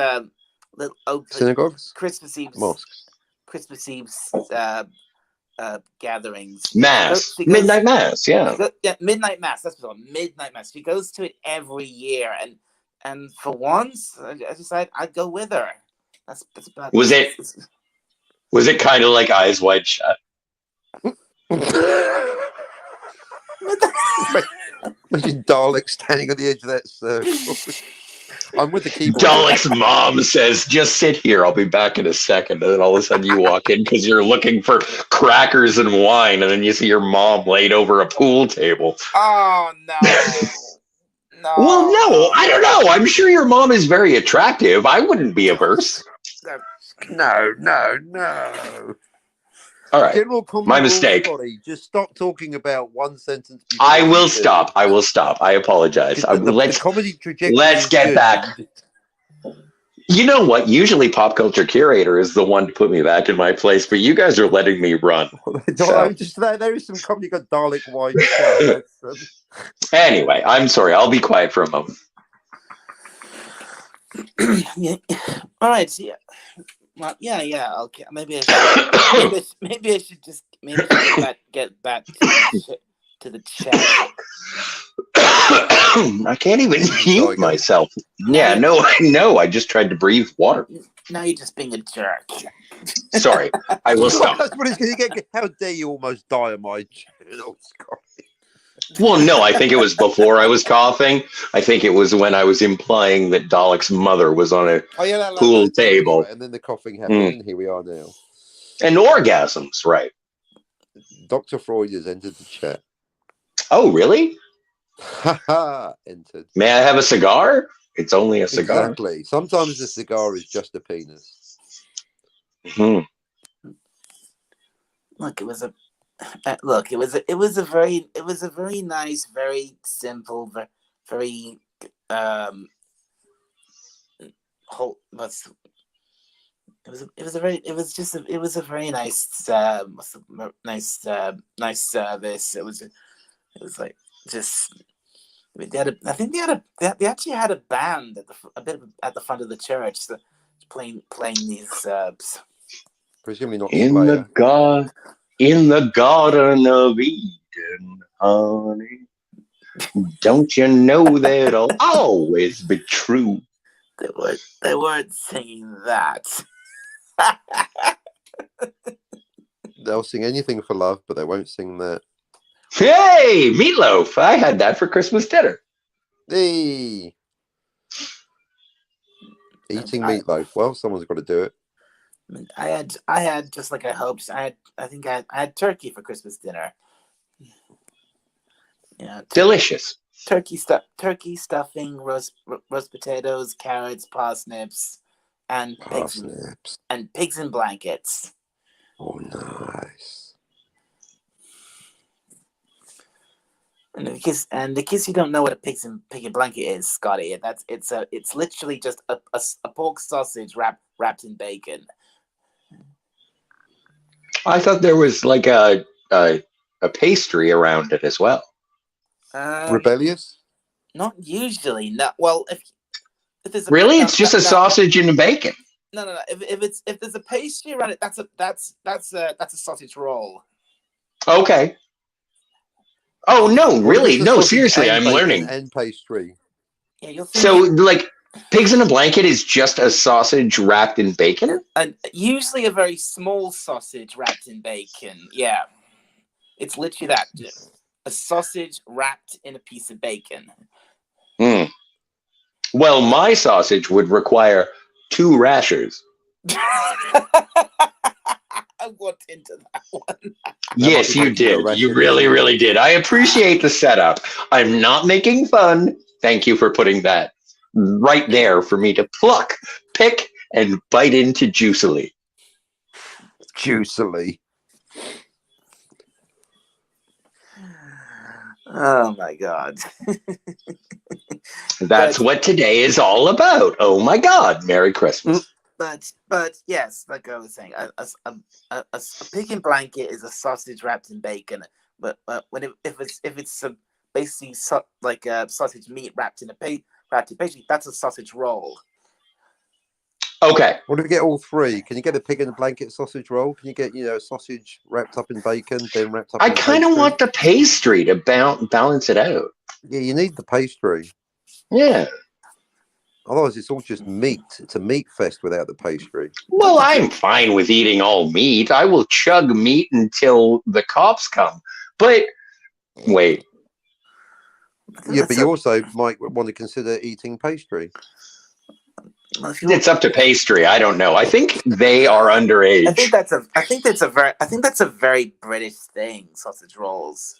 little open Synagogues, Christmas Eve mosques, Christmas Eve gatherings. Mass, midnight mass. Yeah. Midnight mass. That's what it's called. Midnight mass. She goes to it every year, and for once, I decided I'd go with her. That's about. Was it kind of like Eyes Wide Shut? Imagine Dalek standing on the edge of that circle. I'm with the keyboard. Dalek's mom says, "Just sit here. I'll be back in a second." And then all of a sudden you walk in because you're looking for crackers and wine, and then you see your mom laid over a pool table. Oh no. No. Well, no, I don't know. I'm sure your mom is very attractive. I wouldn't be averse. No. All right. My mistake. Body, just stop talking about one sentence. I will stop. I apologize. The comedy trajectory. Let's get back. You know what? Usually Pop Culture Curator is the one to put me back in my place, but you guys are letting me run. So. There is some comedy got Dalek wide. Anyway, I'm sorry. I'll be quiet for a moment. Yeah. All right. So well, yeah. Okay. Maybe I should just get back to the chat. I can't even mute myself. Yeah, no. I just tried to breathe water. Now you're just being a jerk. Sorry, I will stop. That's what it's going to get. How dare you almost die on my channel, Scott? Well, no, I think it was before I was coughing. I think it was when I was implying that Dalek's mother was on a pool table. And then the coughing happened, and here we are now. And orgasms, right. Dr. Freud has entered the chat. Oh, really? Haha, entered. May I have a cigar? It's only a cigar. Exactly. Sometimes the cigar is just a penis. Mm-hmm. Look, it was a very nice, very simple, very it was a very nice nice service. It was like just they actually had a band at the front of the church, so playing these presumably not in the Garden of Eden, honey. Don't you know that it'll always be true? They weren't singing that. They'll sing anything for love, but they won't sing that. Hey, meatloaf. I had that for Christmas dinner. Hey. Eating meatloaf. Well, someone's got to do it. I had just like I hoped. I had turkey for Christmas dinner. Yeah, Delicious. turkey stuffing, roast potatoes, carrots, parsnips, and Parsnips. pigs in blankets. Oh, nice. And in case you don't know what a pig in blanket is, Scotty, it's literally just a pork sausage wrapped in bacon. I thought there was like a pastry around it as well. Rebellious? Not usually. No. Well, if there's Really, it's just a sausage and bacon. No. If there's a pastry around it, that's a sausage roll. Okay. Oh no, really? No, Sausage seriously, and I'm bacon learning. And pastry. Yeah, you'll So, like, pigs in a blanket is just a sausage wrapped in bacon? And usually a very small sausage wrapped in bacon. Yeah, it's literally that. A sausage wrapped in a piece of bacon. Well, my sausage would require 2 rashers. I walked into that one. Yes, you did. You really, really did. I appreciate the setup. I'm not making fun. Thank you for putting that right there for me to pick, and bite into juicily. Juicily. Oh my God. That's what today is all about. Oh my God. Merry Christmas. But yes, like I was saying, a pig in blanket is a sausage wrapped in bacon. But if it's basically like a sausage meat wrapped in pastry, that's a sausage roll. Okay. What do we get all 3? Can you get a pig in a blanket sausage roll? Can you get a sausage wrapped up in bacon, then wrapped up? I in kind of want the pastry to balance it out. Yeah, you need the pastry. Yeah. Otherwise, it's all just meat. It's a meat fest without the pastry. Well, I'm fine with eating all meat. I will chug meat until the cops come. But wait. Yeah, but you also might want to consider eating pastry. It's up to pastry. I don't know. I think they are underage. I think that's a very British thing. Sausage rolls.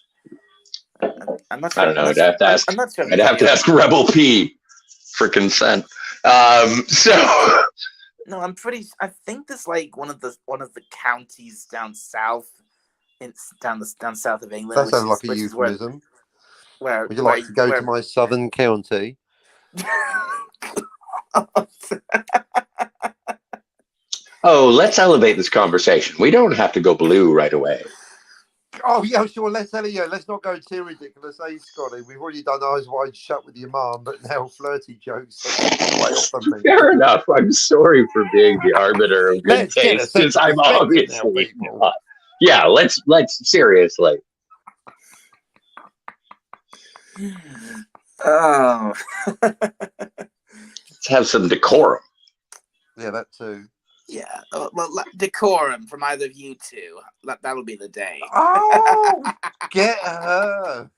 I'm not sure. I don't know. I'd have to ask. I'm not sure. I'd have to ask Rebel P for consent. No, I think there's like one of the counties down south, down south of England. That sounds like a euphemism. Would you like to go to my southern county? Oh, let's elevate this conversation. We don't have to go blue right away. Oh, yeah, sure. Let's not go too ridiculous, Scotty? We've already done Eyes Wide Shut with your mom, but now flirty jokes. Fair enough. I'm sorry for being the arbiter of good taste, since I'm obviously not. Yeah, let's seriously. Oh. Let's have some decorum. Yeah, that too. Yeah, well, decorum from either of you two. That'll be the day. Oh, get her.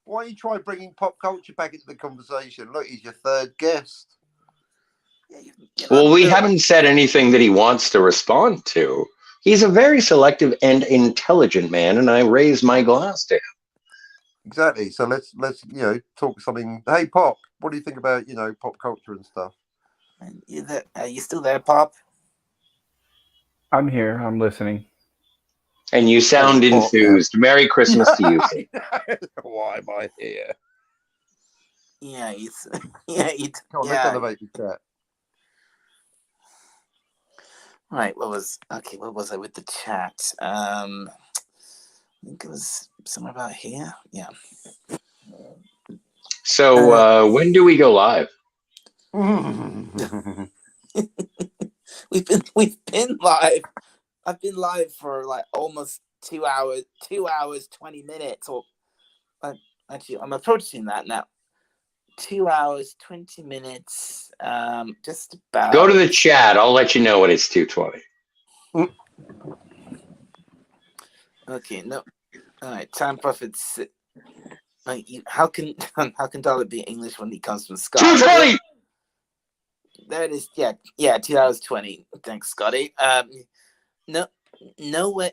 Why don't you try bringing pop culture back into the conversation? Look, he's your 3rd guest. Well, we haven't said anything that he wants to respond to. He's a very selective and intelligent man, and I raise my glass to him. Exactly. So let's talk something. Hey, Pop, what do you think about pop culture and stuff? Are you still there, Pop? I'm here. I'm listening. And you sound enthused. Merry Christmas to you. Why am I here? Yeah, Come on, let's elevate the chat. Right, what was I with the chat? I think it was somewhere about here. Yeah. So when do we go live? We've been live. I've been live for like almost 2 hours, 20 minutes, or actually I'm approaching that now. 2 hours, 20 minutes. Just about. Go to the chat. I'll let you know when it's 2:20. Okay, no. All right, Time Prophet. How can Dollar be English when he comes from Scotland? 220. There it is. Yeah, 2020. Thanks, Scotty. No, no way,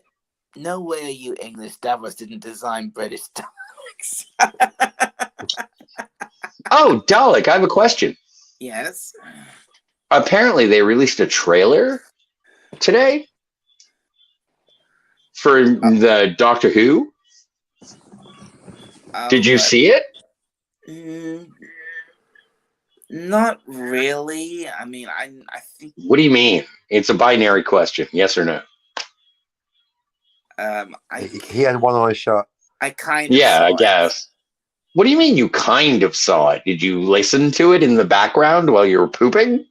no way are you English. Davros didn't design British dialects. Oh, Dalek, I have a question. Yes. Apparently, they released a trailer today for the Doctor Who. Did you see it? Not really. I mean, I think. What do you mean? It's a binary question. Yes or no? He had one eye shut. I kind of Yeah, saw I it. guess. What do you mean you kind of saw it? Did you listen to it in the background while you were pooping?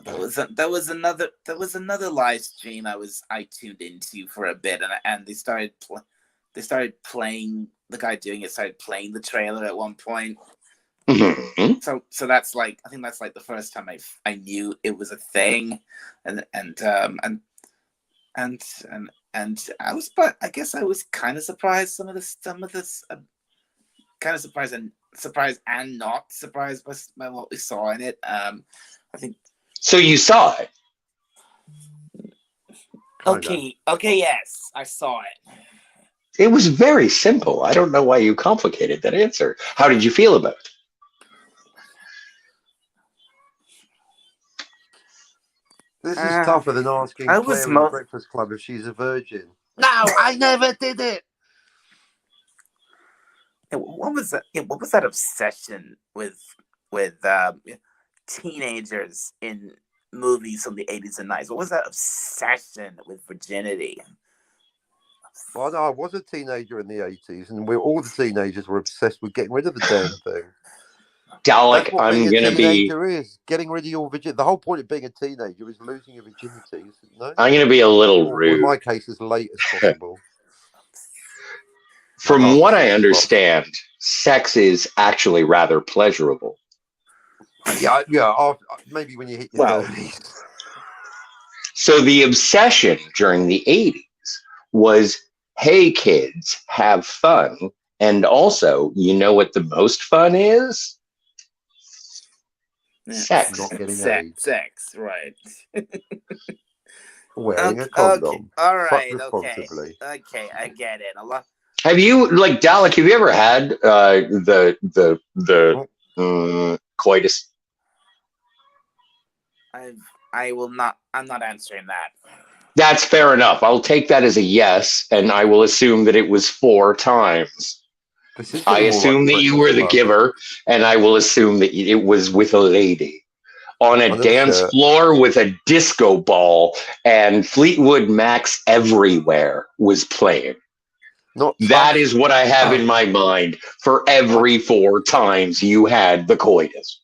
There was another live stream I tuned into for a bit, and they started playing, the guy doing it started playing the trailer at one point. Mm-hmm. So that's like, I think that's like the first time I knew it was a thing, and I was, but I guess I was kind of surprised. Some of this, kind of surprised and not surprised by what we saw in it. I think. So you saw it. Okay, yes, I saw it. It was very simple. I don't know why you complicated that answer. How did you feel about it? This is tougher than asking I Claire was in the Breakfast Club if she's a virgin. No, I never did it. What was that? What was that obsession with teenagers in movies from the 80s and 90s? What was that obsession with virginity? Well, no, I was a teenager in the 80s, and all the teenagers were obsessed with getting rid of the damn thing. Dalek, That's what I'm being a gonna be. teenager is getting rid of your virginity. The whole point of being a teenager is losing your virginity. No? I'm gonna be a little Or rude. in my case, as late as possible. From what I understand, sex is actually rather pleasurable. Yeah. Maybe when you hit your 30s. So the obsession during the 80s was, hey kids, have fun. And also, you know what the most fun is? Sex. Not getting AIDS. Sex, right. Wearing a condom. Okay. All right. Fuck responsibly. Okay, I get it. Have you, like, Dalek, have you ever had the coitus? I will not. I'm not answering that. That's fair enough. I'll take that as a yes, and I will assume that it was 4 times. I assume that you were the giver, and I will assume that it was with a lady on a dance floor with a disco ball, and Fleetwood Mac's Everywhere was playing. That is what I have in my mind for every 4 times you had the coitus.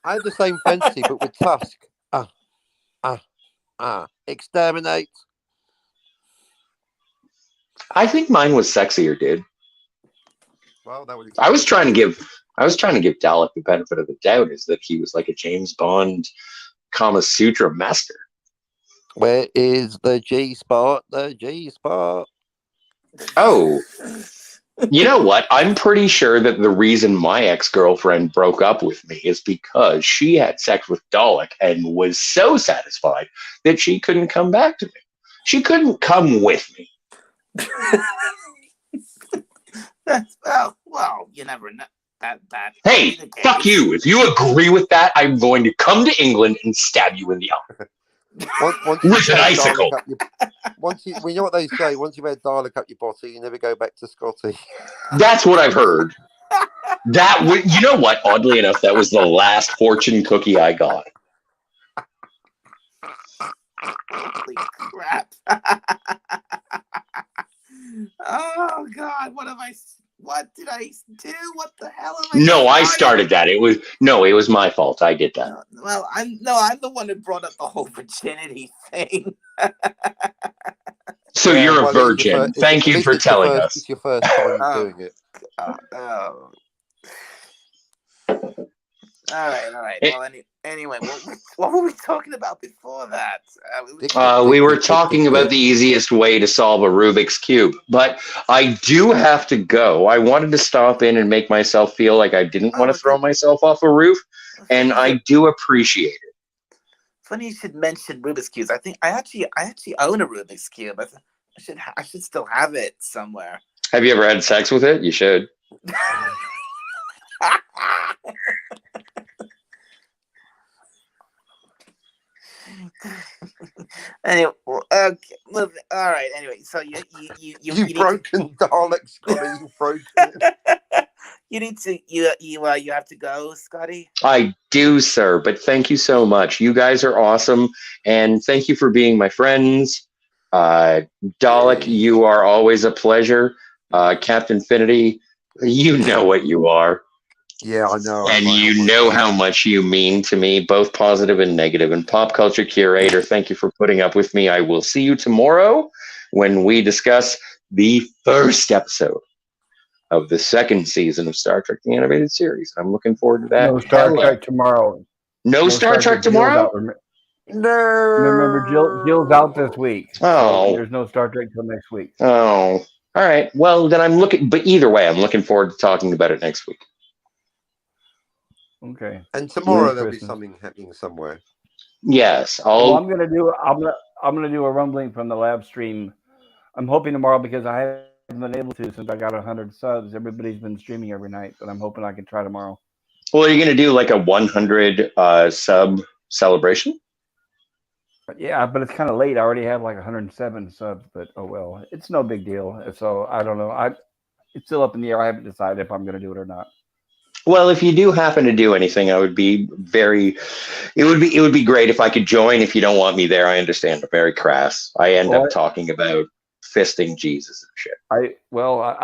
I had the same fantasy, but with Tusk. Exterminate. I think mine was sexier, dude. Well, that would. I was trying to give Dalek the benefit of the doubt, is that he was like a James Bond Kama Sutra master. Where is the G spot? The G spot. Oh, you know what? I'm pretty sure that the reason my ex-girlfriend broke up with me is because she had sex with Dalek and was so satisfied that she couldn't come back to me. She couldn't come with me. Well, you never know. That Hey, fuck you. If you agree with that, I'm going to come to England and stab you in the arm. With an icicle. We know what they say. Once you've had Dalek up your body, you never go back to Scotty. That's what I've heard. You know what? Oddly enough, that was the last fortune cookie I got. Holy crap! Oh God! What did I do? What the hell am I? No, I started that. It was my fault. I did that. Well, I'm the one who brought up the whole virginity thing. So you're a virgin. Thank you for telling us. It's your first time doing it. All right. Well, anyway, what were we talking about before that? We were talking about the easiest way to solve a Rubik's Cube, but I do have to go. I wanted to stop in and make myself feel like I didn't want to throw myself off a roof, and I do appreciate it. Funny you should mention Rubik's cubes. I think I actually own a Rubik's cube. I should still have it somewhere. Have you ever had sex with it? You should. Anyway, okay, all right. Anyway, so you've broken Dalek, Scotty. You've broken it. You need to you have to go, Scotty. I do, sir. But thank you so much. You guys are awesome, and thank you for being my friends. Dalek, you are always a pleasure. Captain Finity, you know what you are. Yeah, I know. And you know how much you mean to me, both positive and negative. And Pop Culture Curator, thank you for putting up with me. I will see you tomorrow when we discuss the first episode of the second season of Star Trek The Animated Series. I'm looking forward to that. No Star Trek tomorrow. No Star Trek tomorrow? No. Remember, Jill's out this week. Oh. So there's no Star Trek till next week. Oh. All right. Well, then but either way, I'm looking forward to talking about it next week. Okay. And tomorrow there'll be something happening somewhere. Yes. I'm gonna do a rumbling from the lab stream. I'm hoping tomorrow because I haven't been able to since I got 100 subs. Everybody's been streaming every night, but I'm hoping I can try tomorrow. Well, are you gonna do like a 100 sub celebration? Yeah, but it's kind of late. I already have like 107 subs, but oh well, it's no big deal. So I don't know. It's still up in the air. I haven't decided if I'm going to do it or not. Well, if you do happen to do anything, it would be great if I could join. If you don't want me there, I understand. I'm very crass. I end up talking about fisting Jesus and shit. I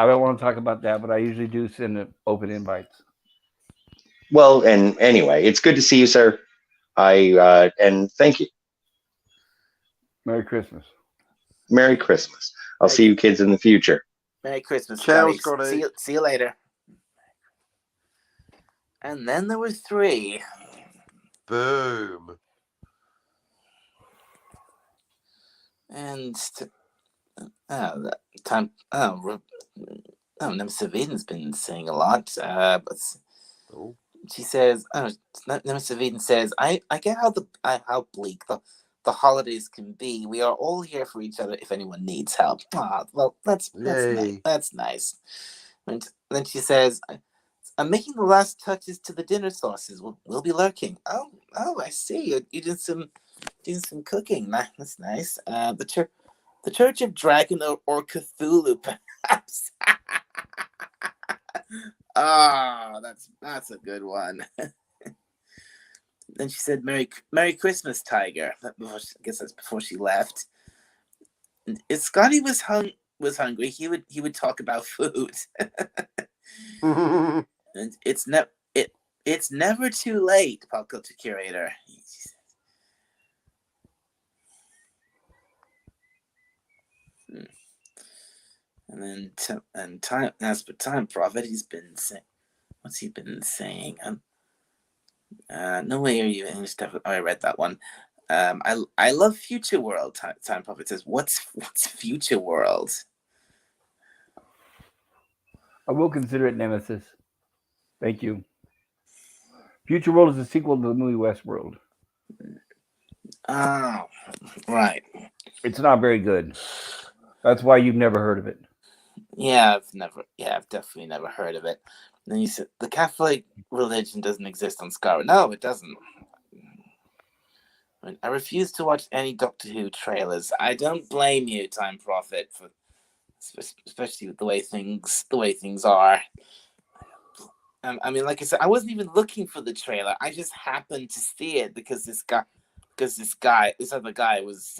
don't want to talk about that, but I usually do send open invites. Well, and anyway, it's good to see you, sir. And thank you. Merry Christmas. Merry Christmas. I'll see you kids in the future. Merry Christmas, Ciao, Scotty. See you later. And then there were 3. Boom. And that time. Nemesis Eden's been saying a lot. But she says, Nemesis Eden says, I get how bleak the holidays can be. We are all here for each other if anyone needs help. Well, that's nice. That's nice. And then she says, I'm making the last touches to the dinner sauces. We'll be lurking. Oh, I see. You did some cooking. That's nice. The Church of Dragon or Cthulhu, perhaps. That's a good one. Then she said, Merry Christmas, Tiger. I guess that's before she left. And if Scotty was hungry, he would talk about food. And it's never too late, Pop Culture Curator. And then Time Prophet, he's been saying, what's he been saying? No way are you English stuff. Oh, I read that one. I love Future World. Time Prophet says, what's Future World? I will consider it Nemesis. Thank you. Future World is a sequel to the movie Westworld. Oh, right. It's not very good. That's why you've never heard of it. Yeah, I've definitely never heard of it. And then you said the Catholic religion doesn't exist on Skyrim. No, it doesn't. I refuse to watch any Doctor Who trailers. I don't blame you, Time Prophet, for especially with the way things are. I mean, like I said, I wasn't even looking for the trailer. I just happened to see it because this other guy was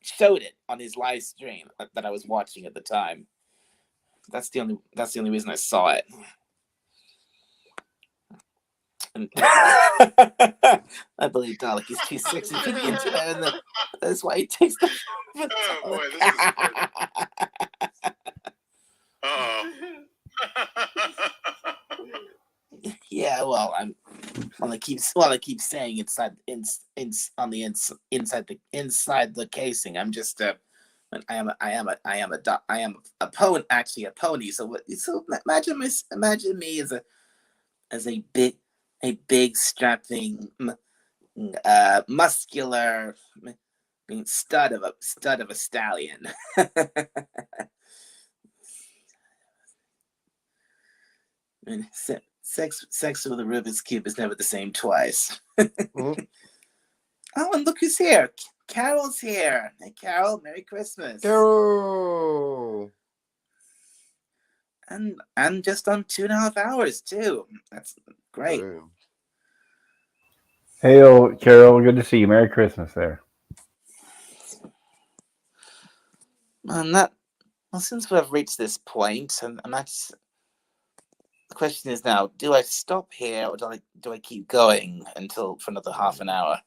showed it on his live stream that I was watching at the time. That's the only reason I saw it. And I believe Dalek is too sexy for the internet, and that's why he takes the. Oh boy, this is good. Uh-oh. Yeah, well, Well, I keep saying inside the casing. I'm just I am a pony, actually a pony. So imagine me as a big strapping muscular stud of a stallion. And sex with a Rubik's Cube is never the same twice. Mm. Oh, and look who's here. Carol's here. Hey, Carol, Merry Christmas. Carol. And just on 2.5 hours, too. That's great. Boom. Hey, Carol, good to see you. Merry Christmas there. Well, since we have reached this point, and that's the question is now: do I stop here, or do I keep going for another half an hour?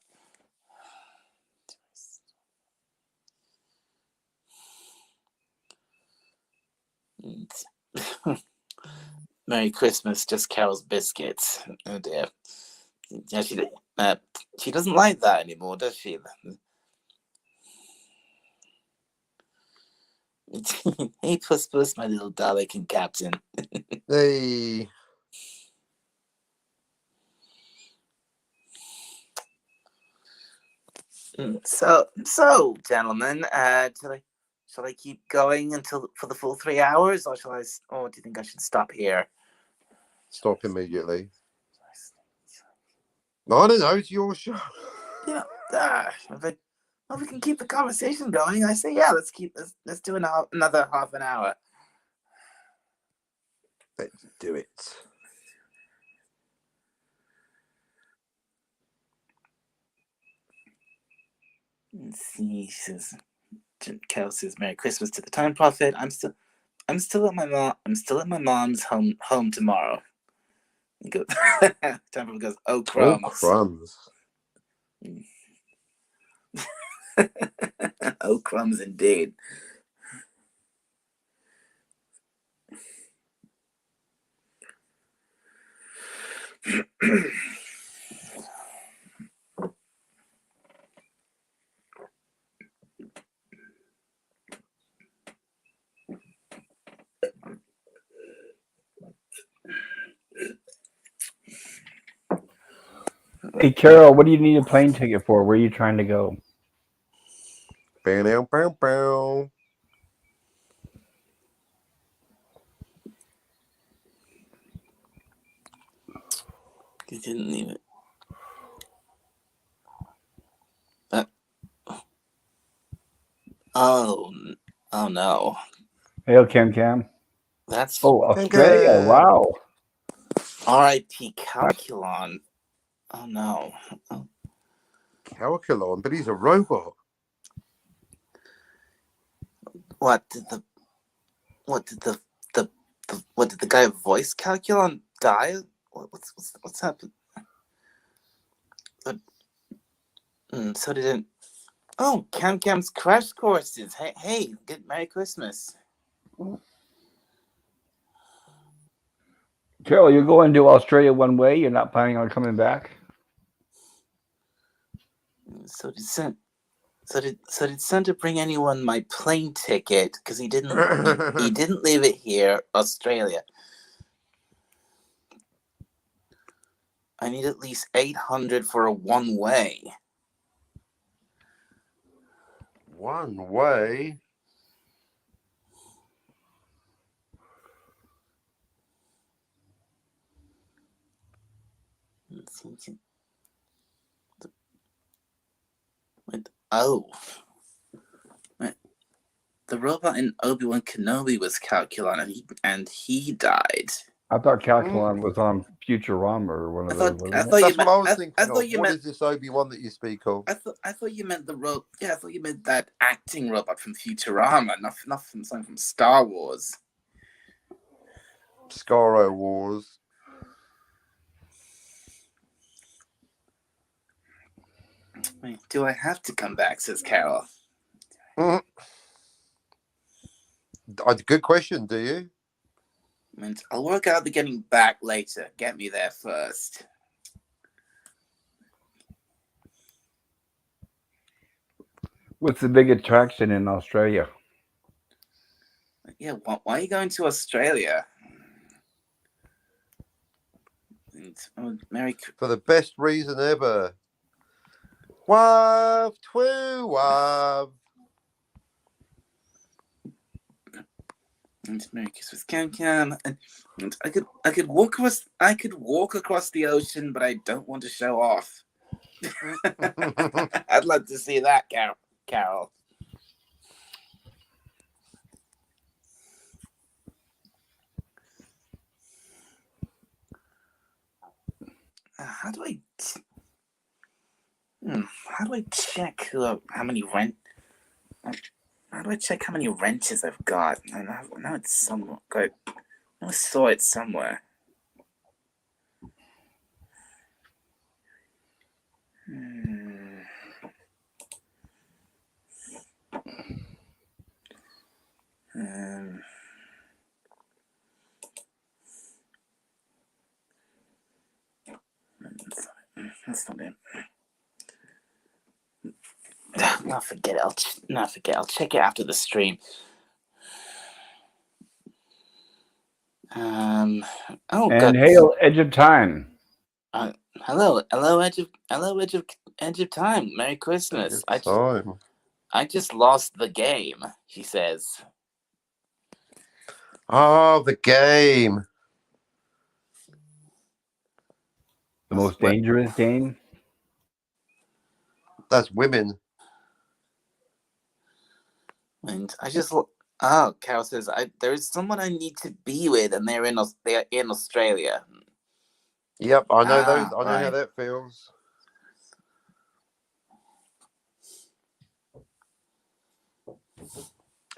Merry Christmas, just Carol's biscuits. Oh dear. Yeah, she doesn't like that anymore, does she? Hey, Puss Puss, my little Dalek captain. Hey. So, gentlemen, shall I keep going for the full 3 hours, or or do you think I should stop here? Stop immediately. No, I don't know. It's your show. Yeah. If we can keep the conversation going, I say, yeah, let's do another half an hour. Let's do it. Let's see. Carol says, "Merry Christmas to the Time Prophet. I'm still at my mom. I'm still at my mom's home tomorrow." Time Prophet goes, "Oh crumbs." Oh, crumbs. Oh crumbs indeed. Hey, Carol, what do you need a plane ticket for? Where are you trying to go? Bow, bow, bow. He didn't leave it. Oh no. Hey, Cam. That's Australia. Wow. R.I.P. Calculon. Oh no. Calculon, but he's a robot. What did the guy voice Calculon die? What's happened? So did it. Oh, Cam's crash courses. Hey, good Merry Christmas. Carol, you're going to Australia one way. You're not planning on coming back. So did Santa bring anyone my plane ticket? Because he didn't leave it here, Australia. I need at least 800 for a one way. One way. Oh. The robot in Obi-Wan Kenobi was Calculon, and he died. I thought Calculon was on Futurama or one of those. That's what I was thinking of. What is this Obi-Wan that you speak of? I thought you meant the robot. Yeah, I thought you meant that acting robot from Futurama, not from something from Star Wars. Scaro Wars. Wait, do I have to come back? Says Carol. Good question. Do you? I'll work out the getting back later. Get me there first. What's the big attraction in Australia? Yeah, why are you going to Australia? Merry For the best reason ever. Wav, twoo, wav. And Merry Christmas, Cam. And I could walk across the ocean, but I don't want to show off. I'd love to see that, Carol. How do I check how many rent? How do I check how many wrenches I've got? I know it's somewhere. I saw it somewhere. That's not it. No, forget it. I'll check it after the stream. Oh, And God. hail, Edge of Time. Hello, Edge of Time. Merry Christmas. Time. I just lost the game, she says. Oh, the game. The most dangerous game? That's women. And I just Carol says there is someone I need to be with, and they're in Australia. Yep, I know those. I know right. how that feels.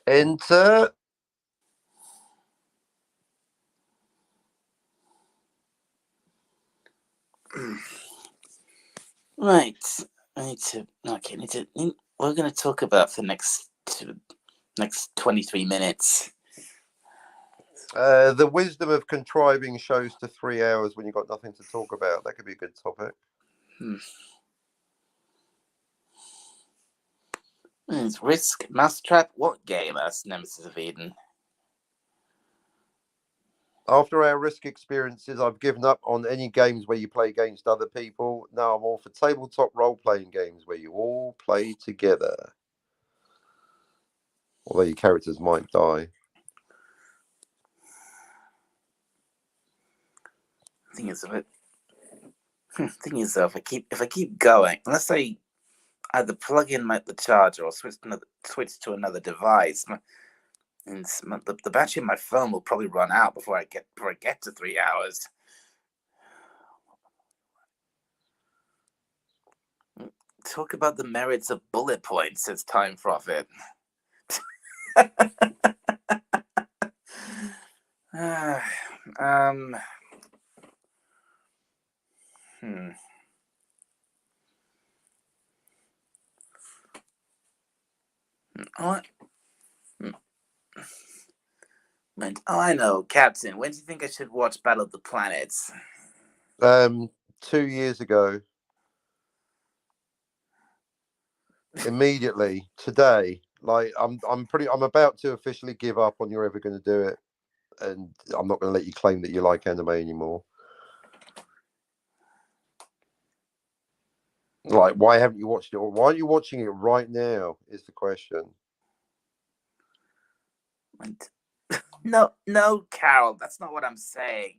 Enter. Right. We're going to talk about the next 23 minutes. The wisdom of contriving shows to 3 hours when you've got nothing to talk about. That could be a good topic. It's Risk, Mousetrap, what game? That's Nemesis of Eden. After our Risk experiences, I've given up on any games where you play against other people. Now I'm all for tabletop role-playing games where you all play together. Although your characters might die. Thing is, if I keep going, unless I either plug in the charger or switch to another device, and the battery in my phone will probably run out before I get to 3 hours. Talk about the merits of bullet points, says Time Prophet. I know, Captain. When do you think I should watch Battle of the Planets? 2 years ago. Immediately today. Like I'm about to officially give up on you're ever going to do it, and I'm not going to let you claim that you like anime anymore. Like, why haven't you watched it? Or why are you watching it right now? Is the question. No, Carol, that's not what I'm saying.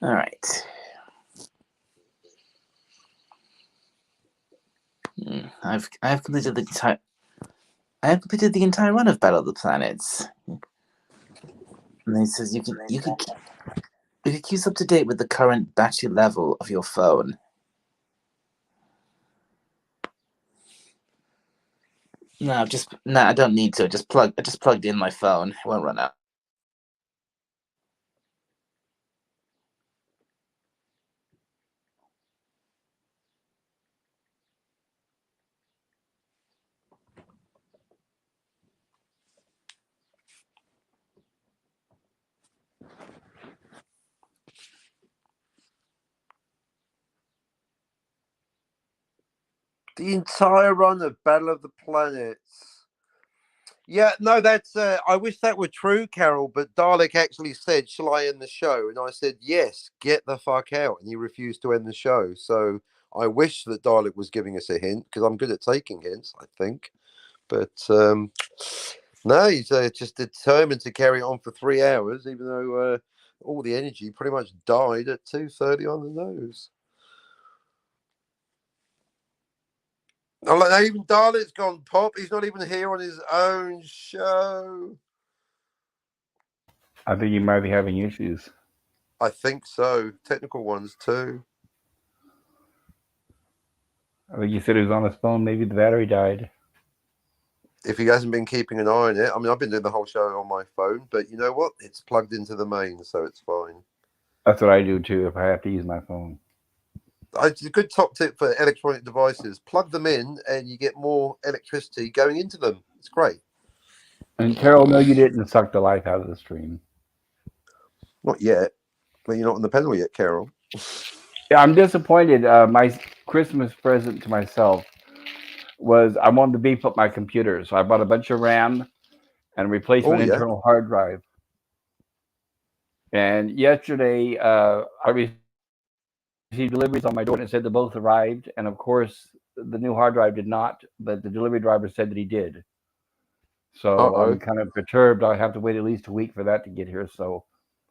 All right. I've completed the entire run of Battle of the Planets. And it says you can keep up to date with the current battery level of your phone. No, I don't need to. I just plugged in my phone. It won't run out. The entire run of Battle of the Planets. Yeah, no, that's. I wish that were true, Carol. But Dalek actually said, "Shall I end the show?" And I said, "Yes, get the fuck out." And he refused to end the show. So I wish that Dalek was giving us a hint because I'm good at taking hints, I think. But no, he's just determined to carry on for 3 hours, even though all the energy pretty much died at 2:30 on the nose. Oh, like, even Dalek's gone pop. He's not even here on his own show. I think you might be having issues. I think so. Technical ones too. I think you said he was on his phone. Maybe the battery died. If he hasn't been keeping an eye on it, I mean, I've been doing the whole show on my phone, but you know what? It's plugged into the main, so it's fine. That's what I do too if I have to use my phone. It's a good top tip for electronic devices. Plug them in, and you get more electricity going into them. It's great. And Carol, no, you didn't suck the life out of the stream. Not yet. But you're not on the panel yet, Carol. Yeah, I'm disappointed. My Christmas present to myself was I wanted to beef up my computer, so I bought a bunch of RAM and a replacement internal hard drive. And yesterday, I received deliveries on my door, and it said they both arrived. And of course, the new hard drive did not, but the delivery driver said that he did. So I'm kind of perturbed. I'll have to wait at least a week for that to get here. So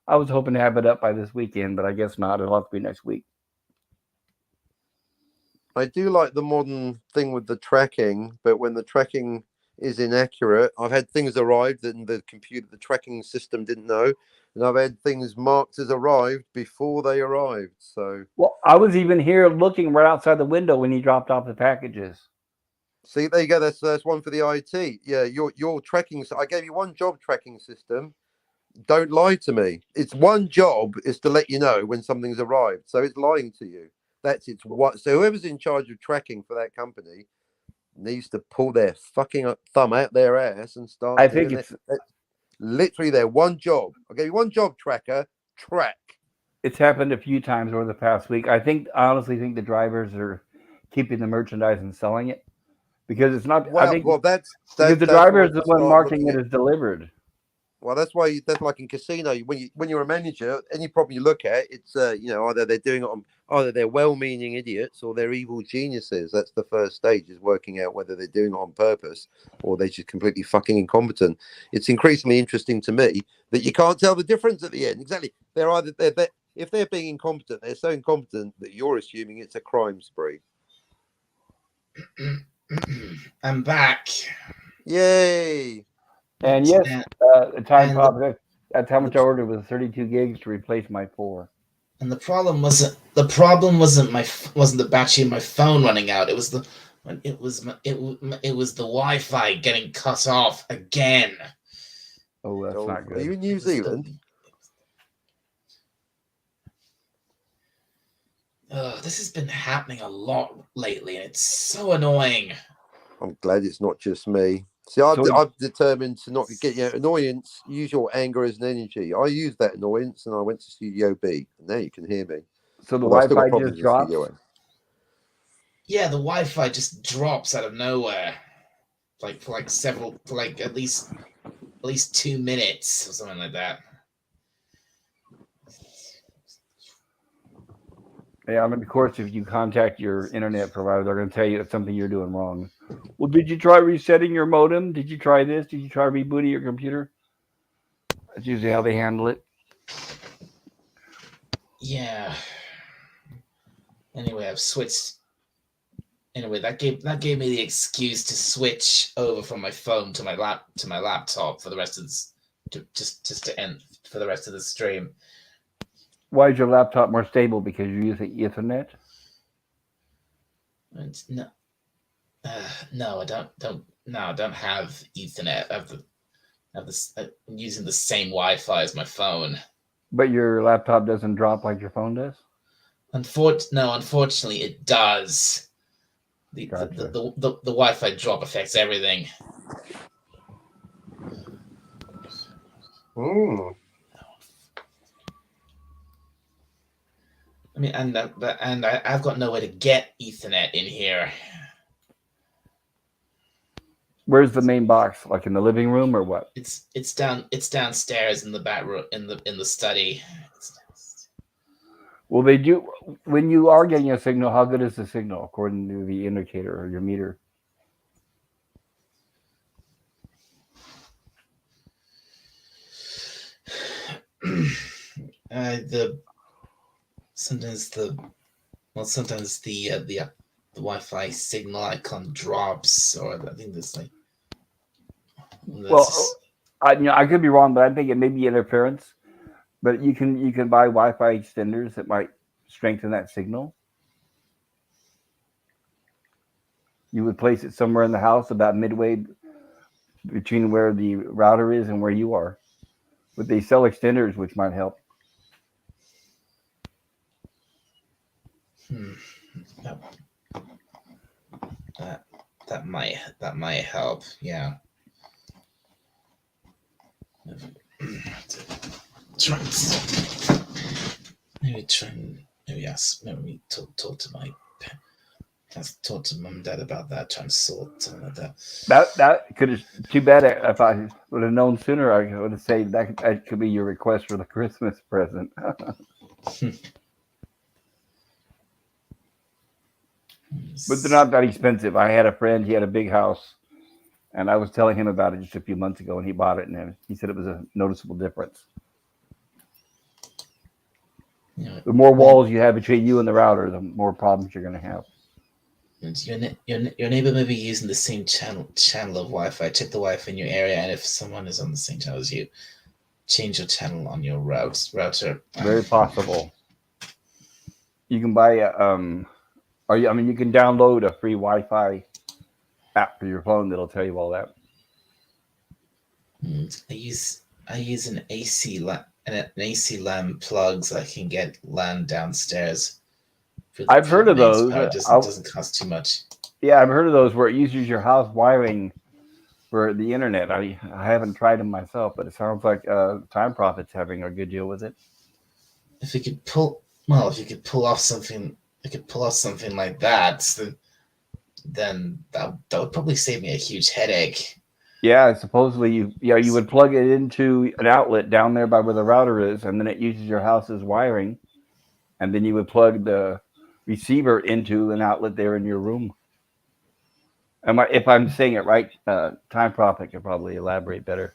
I was hoping to have it up by this weekend, but I guess not. It'll have to be next week. I do like the modern thing with the tracking, but when the tracking is inaccurate, I've had things arrived that the tracking system didn't know, and I've had things marked as arrived before they arrived. So, well, I was even here looking right outside the window when he dropped off the packages. See, there you go. That's one for the IT. Yeah, your tracking. I gave you one job tracking system. Don't lie to me. Its one job is to let you know when something's arrived. So it's lying to you. That's its what. So whoever's in charge of tracking for that company needs to pull their fucking thumb out their ass and start. I think it's literally their one job. I gave you one job tracker. Track. It's happened a few times over the past week. I honestly think the drivers are keeping the merchandise and selling it because it's not. Well, I think that's because the driver is the one marking it as delivered. Well, that's why that's like in casino. When you're a manager, any problem you look at, it's either they're doing it on either they're well-meaning idiots or they're evil geniuses. That's the first stage, is working out whether they're doing it on purpose or they're just completely fucking incompetent. It's increasingly interesting to me that you can't tell the difference at the end. Exactly, if they're being incompetent, they're so incompetent that you're assuming it's a crime spree. I'm back. Yay! And yes, that's how much I ordered was 32 gigs to replace my 4. And the problem wasn't the battery in my phone running out. It was the Wi-Fi getting cut off again. Oh, that's not good. Are you in New Zealand? This has been happening a lot lately, and it's so annoying. I'm glad it's not just me. See, I've determined to not get annoyance. Use your anger as an energy. I used that annoyance, and I went to Studio B. And now you can hear me. So the Wi-Fi just drops. Yeah, the Wi-Fi just drops out of nowhere, for at least 2 minutes or something like that. Yeah, I mean, of course, if you contact your internet provider, they're going to tell you it's something you're doing wrong. Well, did you try resetting your modem? Did you try this? Did you try rebooting your computer? That's usually how they handle it. Yeah. Anyway, I've switched. Anyway, that gave me the excuse to switch over from my phone to my laptop for the rest of this, to end for the rest of the stream. Why is your laptop more stable? Because you're using Ethernet? No, I don't have Ethernet. I'm using the same Wi-Fi as my phone. But your laptop doesn't drop like your phone does? Unfortunately, it does. The Wi-Fi drop affects everything. Oh. I mean, and I've got nowhere to get Ethernet in here. Where's the main box? Like in the living room or what? It's downstairs in the back room in the study. Well, they do. When you are getting a signal, how good is the signal according to the indicator or your meter? The sometimes the Wi-Fi signal icon drops, or I think there's like. Well, I could be wrong, but I think it may be interference. But you can buy Wi-Fi extenders that might strengthen that signal. You would place it somewhere in the house, about midway between where the router is and where you are. But they sell extenders, which might help. That might help. Yeah. Maybe talk to my talk to mum and dad about that, trying to sort something like that. That could have. Too bad if I would have known sooner. I would have said that could be your request for the Christmas present. But they're not that expensive. I had a friend. He had a big house, and I was telling him about it just a few months ago, and he bought it, and he said it was a noticeable difference. The more walls you have between you and the router, the more problems you're going to have. Your neighbor may be using the same channel of Wi-Fi. Check the Wi-Fi in your area, and if someone is on the same channel as you, change your channel on your router. Very possible. You can buy you can download a free Wi-Fi app for your phone that'll tell you all that. I use an AC LAN plug so I can get LAN downstairs. I've heard of those. It doesn't cost too much. Yeah, I've heard of those where it uses your house wiring for the internet. I haven't tried them myself, but it sounds like Time Profit's having a good deal with it. If you could pull off something like that, then that would probably save me a huge headache. Yeah, supposedly you would plug it into an outlet down there by where the router is, and then it uses your house's wiring, and then you would plug the receiver into an outlet there in your room. If I'm saying it right, Time Profit could probably elaborate better.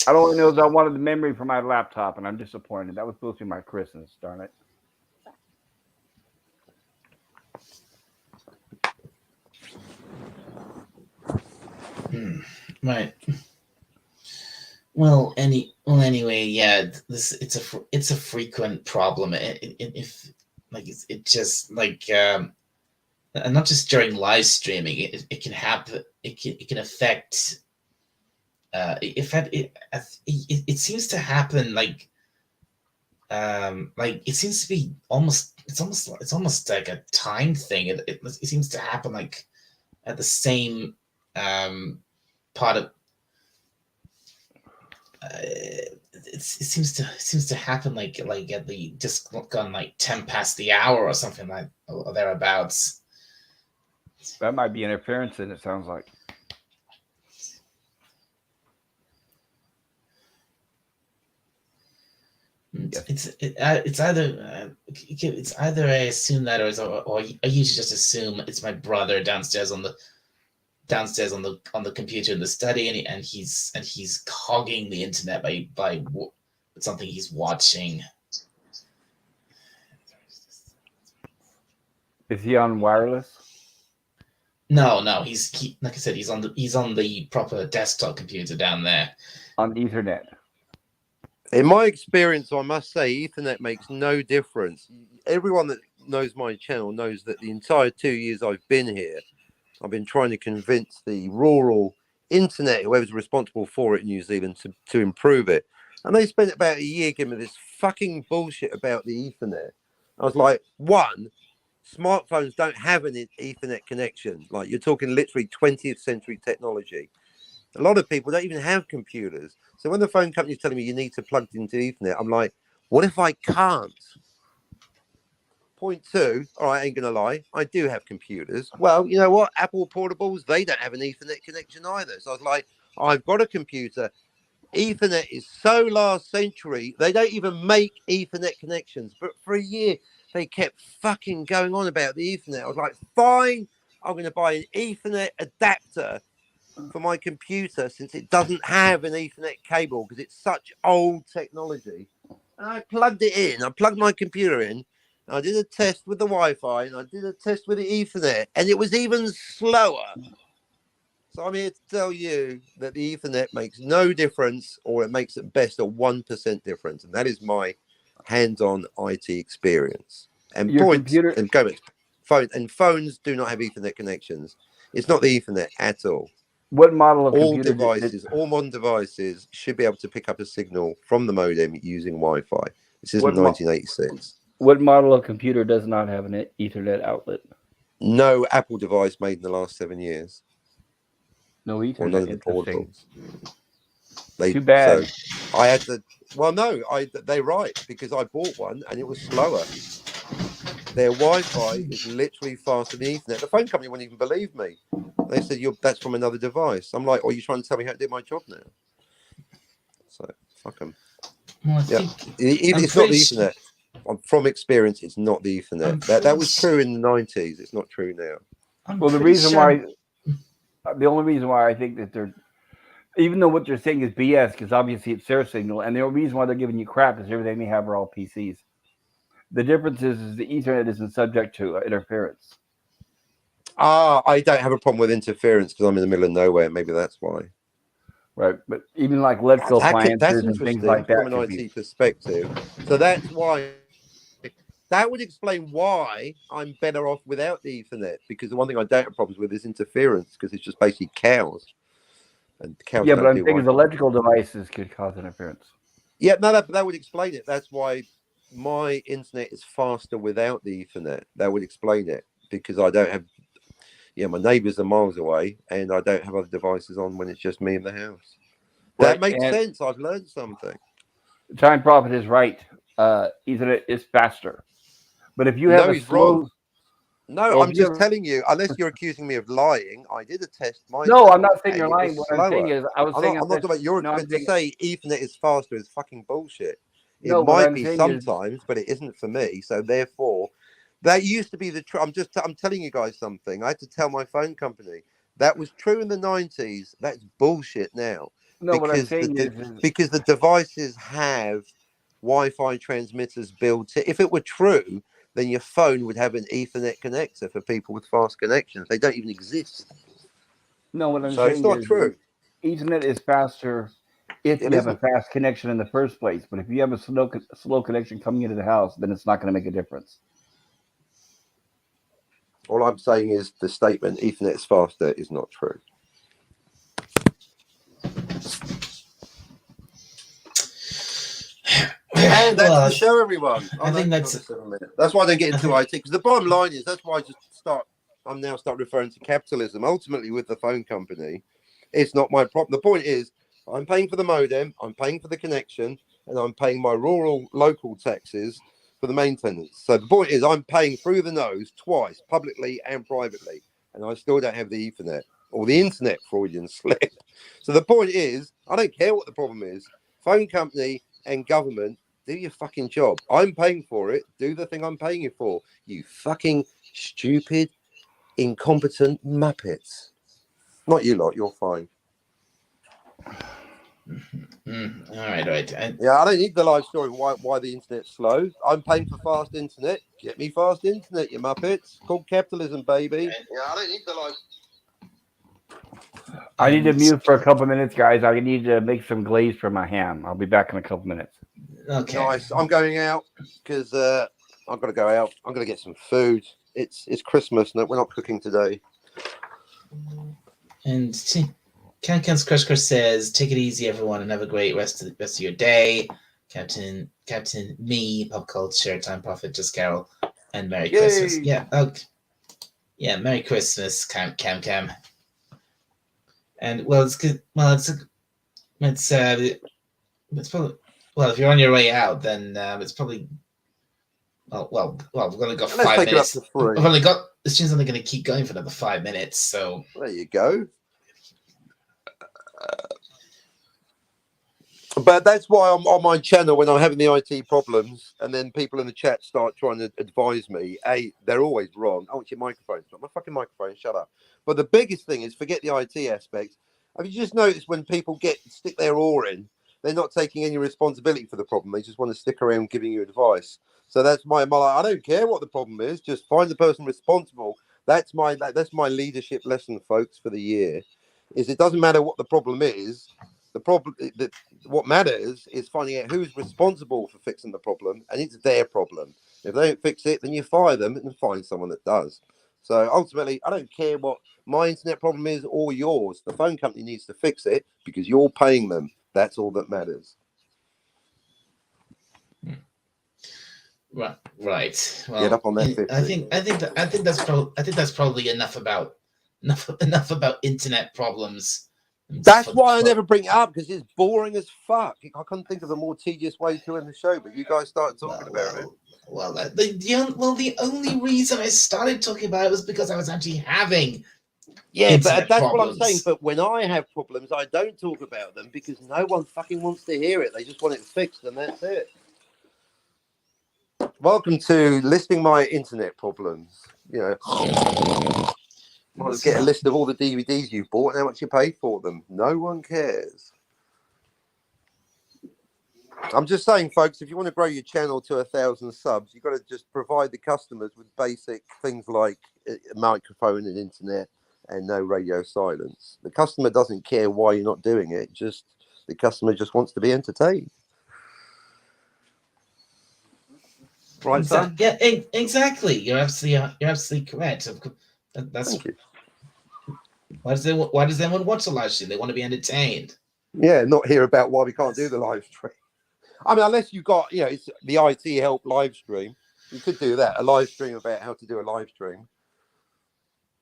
I only know that I wanted the memory for my laptop, and I'm disappointed. That was supposed to be my Christmas, darn it. Right. Well, anyway, yeah. It's a frequent problem. It just like and not just during live streaming. It can happen. It can affect. It seems to happen like it seems to be almost. It's almost like a time thing. It seems to happen like at the same part of. It seems to happen like at the just gone like 10 past the hour or something like or thereabouts. That might be interference, and it sounds like. It's either I assume that or I usually just assume it's my brother downstairs on the computer in the study, and he's hogging the internet by something he's watching. Is he on wireless? No, he like I said, he's on the proper desktop computer down there on Ethernet. In my experience, I must say, Ethernet makes no difference. Everyone that knows my channel knows that the entire 2 years I've been here, I've been trying to convince the rural internet, whoever's responsible for it in New Zealand, to improve it. And they spent about a year giving me this fucking bullshit about the Ethernet. I was like, one, smartphones don't have an Ethernet connection. Like, you're talking literally 20th century technology. A lot of people don't even have computers. So when the phone company's telling me you need to plug into Ethernet, I'm like, what if I can't? point two, all right, I ain't gonna lie, I do have computers. Well, you know what? Apple portables, they don't have an Ethernet connection either. So I was like, I've got a computer. Ethernet is so last century, they don't even make Ethernet connections. But for a year, they kept fucking going on about the Ethernet. I was like, fine, I'm going to buy an Ethernet adapter for my computer since it doesn't have an Ethernet cable because it's such old technology. And I plugged it in. I plugged my computer in. I did a test with the Wi-Fi and I did a test with the Ethernet, and it was even slower. So I'm here to tell you that the Ethernet makes no difference, or it makes at best a 1% difference, and that is my hands-on IT experience. And Your points computer. and go back. Phones do not have Ethernet connections. It's not the Ethernet at all. What model of All computer? devices, all modern devices, should be able to pick up a signal from the modem using Wi-Fi. This isn't 1986. What model of computer does not have an Ethernet outlet? No Apple device made in the last 7 years. No Ethernet. Or none of the Interesting. portables. Too bad. So I had to. Well, no, they're right, because I bought one and it was slower. Their Wi-Fi is literally faster than Ethernet. The phone company wouldn't even believe me. They said, "That's from another device." I'm like, "Are you trying to tell me how to do my job now?" So fuck them. Well, It's not the Ethernet. From experience, it's not the Ethernet. That was true in the 90s. It's not true now. Well, the only reason why I think that they're, even though what they're saying is BS, because obviously it's their signal, and the only reason why they're giving you crap is everything they have are all PCs. The difference is the Ethernet isn't subject to interference. I don't have a problem with interference because I'm in the middle of nowhere. Maybe that's why. Right, but even like electrical appliances and things like that. From an IT perspective. So that's why. That would explain why I'm better off without the Ethernet, because the one thing I don't have problems with is interference, because it's just basically cows. And cows Yeah, don't but I'm do thinking Wi-Fi. electrical devices could cause interference. Yeah, no, that would explain it. That's why my internet is faster without the Ethernet. That would explain it, because I don't have, my neighbours are miles away, and I don't have other devices on when it's just me in the house. That makes sense. I've learned something. Time Prophet is right. Ethernet is faster. But if you have a slow... Wrong. No, I'm just telling you, unless you're accusing me of lying, I did a test myself. No, I'm not saying you're lying. What I'm saying is, I'm not talking about your to say Ethernet is faster is fucking bullshit. It No, might be sometimes, but it isn't for me. So therefore, that used to be the truth. I'm telling you guys something. I had to tell my phone company that was true in the 90s. That's bullshit now. No, what I'm saying is because the devices have Wi-Fi transmitters built in. If it were true, then your phone would have an Ethernet connector for people with fast connections. They don't even exist. No, what I'm saying it's not is true. Ethernet is faster if you have a fast connection in the first place. But if you have a slow connection coming into the house, then it's not going to make a difference. All I'm saying is the statement Ethernet is faster is not true. And that's the show, everyone. I think that's 7 minutes. That's why I don't get into IT, because the bottom line is that's why I'm now start referring to capitalism. Ultimately, with the phone company, it's not my problem. The point is, I'm paying for the modem, I'm paying for the connection, and I'm paying my rural local taxes for the maintenance. So the point is, I'm paying through the nose twice, publicly and privately, and I still don't have the Ethernet or the internet, Freudian slip. So the point is, I don't care what the problem is. Phone company and government, do your fucking job. I'm paying for it. Do the thing I'm paying you for. You fucking stupid, incompetent muppets. Not you lot. You're fine. All right. I don't need the live story. Why the internet's slow? I'm paying for fast internet. Get me fast internet, you muppets. It's called capitalism, baby. Yeah, I don't need the live. I need to mute for a couple minutes, guys. I need to make some glaze for my ham. I'll be back in a couple minutes. Okay. Nice. I'm going out because I've got to go out. I'm going to get some food. It's Christmas. No, we're not cooking today. And Can's Crush Crush says, "Take it easy, everyone, and have a great rest of your day." Captain, me, Pop Culture, Time Prophet, Just Carol, and Merry Christmas. Yeah. Okay. Yeah. Merry Christmas, Cam. And it's good. Well, it's probably, well, if you're on your way out, then it's probably Well, we've only got Let's 5 take it up minutes. to 3. I've only got the stream's only going to keep going for another 5 minutes. So There you go. But that's why I'm on my channel when I'm having the IT problems, and then people in the chat start trying to advise me. They're always wrong. Oh, it's your microphone. It's not my fucking microphone. Shut up. But the biggest thing is forget the IT aspect. Have you just noticed when people stick their oar in, they're not taking any responsibility for the problem. They just want to stick around giving you advice. So that's my I don't care what the problem is. Just find the person responsible. That's my leadership lesson, folks, for the year. Is it doesn't matter what the problem is. The problem what matters is finding out who's responsible for fixing the problem, and it's their problem. If they don't fix it, then you fire them and find someone that does. So ultimately, I don't care what my internet problem is or yours. The phone company needs to fix it because you're paying them. That's all that matters. Right. Well, Get up on that 50. I think that's probably enough about internet problems. That's why I never bring it up, because it's boring as fuck. I couldn't think of a more tedious way to end the show, but you guys started talking about it. Well, the only reason I started talking about it was because I was actually having but that's problems. what I'm saying. But when I have problems, I don't talk about them because no one fucking wants to hear it. They just want it fixed, and that's it. Welcome to listing my internet problems. Might get a list of all the DVDs you bought and how much you paid for them. No one cares. I'm just saying, folks, if you want to grow your channel to 1,000 subs, you've got to just provide the customers with basic things like a microphone and internet and no radio silence. The customer doesn't care why you're not doing it. The customer just wants to be entertained. Right, son? Yeah, exactly. You're absolutely correct. Thank you. Why does anyone watch a live stream? They want to be entertained. Yeah, not hear about why we can't do the live stream. I mean, unless you've got, it's the IT help live stream. You could do that. A live stream about how to do a live stream.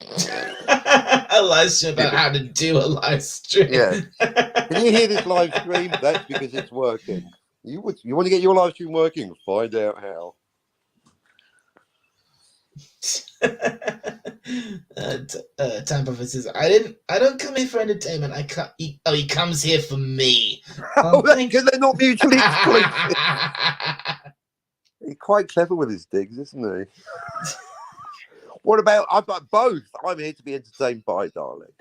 A live stream about how to do a live stream. Yeah. Can you hear this live stream? That's because it's working. You want to get your live stream working? Find out how. Time Prophet says, I don't come here for entertainment. He comes here for me. Because they're not mutually exclusive. He's quite clever with his digs, isn't he? What about I've got both? I'm here to be entertained by, darling.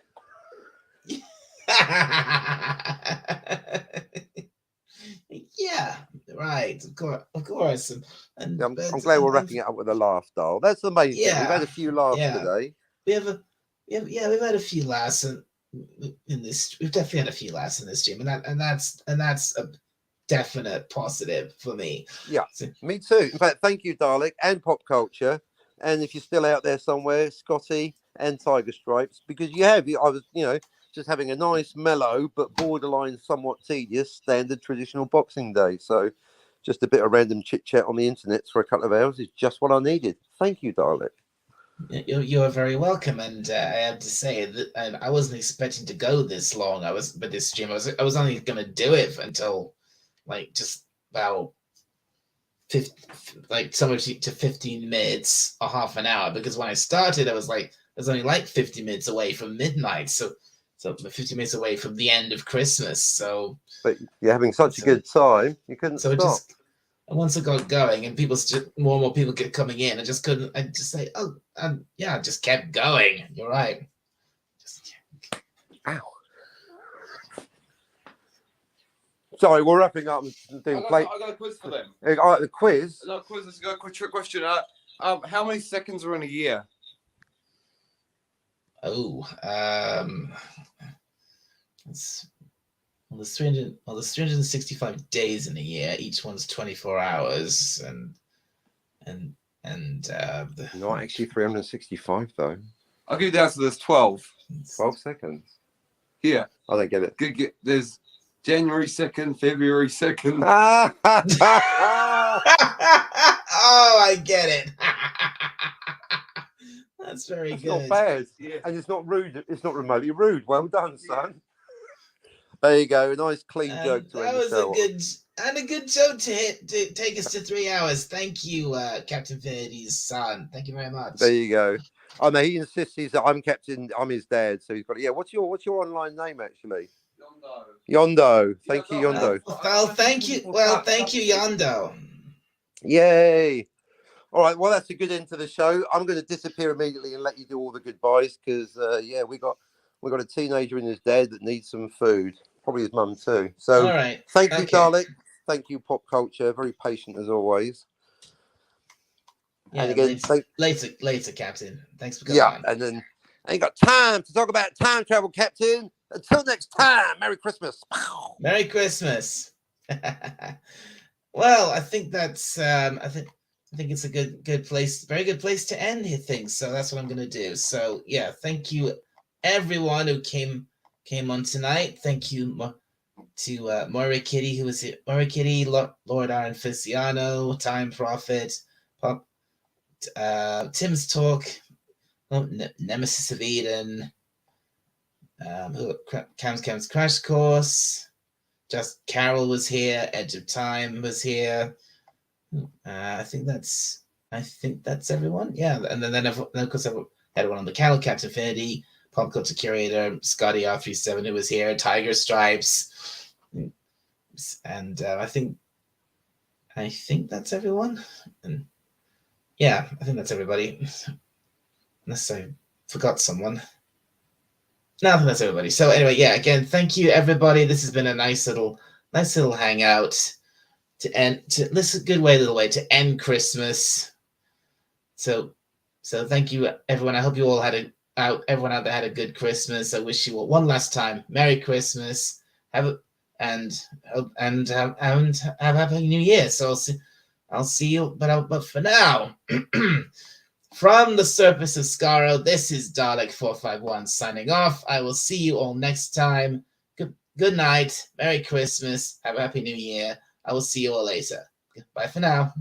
Yeah, right. Of course. And I'm glad we're wrapping it up with a laugh, doll. That's the main thing. We've had a few laughs today. We've had a few laughs in this. We've definitely had a few laughs in this stream, and that's a definite positive for me. Yeah, me too. In fact, thank you, Dalek, and Pop Culture, and if you're still out there somewhere, Scotty and Tiger Stripes, because I was, just having a nice, mellow but borderline, somewhat tedious, standard traditional Boxing Day. So, just a bit of random chit chat on the internet for a couple of hours is just what I needed. Thank you, Dalek. You are very welcome, and I have to say that I wasn't expecting to go this long. With this stream, I was only going to do it until just about somewhere to 15 minutes or half an hour, because when I started, I was only 50 minutes away from midnight, so 50 minutes away from the end of Christmas. So, but you're having such a good time, you couldn't stop. Once I got going and more and more people kept coming in, I just couldn't. I just say, I just kept going. You're right. Ow. Sorry, we're wrapping up and doing I got a quiz for them. The quiz. No quiz. Let's go. Quick question. How many seconds are in a year? There's 365 days in a year. Each one's 24 hours, and not actually 365 though. I'll give you the answer. There's 12. 12 seconds. Yeah. I don't get it. There's January 2nd, February 2nd. Oh, I get it. That's very good. Not bad. Yeah. And it's not rude. It's not remotely rude. Well done, son. There you go. A nice clean joke to end the show. And a good joke to take us to 3 hours. Thank you, Captain Finity's son. Thank you very much. There you go. Oh no, he insists that I'm his dad, so he's got. Yeah, what's your online name actually? Yondo. Thank you, Yondo. Well, thank you. Well, thank you, Yondo. Yay! All right, well that's a good end to the show. I'm going to disappear immediately and let you do all the goodbyes because yeah, we got a teenager and his dad that needs some food. Probably his mum too. So All right. thank you, Okay. Dalek. Thank you, Pop Culture. Very patient as always. Yeah, and again, later, Captain. Thanks for coming. Yeah, and then I ain't got time to talk about time travel, Captain. Until next time, Merry Christmas. Merry Christmas. Well, I think that's I think it's a good place, very good place to end here things. So that's what I'm gonna do. So yeah, thank you everyone who came on tonight. Thank you to Moira Kitty, who was here. Moira Kitty, Lord Aaron Feliciano, Time Prophet, Pop, Tim's Talk, Nemesis of Eden, Cam's Crash Course. Just Carol was here. Edge of Time was here. I think that's everyone. Yeah, and then of course everyone on the channel: Captain Infinity, Pop Culture Curator, Scotty R37 who was here, Tiger Stripes, and I think that's everyone. And yeah, I think that's everybody. Unless I forgot someone. No, I think that's everybody. So anyway, yeah, again, thank you everybody. This has been a nice little hangout to end. This is a good little way to end Christmas. So thank you everyone. I hope you all everyone out there had a good Christmas. I wish you all one last time Merry Christmas. Have a Happy New Year. So I'll see you. But for now. From the surface of Skaro, this is Dalek451 signing off. I will see you all next time. Good night. Merry Christmas. Have a Happy New Year. I will see you all later. Bye for now.